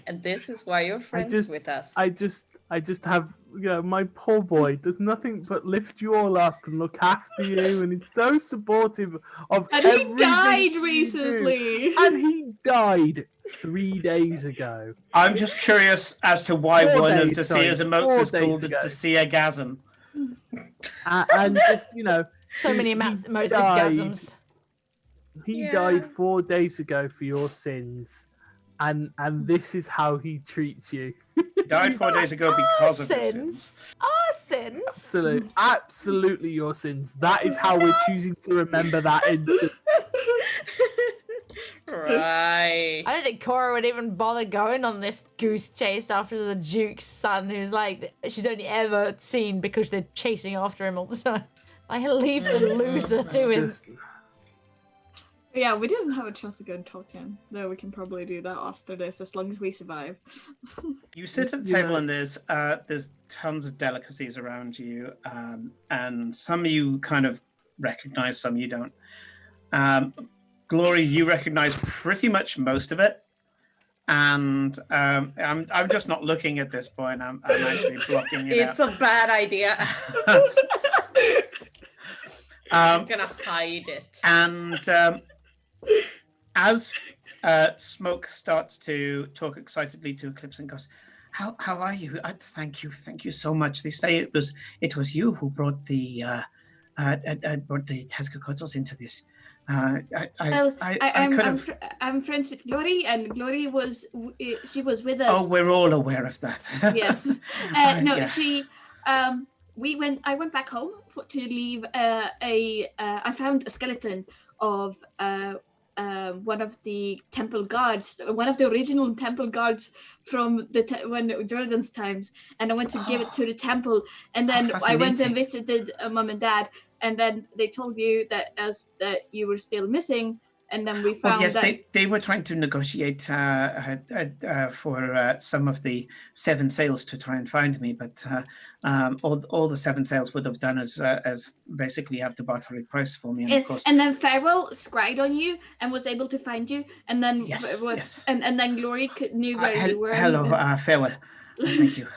And this is why you're friends with us. I just have, my poor boy does nothing but lift you all up and look after you, and he's so supportive of And everything he died you recently. do. And he died 3 days ago. I'm just curious as to why 4 one of days, Desia's sorry, emotes 4 is called days a ago. Desia-gasm. And just, So many he most died. orgasms. He died 4 days ago for your sins, and this is how he treats you. He died 4 days ago because of your sins. Our sins. Absolutely your sins. That is how we're choosing to remember that instance. Right. I don't think Cora would even bother going on this goose chase after the Duke's son, who's like, she's only ever seen because they're chasing after him all the time. I leave the loser to him. Yeah, we didn't have a chance to go and talk to him. No, we can probably do that after this, as long as we survive. You sit at the table and there's tons of delicacies around you, and some you kind of recognize, some you don't. Glory, you recognize pretty much most of it, and I'm just not looking at this point. I'm actually blocking it It's out. a bad idea. I'm gonna hide it. And as Smoke starts to talk excitedly to Eclipse and goes, "How are you? Thank you so much. They say it was you who brought the Tezcacotls into this. I'm friends with Glory, and Glory was with us. Oh, we're all aware of that. Yes. Yeah. She. I went back home to leave I found a skeleton of one of the temple guards, one of the original temple guards from when Jordan's times, and I went to give it to the temple, and then I went and visited Mom and Dad, and then they told you that you were still missing, and then we Well, found yes, that they were trying to negotiate for 7 of the 7 sales to try and find me, but all the 7 sales would have done as basically have the barterly price for me, and of course, and then Farewell scried on you and was able to find you, and then yes. and then Glory knew where you were. Hello, farewell. Thank you.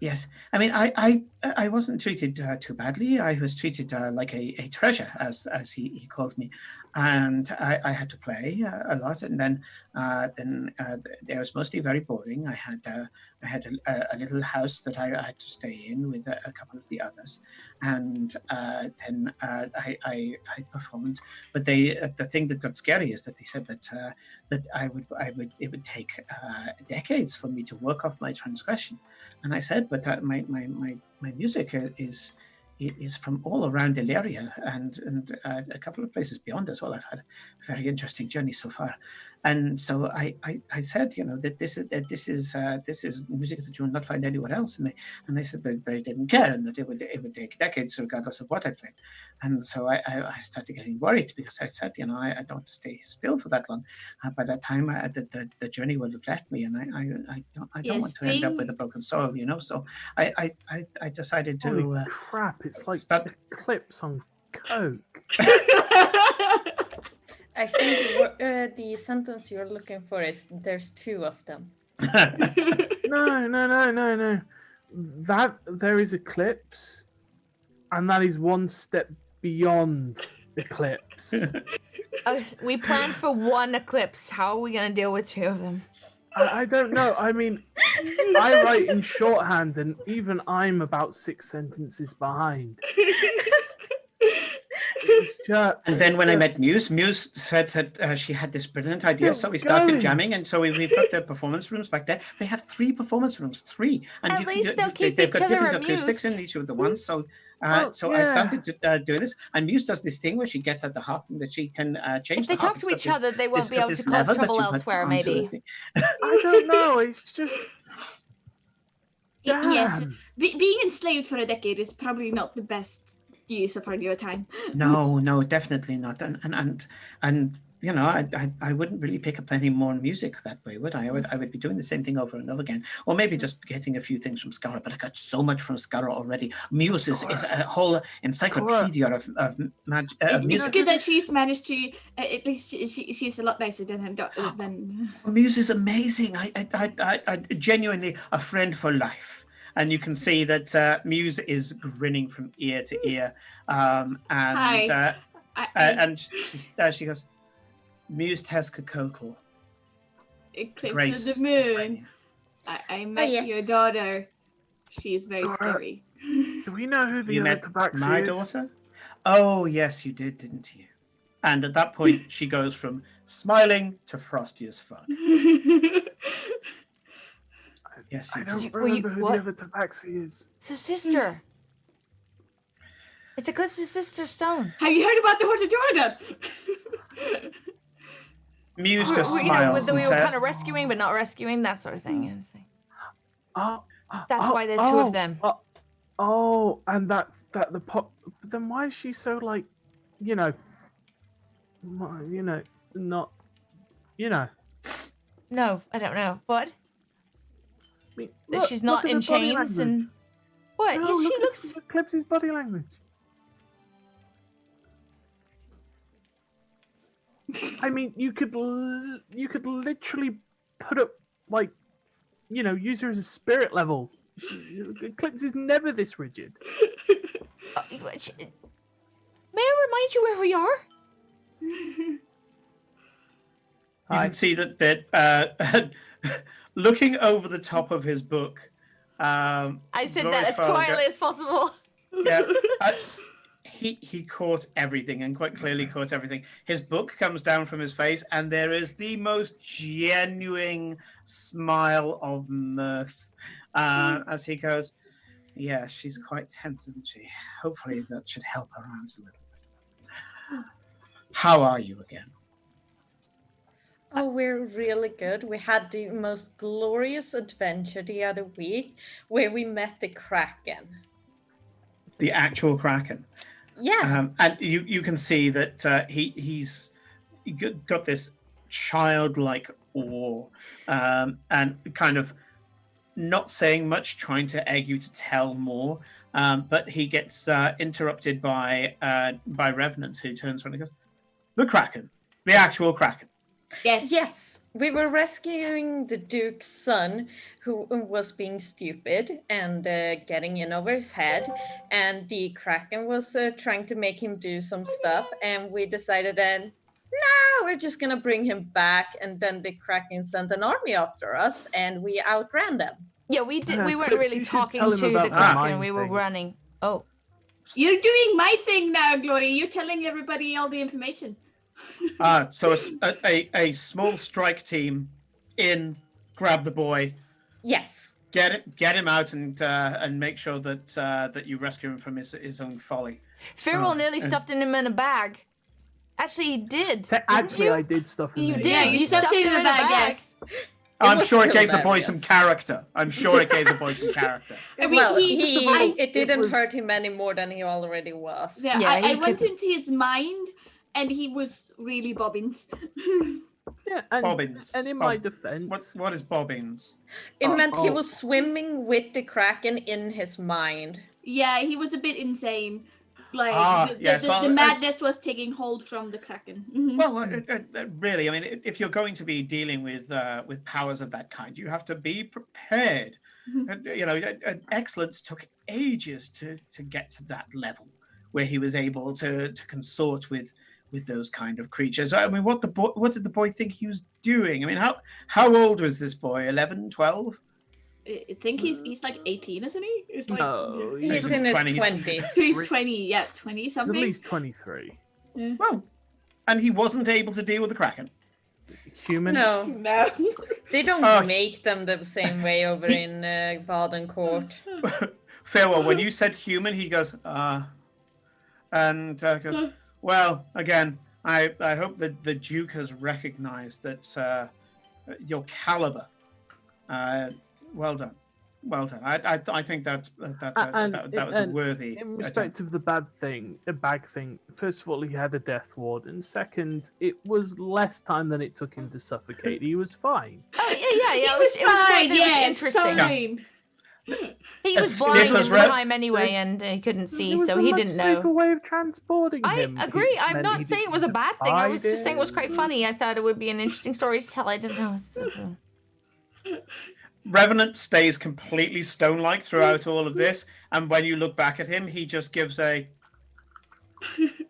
Yes, I mean, I wasn't treated too badly. I was treated like a treasure, as he called me, and I had to play a lot. And then it was mostly very boring. I had a little house that I had to stay in with a couple of the others, and then I performed. But the thing that got scary is that they said that it would take decades for me to work off my transgression. And I said, but my music is from all around Illyria and a couple of places beyond as well. I've had a very interesting journey so far, and so I said, that this is music that you will not find anywhere else, and they said that they didn't care and that it would take decades regardless of what I played, and so I started getting worried because I said, I don't want to stay still for that long. By that time, the journey would have left me, and I don't want to end up with a broken soul, So I decided to. Holy crap! It's like Eclipse on coke. I think the sentence you're looking for is there's 2 of them. No. That there is Eclipse, and that is one step beyond Eclipse. We planned for 1 eclipse. How are we going to deal with 2 of them? I don't know. I mean, I write in shorthand, and even I'm about 6 sentences behind. And then when I met Muse said that she had this brilliant idea, so we started jamming, and so we've got the performance rooms back there. They have 3 performance rooms, 3, and At least they'll keep they've each got other different amused. acoustics in each of the ones. So, I started to do this, and Muse does this thing where she gets at the harp and that she can change. If they the harp. talk to each other, they won't be able to cause lever that trouble you put elsewhere, onto the maybe. thing. I don't know. It's just. Yes, Damn. being enslaved for a decade is probably not the best use of your time. No, definitely not. And I wouldn't really pick up any more music that way, would I? I would be doing the same thing over and over again, or maybe just getting a few things from Scalra. But I got so much from Scalra already. Muse is a whole encyclopedia of magic. It's good that she's managed to. At least she's a lot nicer than. Muse is amazing. I genuinely a friend for life. And you can see that Muse is grinning from ear to ear, and she goes, Muse Tezcatlipoca. Eclipse of the moon. I met your daughter. She is very scary. Do we know who the other tabaxi my is? daughter? Oh, yes, you did, didn't you? And at that point, she goes from smiling to frosty as fuck. Yes, I don't remember who the other tabaxi is. It's a sister. It's Eclipse's sister, Stone. Have you heard about the Horse of Jordan? Muse just smiles. We were kind of rescuing, but not rescuing, that sort of thing. That's why there's 2 of them. And that's the pop. Then why is she so like, not, No, I don't know. What? I mean, She's not in chains and what? No, Yes, she look looks. at Eclipse's body language. I mean, you could literally put up use her as a spirit level. Eclipse is never this rigid. May I remind you where we are? You can see that looking over the top of his book. I said that as quietly as possible. Yeah, he caught everything and quite clearly caught everything. His book comes down from his face, and there is the most genuine smile of mirth as he goes, "Yeah, she's quite tense, isn't she? Hopefully that should help her arms a little bit. How are you again?" Oh, we're really good. We had the most glorious adventure the other week where we met the Kraken. The actual Kraken. Yeah. And you can see that he's got this childlike awe, and kind of not saying much, trying to egg you to tell more. But he gets interrupted by Revenant, who turns around and goes, "The Kraken, the actual Kraken." Yes, we were rescuing the Duke's son, who was being stupid and getting in over his head, and the Kraken was trying to make him do some stuff, and we decided then, no, we're just gonna bring him back, and then the Kraken sent an army after us, and we outran them. Yeah, we did. We weren't Clips, really you should talking tell him to the about the Kraken. mine We were thing. running. Oh, You're doing my thing now, Glory. You're telling everybody all the information. So a small strike team grab the boy, Yes. get him out, and make sure that you rescue him from his own folly. Firwall nearly stuffed him in a bag. Actually, he did. Actually, you? I did stuff in You there. did. Yeah, you stuffed it in a bag, yes. I'm was sure it gave the boy hilarious. some character. I'm sure it gave the boy some character. I mean, Well, I- it didn't was- hurt him any more than he already was. Yeah, Yeah, I he went could- into his mind, and he was really Bobbins. Yeah, and, Bobbins. and in my Bob- defense, What is bobbins? It meant he oh. was swimming with the Kraken in his mind. Yeah, he was a bit insane. Like Yes, well, the madness was taking hold from the Kraken. Mhm. Well, really, I mean, if you're going to be dealing with powers of that kind, you have to be prepared. Excellence took ages to get to that level where he was able to consort with those kind of creatures. I mean, what did the boy think he was doing? I mean, how old was this boy? 11, 12? I think he's like 18, isn't he? It's like no, He's He's in his 20s. 20s. he's 20, yeah, 20 he's at something. least 23. Well, and he wasn't able to deal with the Kraken. Human. No, No. they don't Oh. make them the same way over in Valden Court. Farewell, when you said human, he goes, and goes, well, again, I hope that the Duke has recognized that your caliber. Well done. I think that was a worthy. In respect of the bag thing, first of all, he had a death ward, and second, it was less time than it took him to suffocate. He was fine. Oh yeah. It It was was great. fine, It yes, was interesting. fine. He As was stiff blind as at the rats. time anyway, and he couldn't see, It was so a he much didn't safer know. way of transporting I him. agree. It I'm meant not he saying it didn't was a have bad to thing. I was hide just saying it was quite it. funny. I thought it would be an interesting story to tell. I didn't know. Revenant stays completely stone-like throughout all of this, and when you look back at him, he just gives as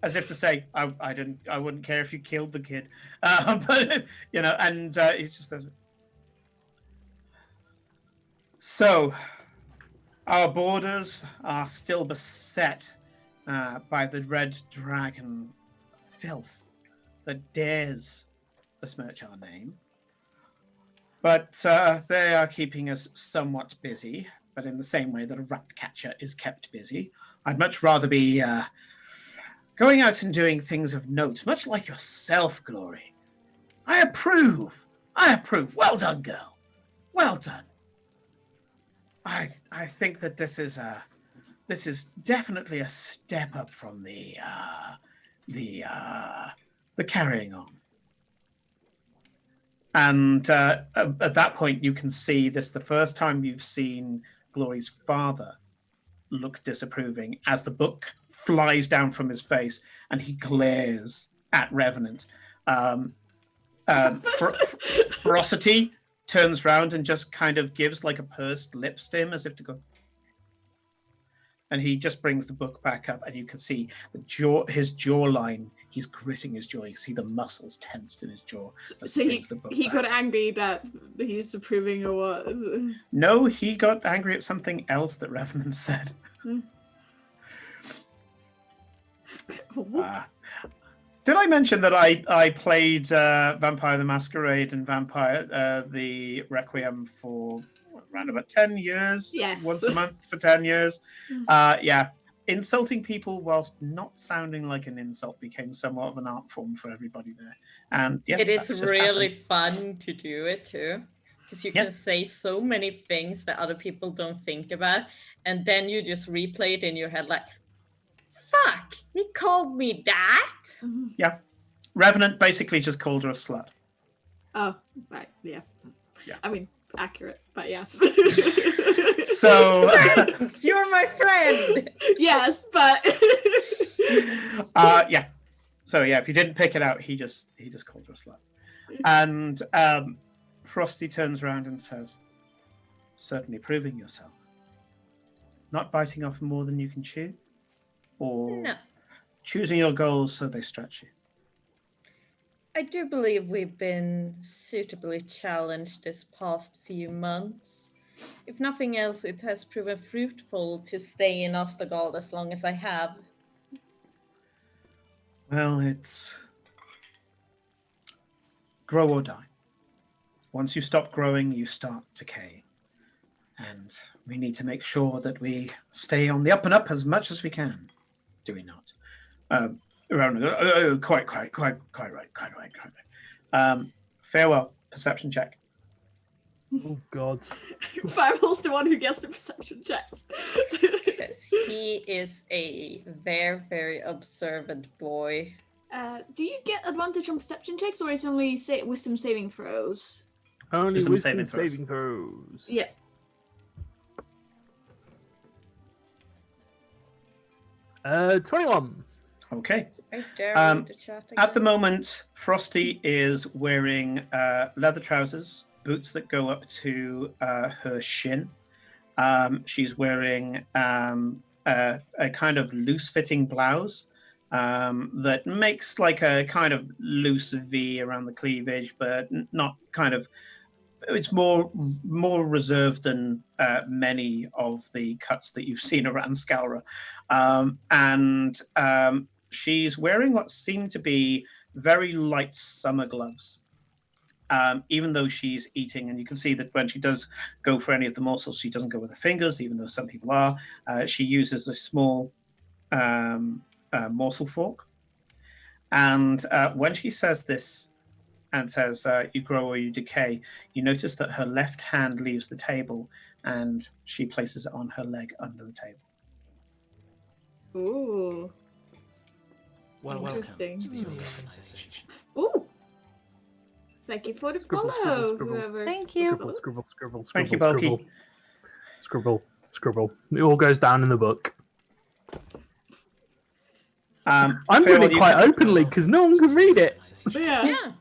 if to say, I wouldn't care if you killed the kid," but and it's just so. Our borders are still beset by the red dragon filth that dares besmirch our name. But they are keeping us somewhat busy, but in the same way that a rat catcher is kept busy. I'd much rather be going out and doing things of note, much like yourself, Glory. I approve. Well done, girl. Well done. I think that this is definitely a step up from the carrying on. And at that point, you can see this the first time you've seen Glory's father look disapproving as the book flies down from his face and he glares at Revenant. Ferocity turns round and just kind of gives like a pursed lips to him as if to go. And he just brings the book back up, and you can see his jawline. He's gritting his jaw. You can see the muscles tensed in his jaw. As So he brings the book he back. got angry that he's approving or what? No, he got angry at something else that Revenant said. Did I mention that I played Vampire the Masquerade and Vampire the Requiem for around about 10 years? Yes. Once a month for 10 years. Yeah. Insulting people whilst not sounding like an insult became somewhat of an art form for everybody there. And yeah, It is that's just really happened. fun to do it too. Because you can say so many things that other people don't think about. And then you just replay it in your head like, fuck, he called me that. Yeah. Revenant basically just called her a slut. Oh, right. Yeah. Yeah. I mean, accurate, but yes. So, You're my friend. yes, but yeah. So yeah, if you didn't pick it out, he just called her a slut. And Frosty turns around and says, "Certainly proving yourself. Not biting off more than you can chew, or No. choosing your goals so they stretch you." I do believe we've been suitably challenged this past few months. If nothing else, it has proven fruitful to stay in Ostergold as long as I have. Well, it's grow or die. Once you stop growing, you start decaying. And we need to make sure that we stay on the up and up as much as we can. Do we not? Quite right. Farewell. Perception check. Oh God. Farrell's the one who gets the perception checks. Because he is a very, very observant boy. Do you get advantage on perception checks, or is it only wisdom saving throws? Only Wisdom wisdom saving saving throws. Yeah. Uh, 21. Okay. I dare Um, read the chat again. At the moment, Frosty is wearing leather trousers, boots that go up to her shin. She's wearing a kind of loose-fitting blouse that makes like a kind of loose V around the cleavage, but not kind of. It's more reserved than many of the cuts that you've seen around Scalra, and she's wearing what seem to be very light summer gloves. Even though she's eating, and you can see that when she does go for any of the morsels, she doesn't go with her fingers, even though some people are. She uses a small morsel fork. And when she says this and says, "You grow or you decay," you notice that her left hand leaves the table and she places it on her leg under the table. Ooh. Well, welcome Interesting. to the organization. Ooh. Thank you for the Scribble, follow, scribble, scribble. whoever. Thank you. Scribble, scribble, scribble, Thank you, scribble, Bulky. scribble, scribble. It all goes down in the book. I'm Farewell, doing it you quite can- openly because no one can read it. Yeah. Yeah.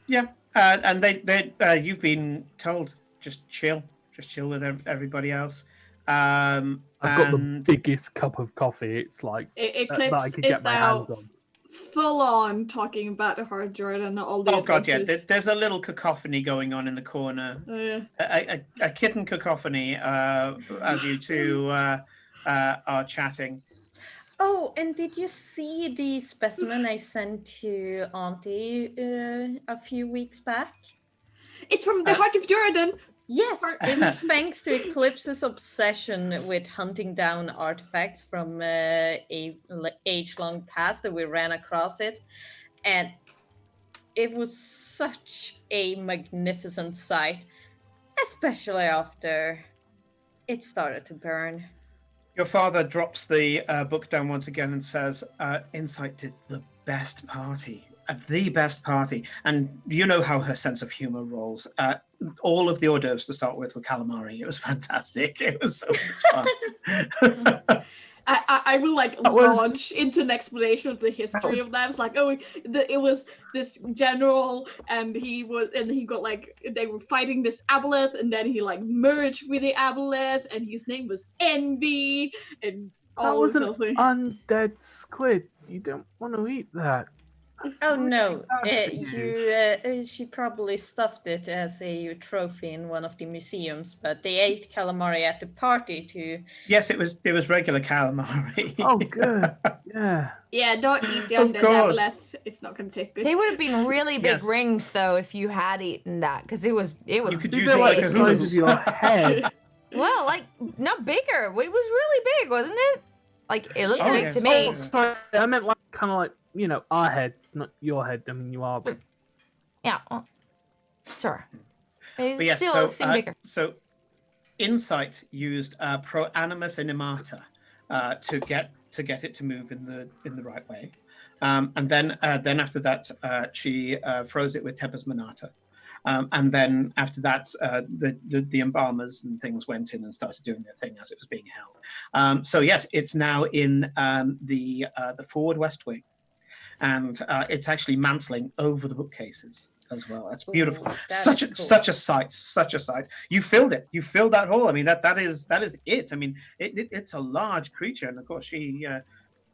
Yeah, and they you've been told just chill with everybody else. I've got the And biggest cup of coffee. It's like that I Eclipse could is get my now hands on. full on talking about the hard Jordan and all the oh god, yeah, adventures. there's a little cacophony going on in the corner. A kitten cacophony as you two are chatting. Oh, and did you see the specimen I sent to Auntie a few weeks back? It's from the heart of Jordan. Yes, it was thanks to Eclipse's obsession with hunting down artifacts from a age-long past that we ran across it. And it was such a magnificent sight, especially after it started to burn. Your father drops the book down once again and says, Insight did the best party. The best party. And you know how her sense of humor rolls. All of the hors d'oeuvres to start with were calamari. It was fantastic. It was so much fun. I will like That was- launch into an explanation of the history of that. It's like, oh, it was this general, and he got like they were fighting this aboleth, and then he like merged with the aboleth, and his name was Envy, and That all was this an thing. undead squid. You don't want to eat that. That's Oh really no, bad for you. she probably stuffed it as a trophy in one of the museums, but they ate calamari at the party to. Yes, it was regular calamari. Oh, good. Yeah. Yeah, don't eat the Of undead course. aboleth. It's not gonna taste good. They would have been really big Yes. rings though if you had eaten that, because it was You could big. use They're it like like the a size hula of your head. Well, like not bigger. It was really big, wasn't it? Like it looked Oh, big yes. to me. Oh, sorry. I meant like kind of like, you know, our heads, not your head. I mean, you are. But Yeah. Well, sure. It But yes, still seemed bigger. so Insight used Pro Animus Animata to get it to move in the right way. And then after that, she froze it with Tempest Monata. And then after that, the embalmers and things went in and started doing their thing as it was being held. So yes, it's now in the forward west wing, and it's actually mantling over the bookcases as well. That's beautiful. Ooh, that Such is cool. such a sight. Such a sight. You filled it. You filled that hole. I mean, that is it. I mean, it's a large creature, and of course she.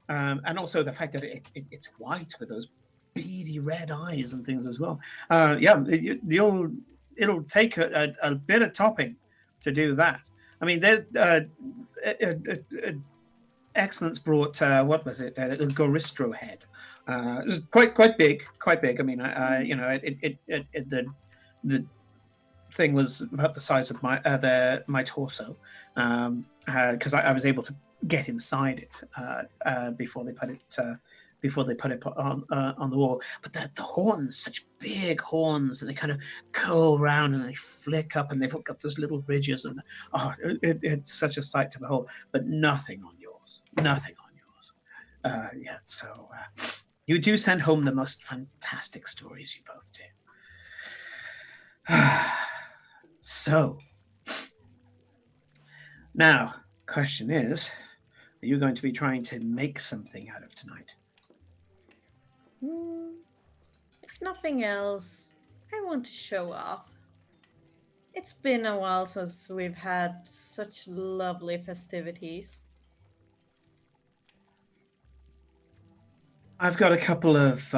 And also the fact that it's white with those beady red eyes and things as well. It'll take a bit of topping to do that. I mean, Excellence brought what was it? A Goristro head. It was quite big, quite big. I mean, the thing was about the size of my torso, because I was able to get inside it before they put it on the wall. But the horns, such big horns, and they kind of curl round and they flick up, and they've got those little ridges, and it's such a sight to behold. But nothing on yours, nothing on yours. So you do send home the most fantastic stories, you both do. So now, question is, are you going to be trying to make something out of tonight? If nothing else, I want to show off. It's been a while since we've had such lovely festivities. I've got a couple of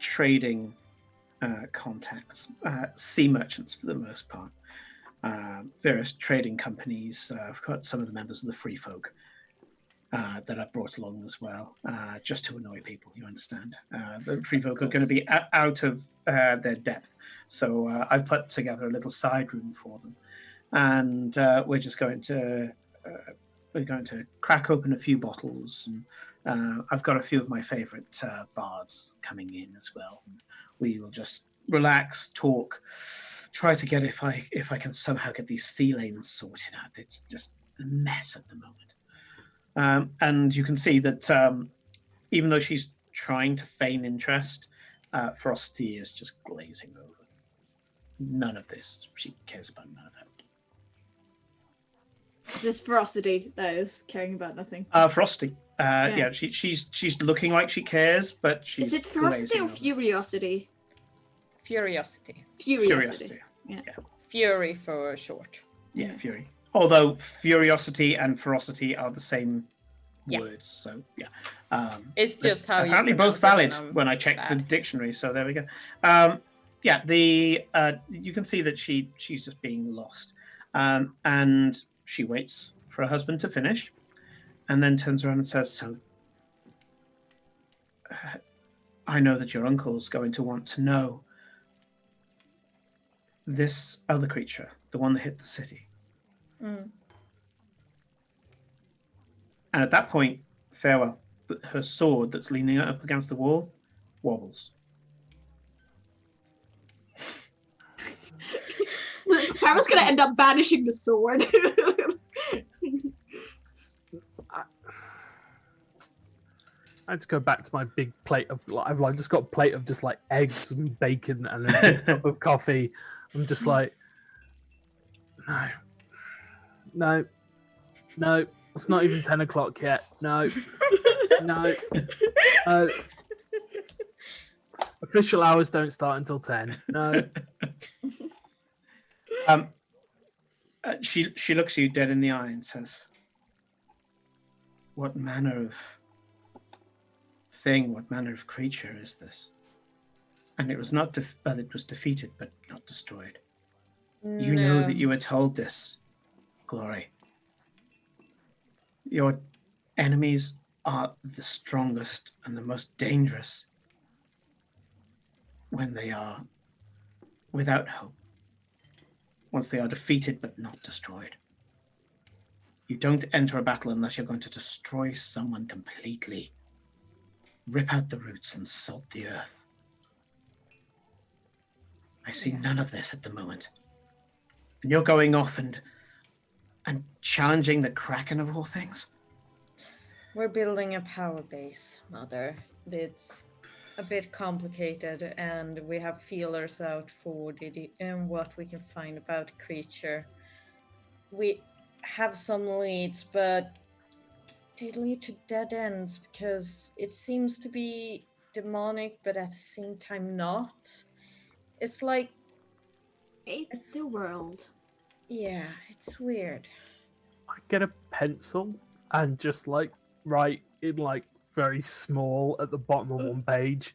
trading contacts, sea merchants for the most part. Various trading companies. I've got some of the members of the Free Folk that I brought along as well, just to annoy people. You understand? The Free Folk are going to be out of their depth, so I've put together a little side room for them, and we're just going to crack open a few bottles, and I've got a few of my favourite bards coming in as well. We will just relax, talk, try to get if I can somehow get these sea lanes sorted out. It's just a mess at the moment. And you can see that even though she's trying to feign interest, Frosty is just glazing over. None of this. She cares about none of it. Is this ferocity that is caring about nothing? Frosty. Yeah, she's looking like she cares, but she's. Is it ferocity or glazing over. furiosity? Curiosity. Furiosity. Yeah. Fury for short. Yeah, fury. Although furiosity and ferocity are the same word, so yeah. It's just how apparently you both pronounce it valid when I checked the bad. dictionary. So there we go. You can see that she's just being lost, and she waits for her husband to finish, and then turns around and says, "So, I know that your uncle's going to want to know this other creature, the one that hit the city." Mm. And at that point, Farewell, her sword that's leaning up against the wall wobbles. I was going to end up banishing the sword. I just go back to my big plate of. I've like just got a plate of just like eggs and bacon and a big cup of coffee. I'm just like, no. It's not even 10 o'clock yet. No. Official hours don't start until 10. No. She looks you dead in the eye and says, "What manner of thing, what manner of creature is this?" And it was not it was defeated, but not destroyed. You know that you were told this, Glory. Your enemies are the strongest and the most dangerous when they are without hope. Once they are defeated but not destroyed. You don't enter a battle unless you're going to destroy someone completely. Rip out the roots and salt the earth. I see none of this at the moment. And you're going off and challenging the Kraken of all things? We're building a power base, Mother. it's a bit complicated, and we have feelers out for what we can find about the creature. We have some leads, but they lead to dead ends because it seems to be demonic, but at the same time not. It's like, It's the world. yeah, it's weird. I get a pencil and just like write in like very small at the bottom of one page.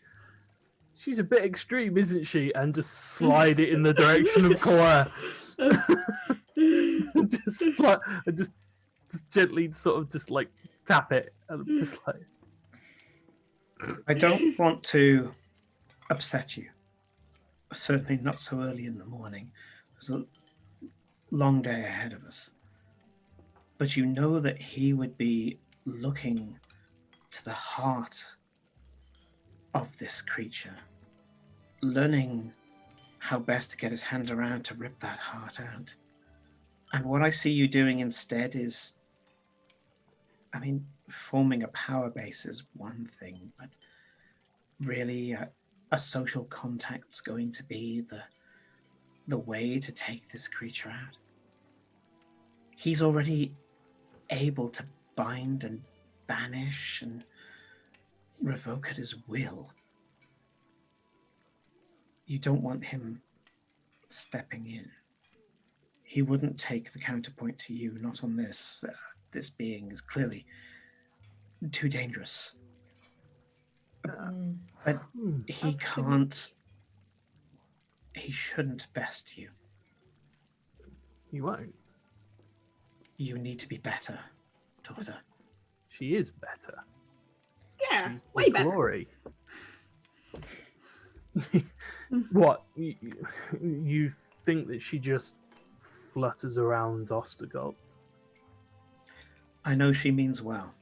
She's a bit extreme, isn't she? And just slide it in the direction of Cora. just like, and just gently sort of just like tap it, and I'm just like, I don't want to upset you. Certainly not so early in the morning. There's a long day ahead of us. But you know that he would be looking to the heart of this creature, learning how best to get his hands around to rip that heart out. And what I see you doing instead is, I mean, forming a power base is one thing, but really a social contact's going to be the way to take this creature out. He's already able to bind and banish and revoke at his will. You don't want him stepping in. He wouldn't take the counterpoint to you, not on this. This being is clearly too dangerous. But he can't. He shouldn't best you. you won't. You need to be better, daughter. She is better. Yeah, She's way the better. glory. What? You think that she just flutters around Ostergold? I know she means well.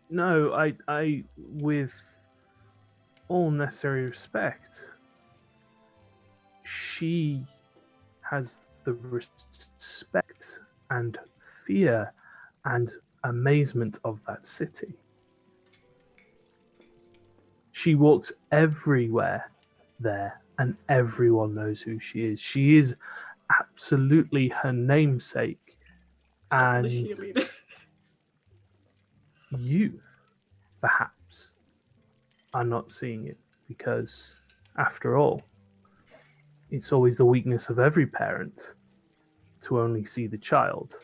No, I, with all necessary respect, she has the respect and fear and amazement of that city. She walks everywhere there, and everyone knows who she is. She is absolutely her namesake, and The cheerleader. you, perhaps, are not seeing it because, after all, it's always the weakness of every parent to only see the child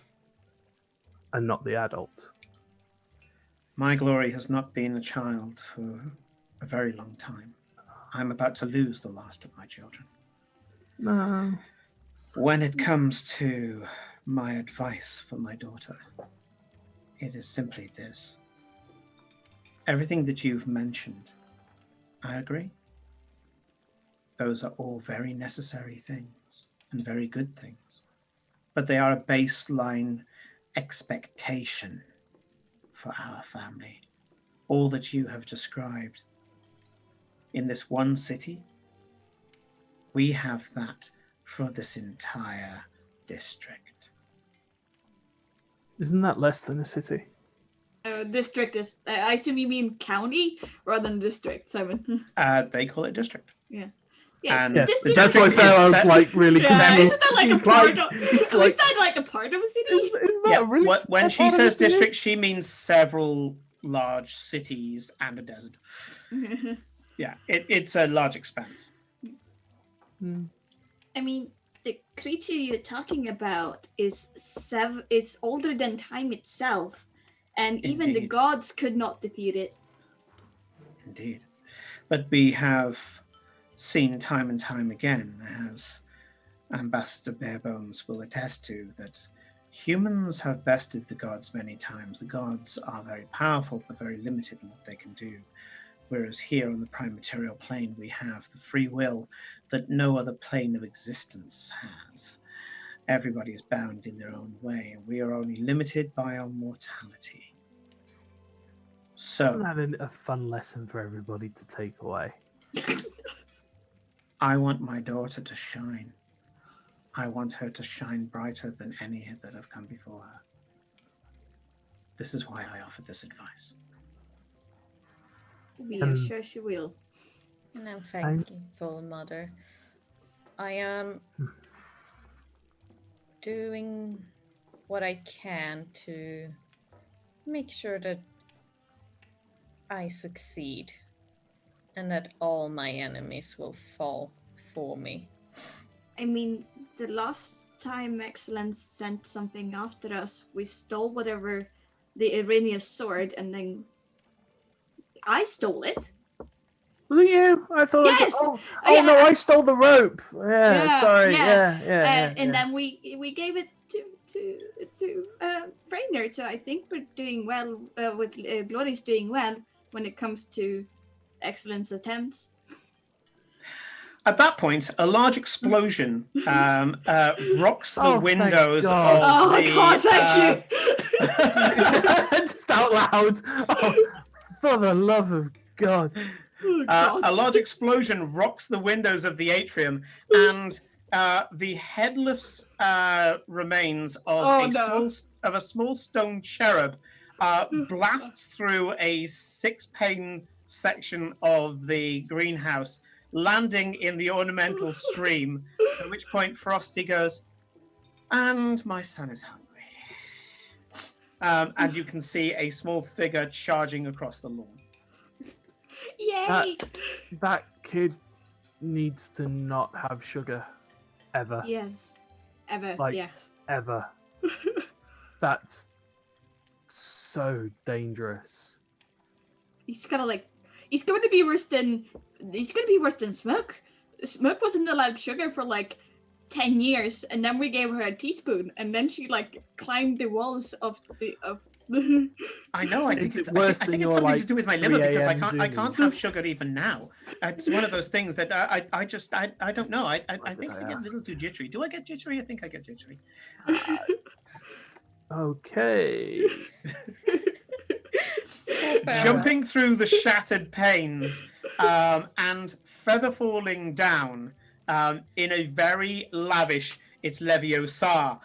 and not the adult. My glory has not been a child for a very long time. I'm about to lose the last of my children. No. When it comes to my advice for my daughter, it is simply this. Everything that you've mentioned, I agree. Those are all very necessary things and very good things. But they are a baseline expectation for our family. All that you have described in this one city, we have that for this entire district. Isn't that less than a city? District is. I assume you mean county rather than district, Simon. They call it district. Yes, And the the district. That's why I district is felt I was set- like really Yeah, seven- isn't that like She's a part of? it's Is like, that like a part of a city? isn't that Yeah, a really when a she part of a says city? district, she means several large cities and a desert. Yeah, it's a large expanse. Hmm. I mean, the creature you're talking about is it's older than time itself, and even the Indeed. gods could not defeat it. Indeed. But we have seen time and time again, as Ambassador Barebones will attest to, that humans have bested the gods many times. The gods are very powerful, but very limited in what they can do. Whereas here on the prime material plane, we have the free will that no other plane of existence has. Everybody is bound in their own way, and we are only limited by our mortality. So, Isn't that a fun lesson for everybody to take away? I want my daughter to shine. I want her to shine brighter than any that have come before her. This is why I offered this advice. We are sure she will. And I'm thankful, Mother. I am doing what I can to make sure that I succeed and that all my enemies will fall for me. I mean, the last time Excellence sent something after us, we stole whatever the Irenia's sword, and then I stole it. Was it you? I thought. Yes! Oh yeah, no! I stole the rope. Yeah. Sorry. Yeah. And then we gave it to Freyner. So I think we're doing well. With Glory's doing well when it comes to Excellence attempts. At that point, a large explosion rocks the windows of Oh the. God! Thank you. Just out loud. Oh, for the love of God. A large explosion rocks the windows of the atrium, and the headless remains of a small stone cherub blasts through a 6-pane section of the greenhouse, landing in the ornamental stream. At which point Frosty goes, "And my son is hungry." And you can see a small figure charging across the lawn. Yay! That kid needs to not have sugar, ever. Yes. Ever. Like, yes. Ever. That's so dangerous. He's going to be worse than Smoke. Smoke wasn't allowed sugar for like 10 years, and then we gave her a teaspoon, and then she like climbed the walls of the I know. I think it's worse I than think your, it's something like, to do with my liver, 3 because I a.m. can't have sugar even now. It's one of those things that I don't know. I think I get a little too jittery. Do I get jittery? I think I get jittery. Okay. Jumping through the shattered panes and feather falling down in a very lavish, it's Leviosa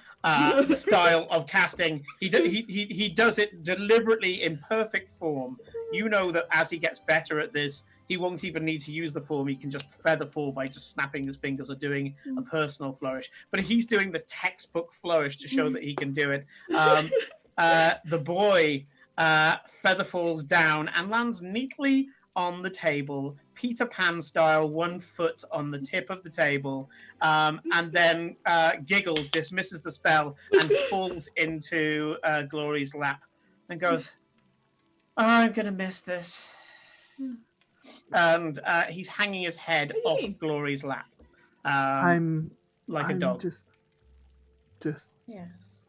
style of casting. He does it deliberately in perfect form. You know that as he gets better at this, he won't even need to use the form. He can just feather fall by just snapping his fingers or doing a personal flourish. But he's doing the textbook flourish to show that he can do it. The boy feather falls down and lands neatly on the table, Peter Pan style, 1 foot on the tip of the table, and then giggles, dismisses the spell, and falls into Glory's lap and goes, "Oh, I'm going to miss this." And he's hanging his head off Glory's lap. I'm a dog. Just. Yes.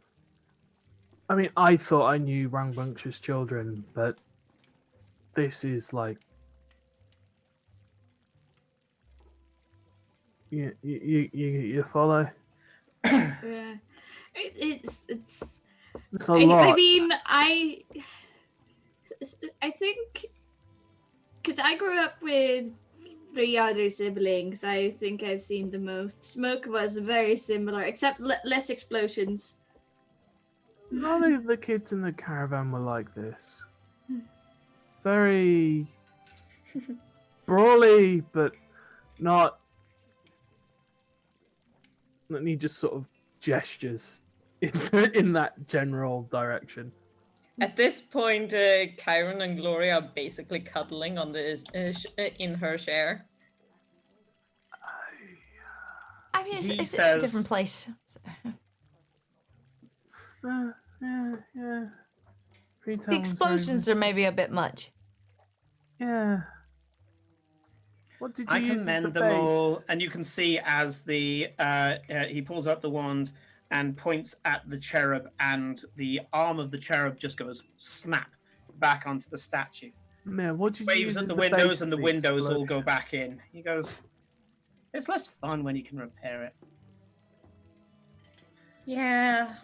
I mean, I thought I knew rambunctious children, but this is like. You follow? Yeah. It's a lot. I mean, I think because I grew up with 3 other siblings, I think I've seen the most. Smoke was very similar, except less explosions. None of the kids in the caravan were like this. Very brawly, but not. And he just sort of gestures in that general direction. At this point, Kyron and Gloria are basically cuddling on the in her chair. I mean, He it's a says- different place. So. Yeah. The explosions are maybe a bit much. Yeah. What did you I use can as mend the them base? all, and you can see as the he pulls out the wand and points at the cherub, and the arm of the cherub just goes snap back onto the statue. Yeah, what did you Waves use at as the base windows, of and the the windows all explosion? go back in. He goes, "It's less fun when you can repair it." Yeah.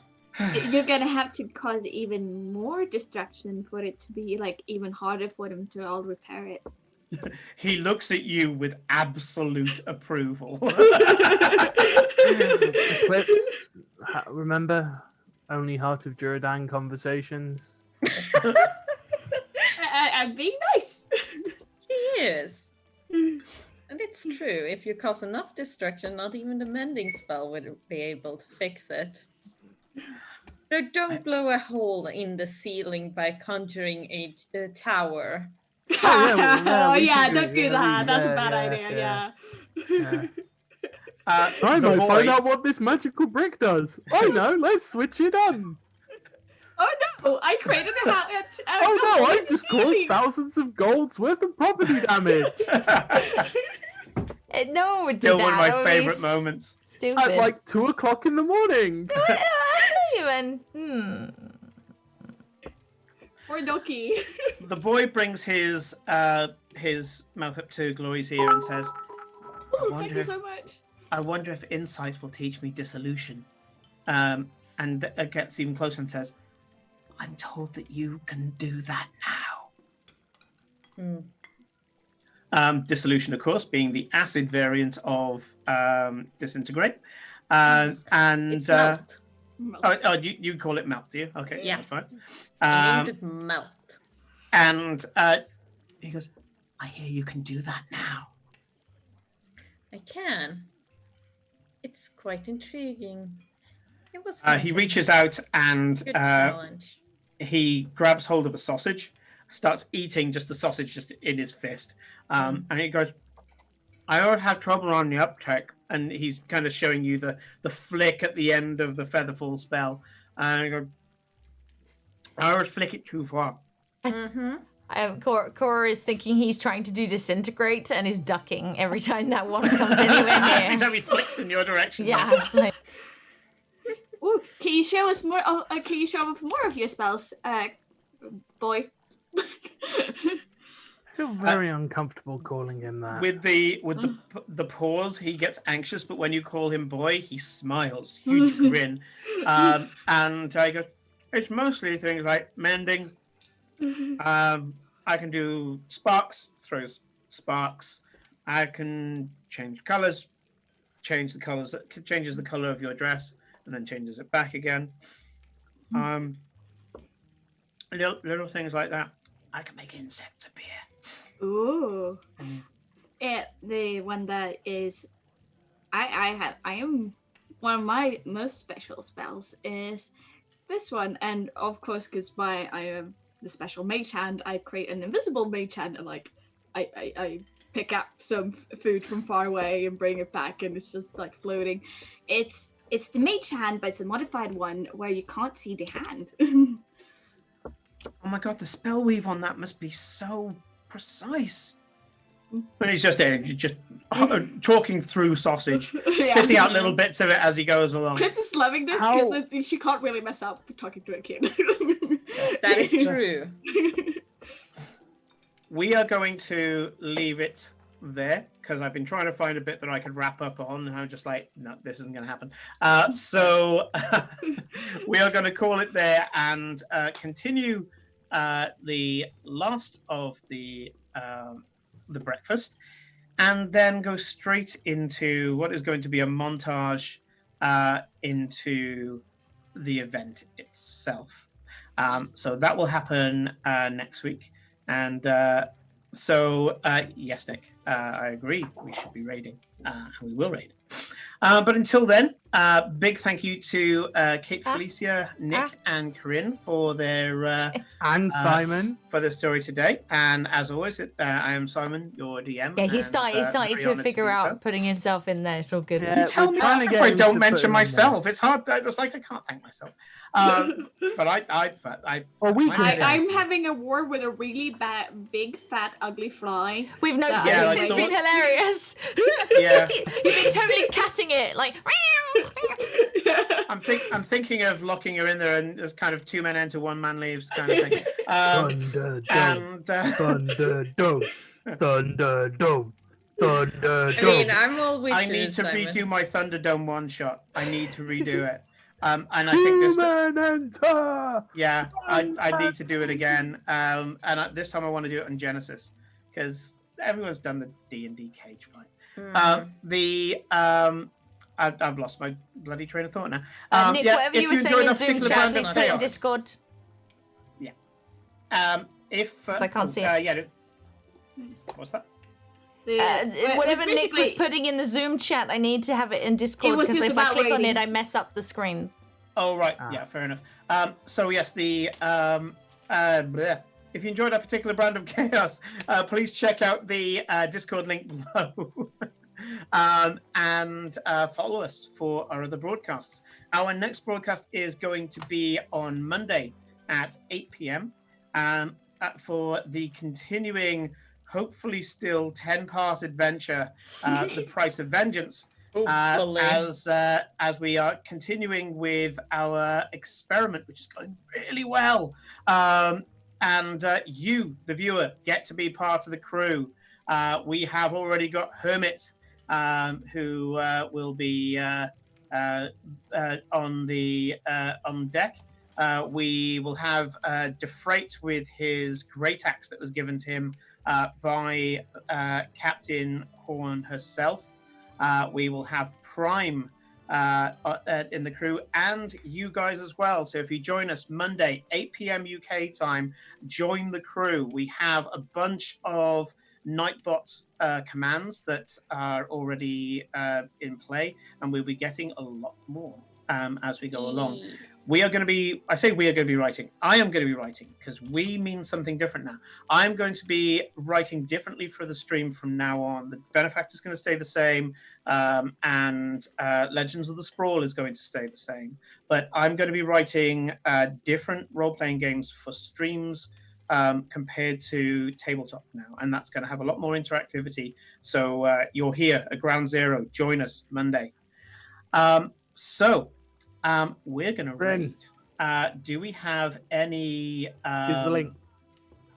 You're gonna have to cause even more distraction for it to be like even harder for them to all repair it. He looks at you with absolute approval. Eclipse, remember? Only Heart of Duradan conversations. I'm being nice. is. And it's true. If you cause enough destruction, not even the mending spell would be able to fix it. So don't blow a hole in the ceiling by conjuring a tower. Oh we yeah, can don't do that. That's a yeah, bad yeah, idea. yeah. Yeah. I The might find boy, out what this magical brick does. I know. Let's switch it on. Oh no! I created a house. Oh no! I just caused thousands of gold's worth of property damage No one would still do one of that. my That would be favorite moments. Stupid. at like 2:00 in the morning. Even. Or Doki. The boy brings his mouth up to Glory's ear and says, Oh, wonder thank you if- so much. I wonder if insight will teach me dissolution. And gets even closer and says, I'm told that you can do that now. Dissolution, of course, being the acid variant of disintegrate. It's melt. Oh, you call it melt, do you? Okay, Yeah. that's fine. I named it melt. And he goes, I hear you can do that now. I can. It's quite intriguing. It was. He reaches out and Good challenge. he grabs hold of a sausage, starts eating just the sausage just in his fist. And he goes, I always have trouble on the uptake. And he's kind of showing you the flick at the end of the Featherfall spell. And he goes, I always flick it too far. Cora is thinking he's trying to do disintegrate and is ducking every time that one comes anywhere Every near. time he flicks in your direction. Yeah. Like, Ooh, can you show us more? Can you show us more of your spells, boy? I feel very uncomfortable calling him that. With the pause, he gets anxious, but when you call him boy, he smiles, huge grin, and I go, it's mostly things like mending. I can do sparks, throws sparks. I can change colors, changes the color of your dress, and then changes it back again. Little things like that. I can make insects appear. Ooh. Yeah, the one that is, I am one of my most special spells is this one, and of course, because I am the special mage hand, I create an invisible mage hand, and like I pick up some food from far away and bring it back, and it's just like floating. It's the mage hand, but it's a modified one where you can't see the hand. Oh my god, the spell weave on that must be so precise. And he's just there, just talking through sausage, Yeah. spitting out little bits of it as he goes along. Cliff is loving this because she can't really mess up talking to a kid. That is true. We are going to leave it there because I've been trying to find a bit that I could wrap up on, and I'm just like, no, this isn't going to happen. So we are going to call it there and continue the last of the breakfast, and then go straight into what is going to be a montage into the event itself. So that will happen next week. And yes, Nick, I agree. We should be raiding, and we will raid. But until then, big thank you to Kate, Felicia, Nick, and Corinne for their And Simon. for the story today. And as always, I am Simon, your DM. yeah, he and, started very to honoured figure do out so. putting himself in there. It's all good. Yeah. Tell we're me trying to if get I him don't to mention put him in myself. It's hard. I just like I can't thank myself. But I Well, we I- can. I'm having a war with a really big, fat, ugly fly. We've noticed. Yeah, like It's so- been hilarious. Yeah. You've been totally catting it. Like, I'm thinking of locking her in there, and there's kind of two men enter, one man leaves kind of thing. Thunder dome. And Thunder dome. Thunder dome. Thunder I mean, dome. I'm all with I you, need to Simon. redo my Thunderdome one shot. I need to redo it. And I think this. Human enter. Yeah, I need to do it again. And this time I want to do it on Genesis because everyone's done the D&D cage fight. I've lost my bloody train of thought now. Nick, yeah, whatever if you were saying enjoy in that Zoom particular chat, brand let's of put it in chaos, Discord. If 'Cause I can't see it. Yeah. What's that? Whatever Nick was basically- putting in the Zoom chat, I need to have it in Discord was because just if I about click on it, rating. I mess up the screen. Oh, right. Ah. Yeah, fair enough. So, yes, if you enjoyed a particular brand of chaos, please check out the Discord link below. And follow us for our other broadcasts. Our next broadcast is going to be on Monday at 8 p.m. For the continuing, hopefully still 10-part adventure, The Price of Vengeance. Hopefully. As we are continuing with our experiment, which is going really well. And you, the viewer, get to be part of the crew. We have already got Hermit, who will be on deck. We will have Defrate with his great axe that was given to him by Captain Horn herself. We will have Prime in the crew, and you guys as well. So if you join us Monday, 8 p.m. UK time, join the crew. We have a bunch of Nightbot commands that are already in play, and we'll be getting a lot more as we go along. We are going to be, I say we are going to be writing. I am going to be writing because we mean something different now. I'm going to be writing differently for the stream from now on. The Benefactor is going to stay the same, and Legends of the Sprawl is going to stay the same. But I'm going to be writing different role-playing games for streams compared to tabletop now, and that's going to have a lot more interactivity. So you're here at Ground Zero. Join us Monday. We're going to Ren. read. Do we have any? Here's the link.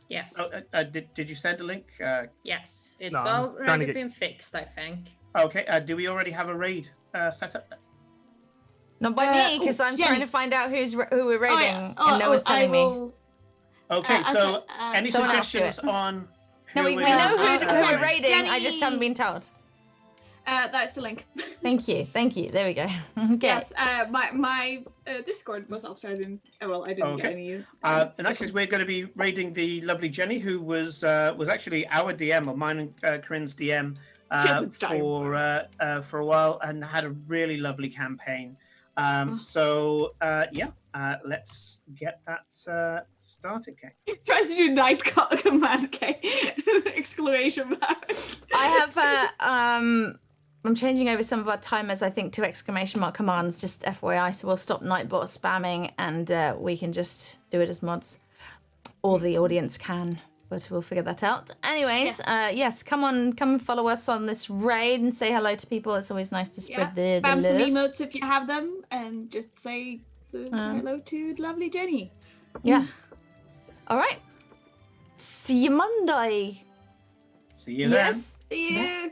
Yes. Did you send a link? Yes. It's No, I'm trying to already get- been fixed, I think. Okay. Do we already have a raid set up then? Not by me, because I'm Jenny. trying to find out who we're raiding, Oh, and no one's telling me. will... Okay. So any Someone else do suggestions it. on? No, who we we're know gonna- who Jenny. we're raiding. I just haven't been told. That's the link. Thank you. There we go. Okay. Yes, my Discord was also I didn't Okay. get any. In that case, we're going to be raiding the lovely Jenny, who was actually our DM, or mine and Corinne's DM, for a while, and had a really lovely campaign. Let's get that started, Kate. Tries to do night command K! Exclamation mark. I have I'm changing over some of our timers, I think, to exclamation mark commands, just FYI, so we'll stop Nightbot spamming and we can just do it as mods. Or the audience can, but we'll figure that out. Anyways, yes, come and follow us on this raid and say hello to people. It's always nice to spread the spam some love. emotes if you have them, and just say hello to lovely Jenny. Yeah. All right. See you Monday. See you then. Yes. See you.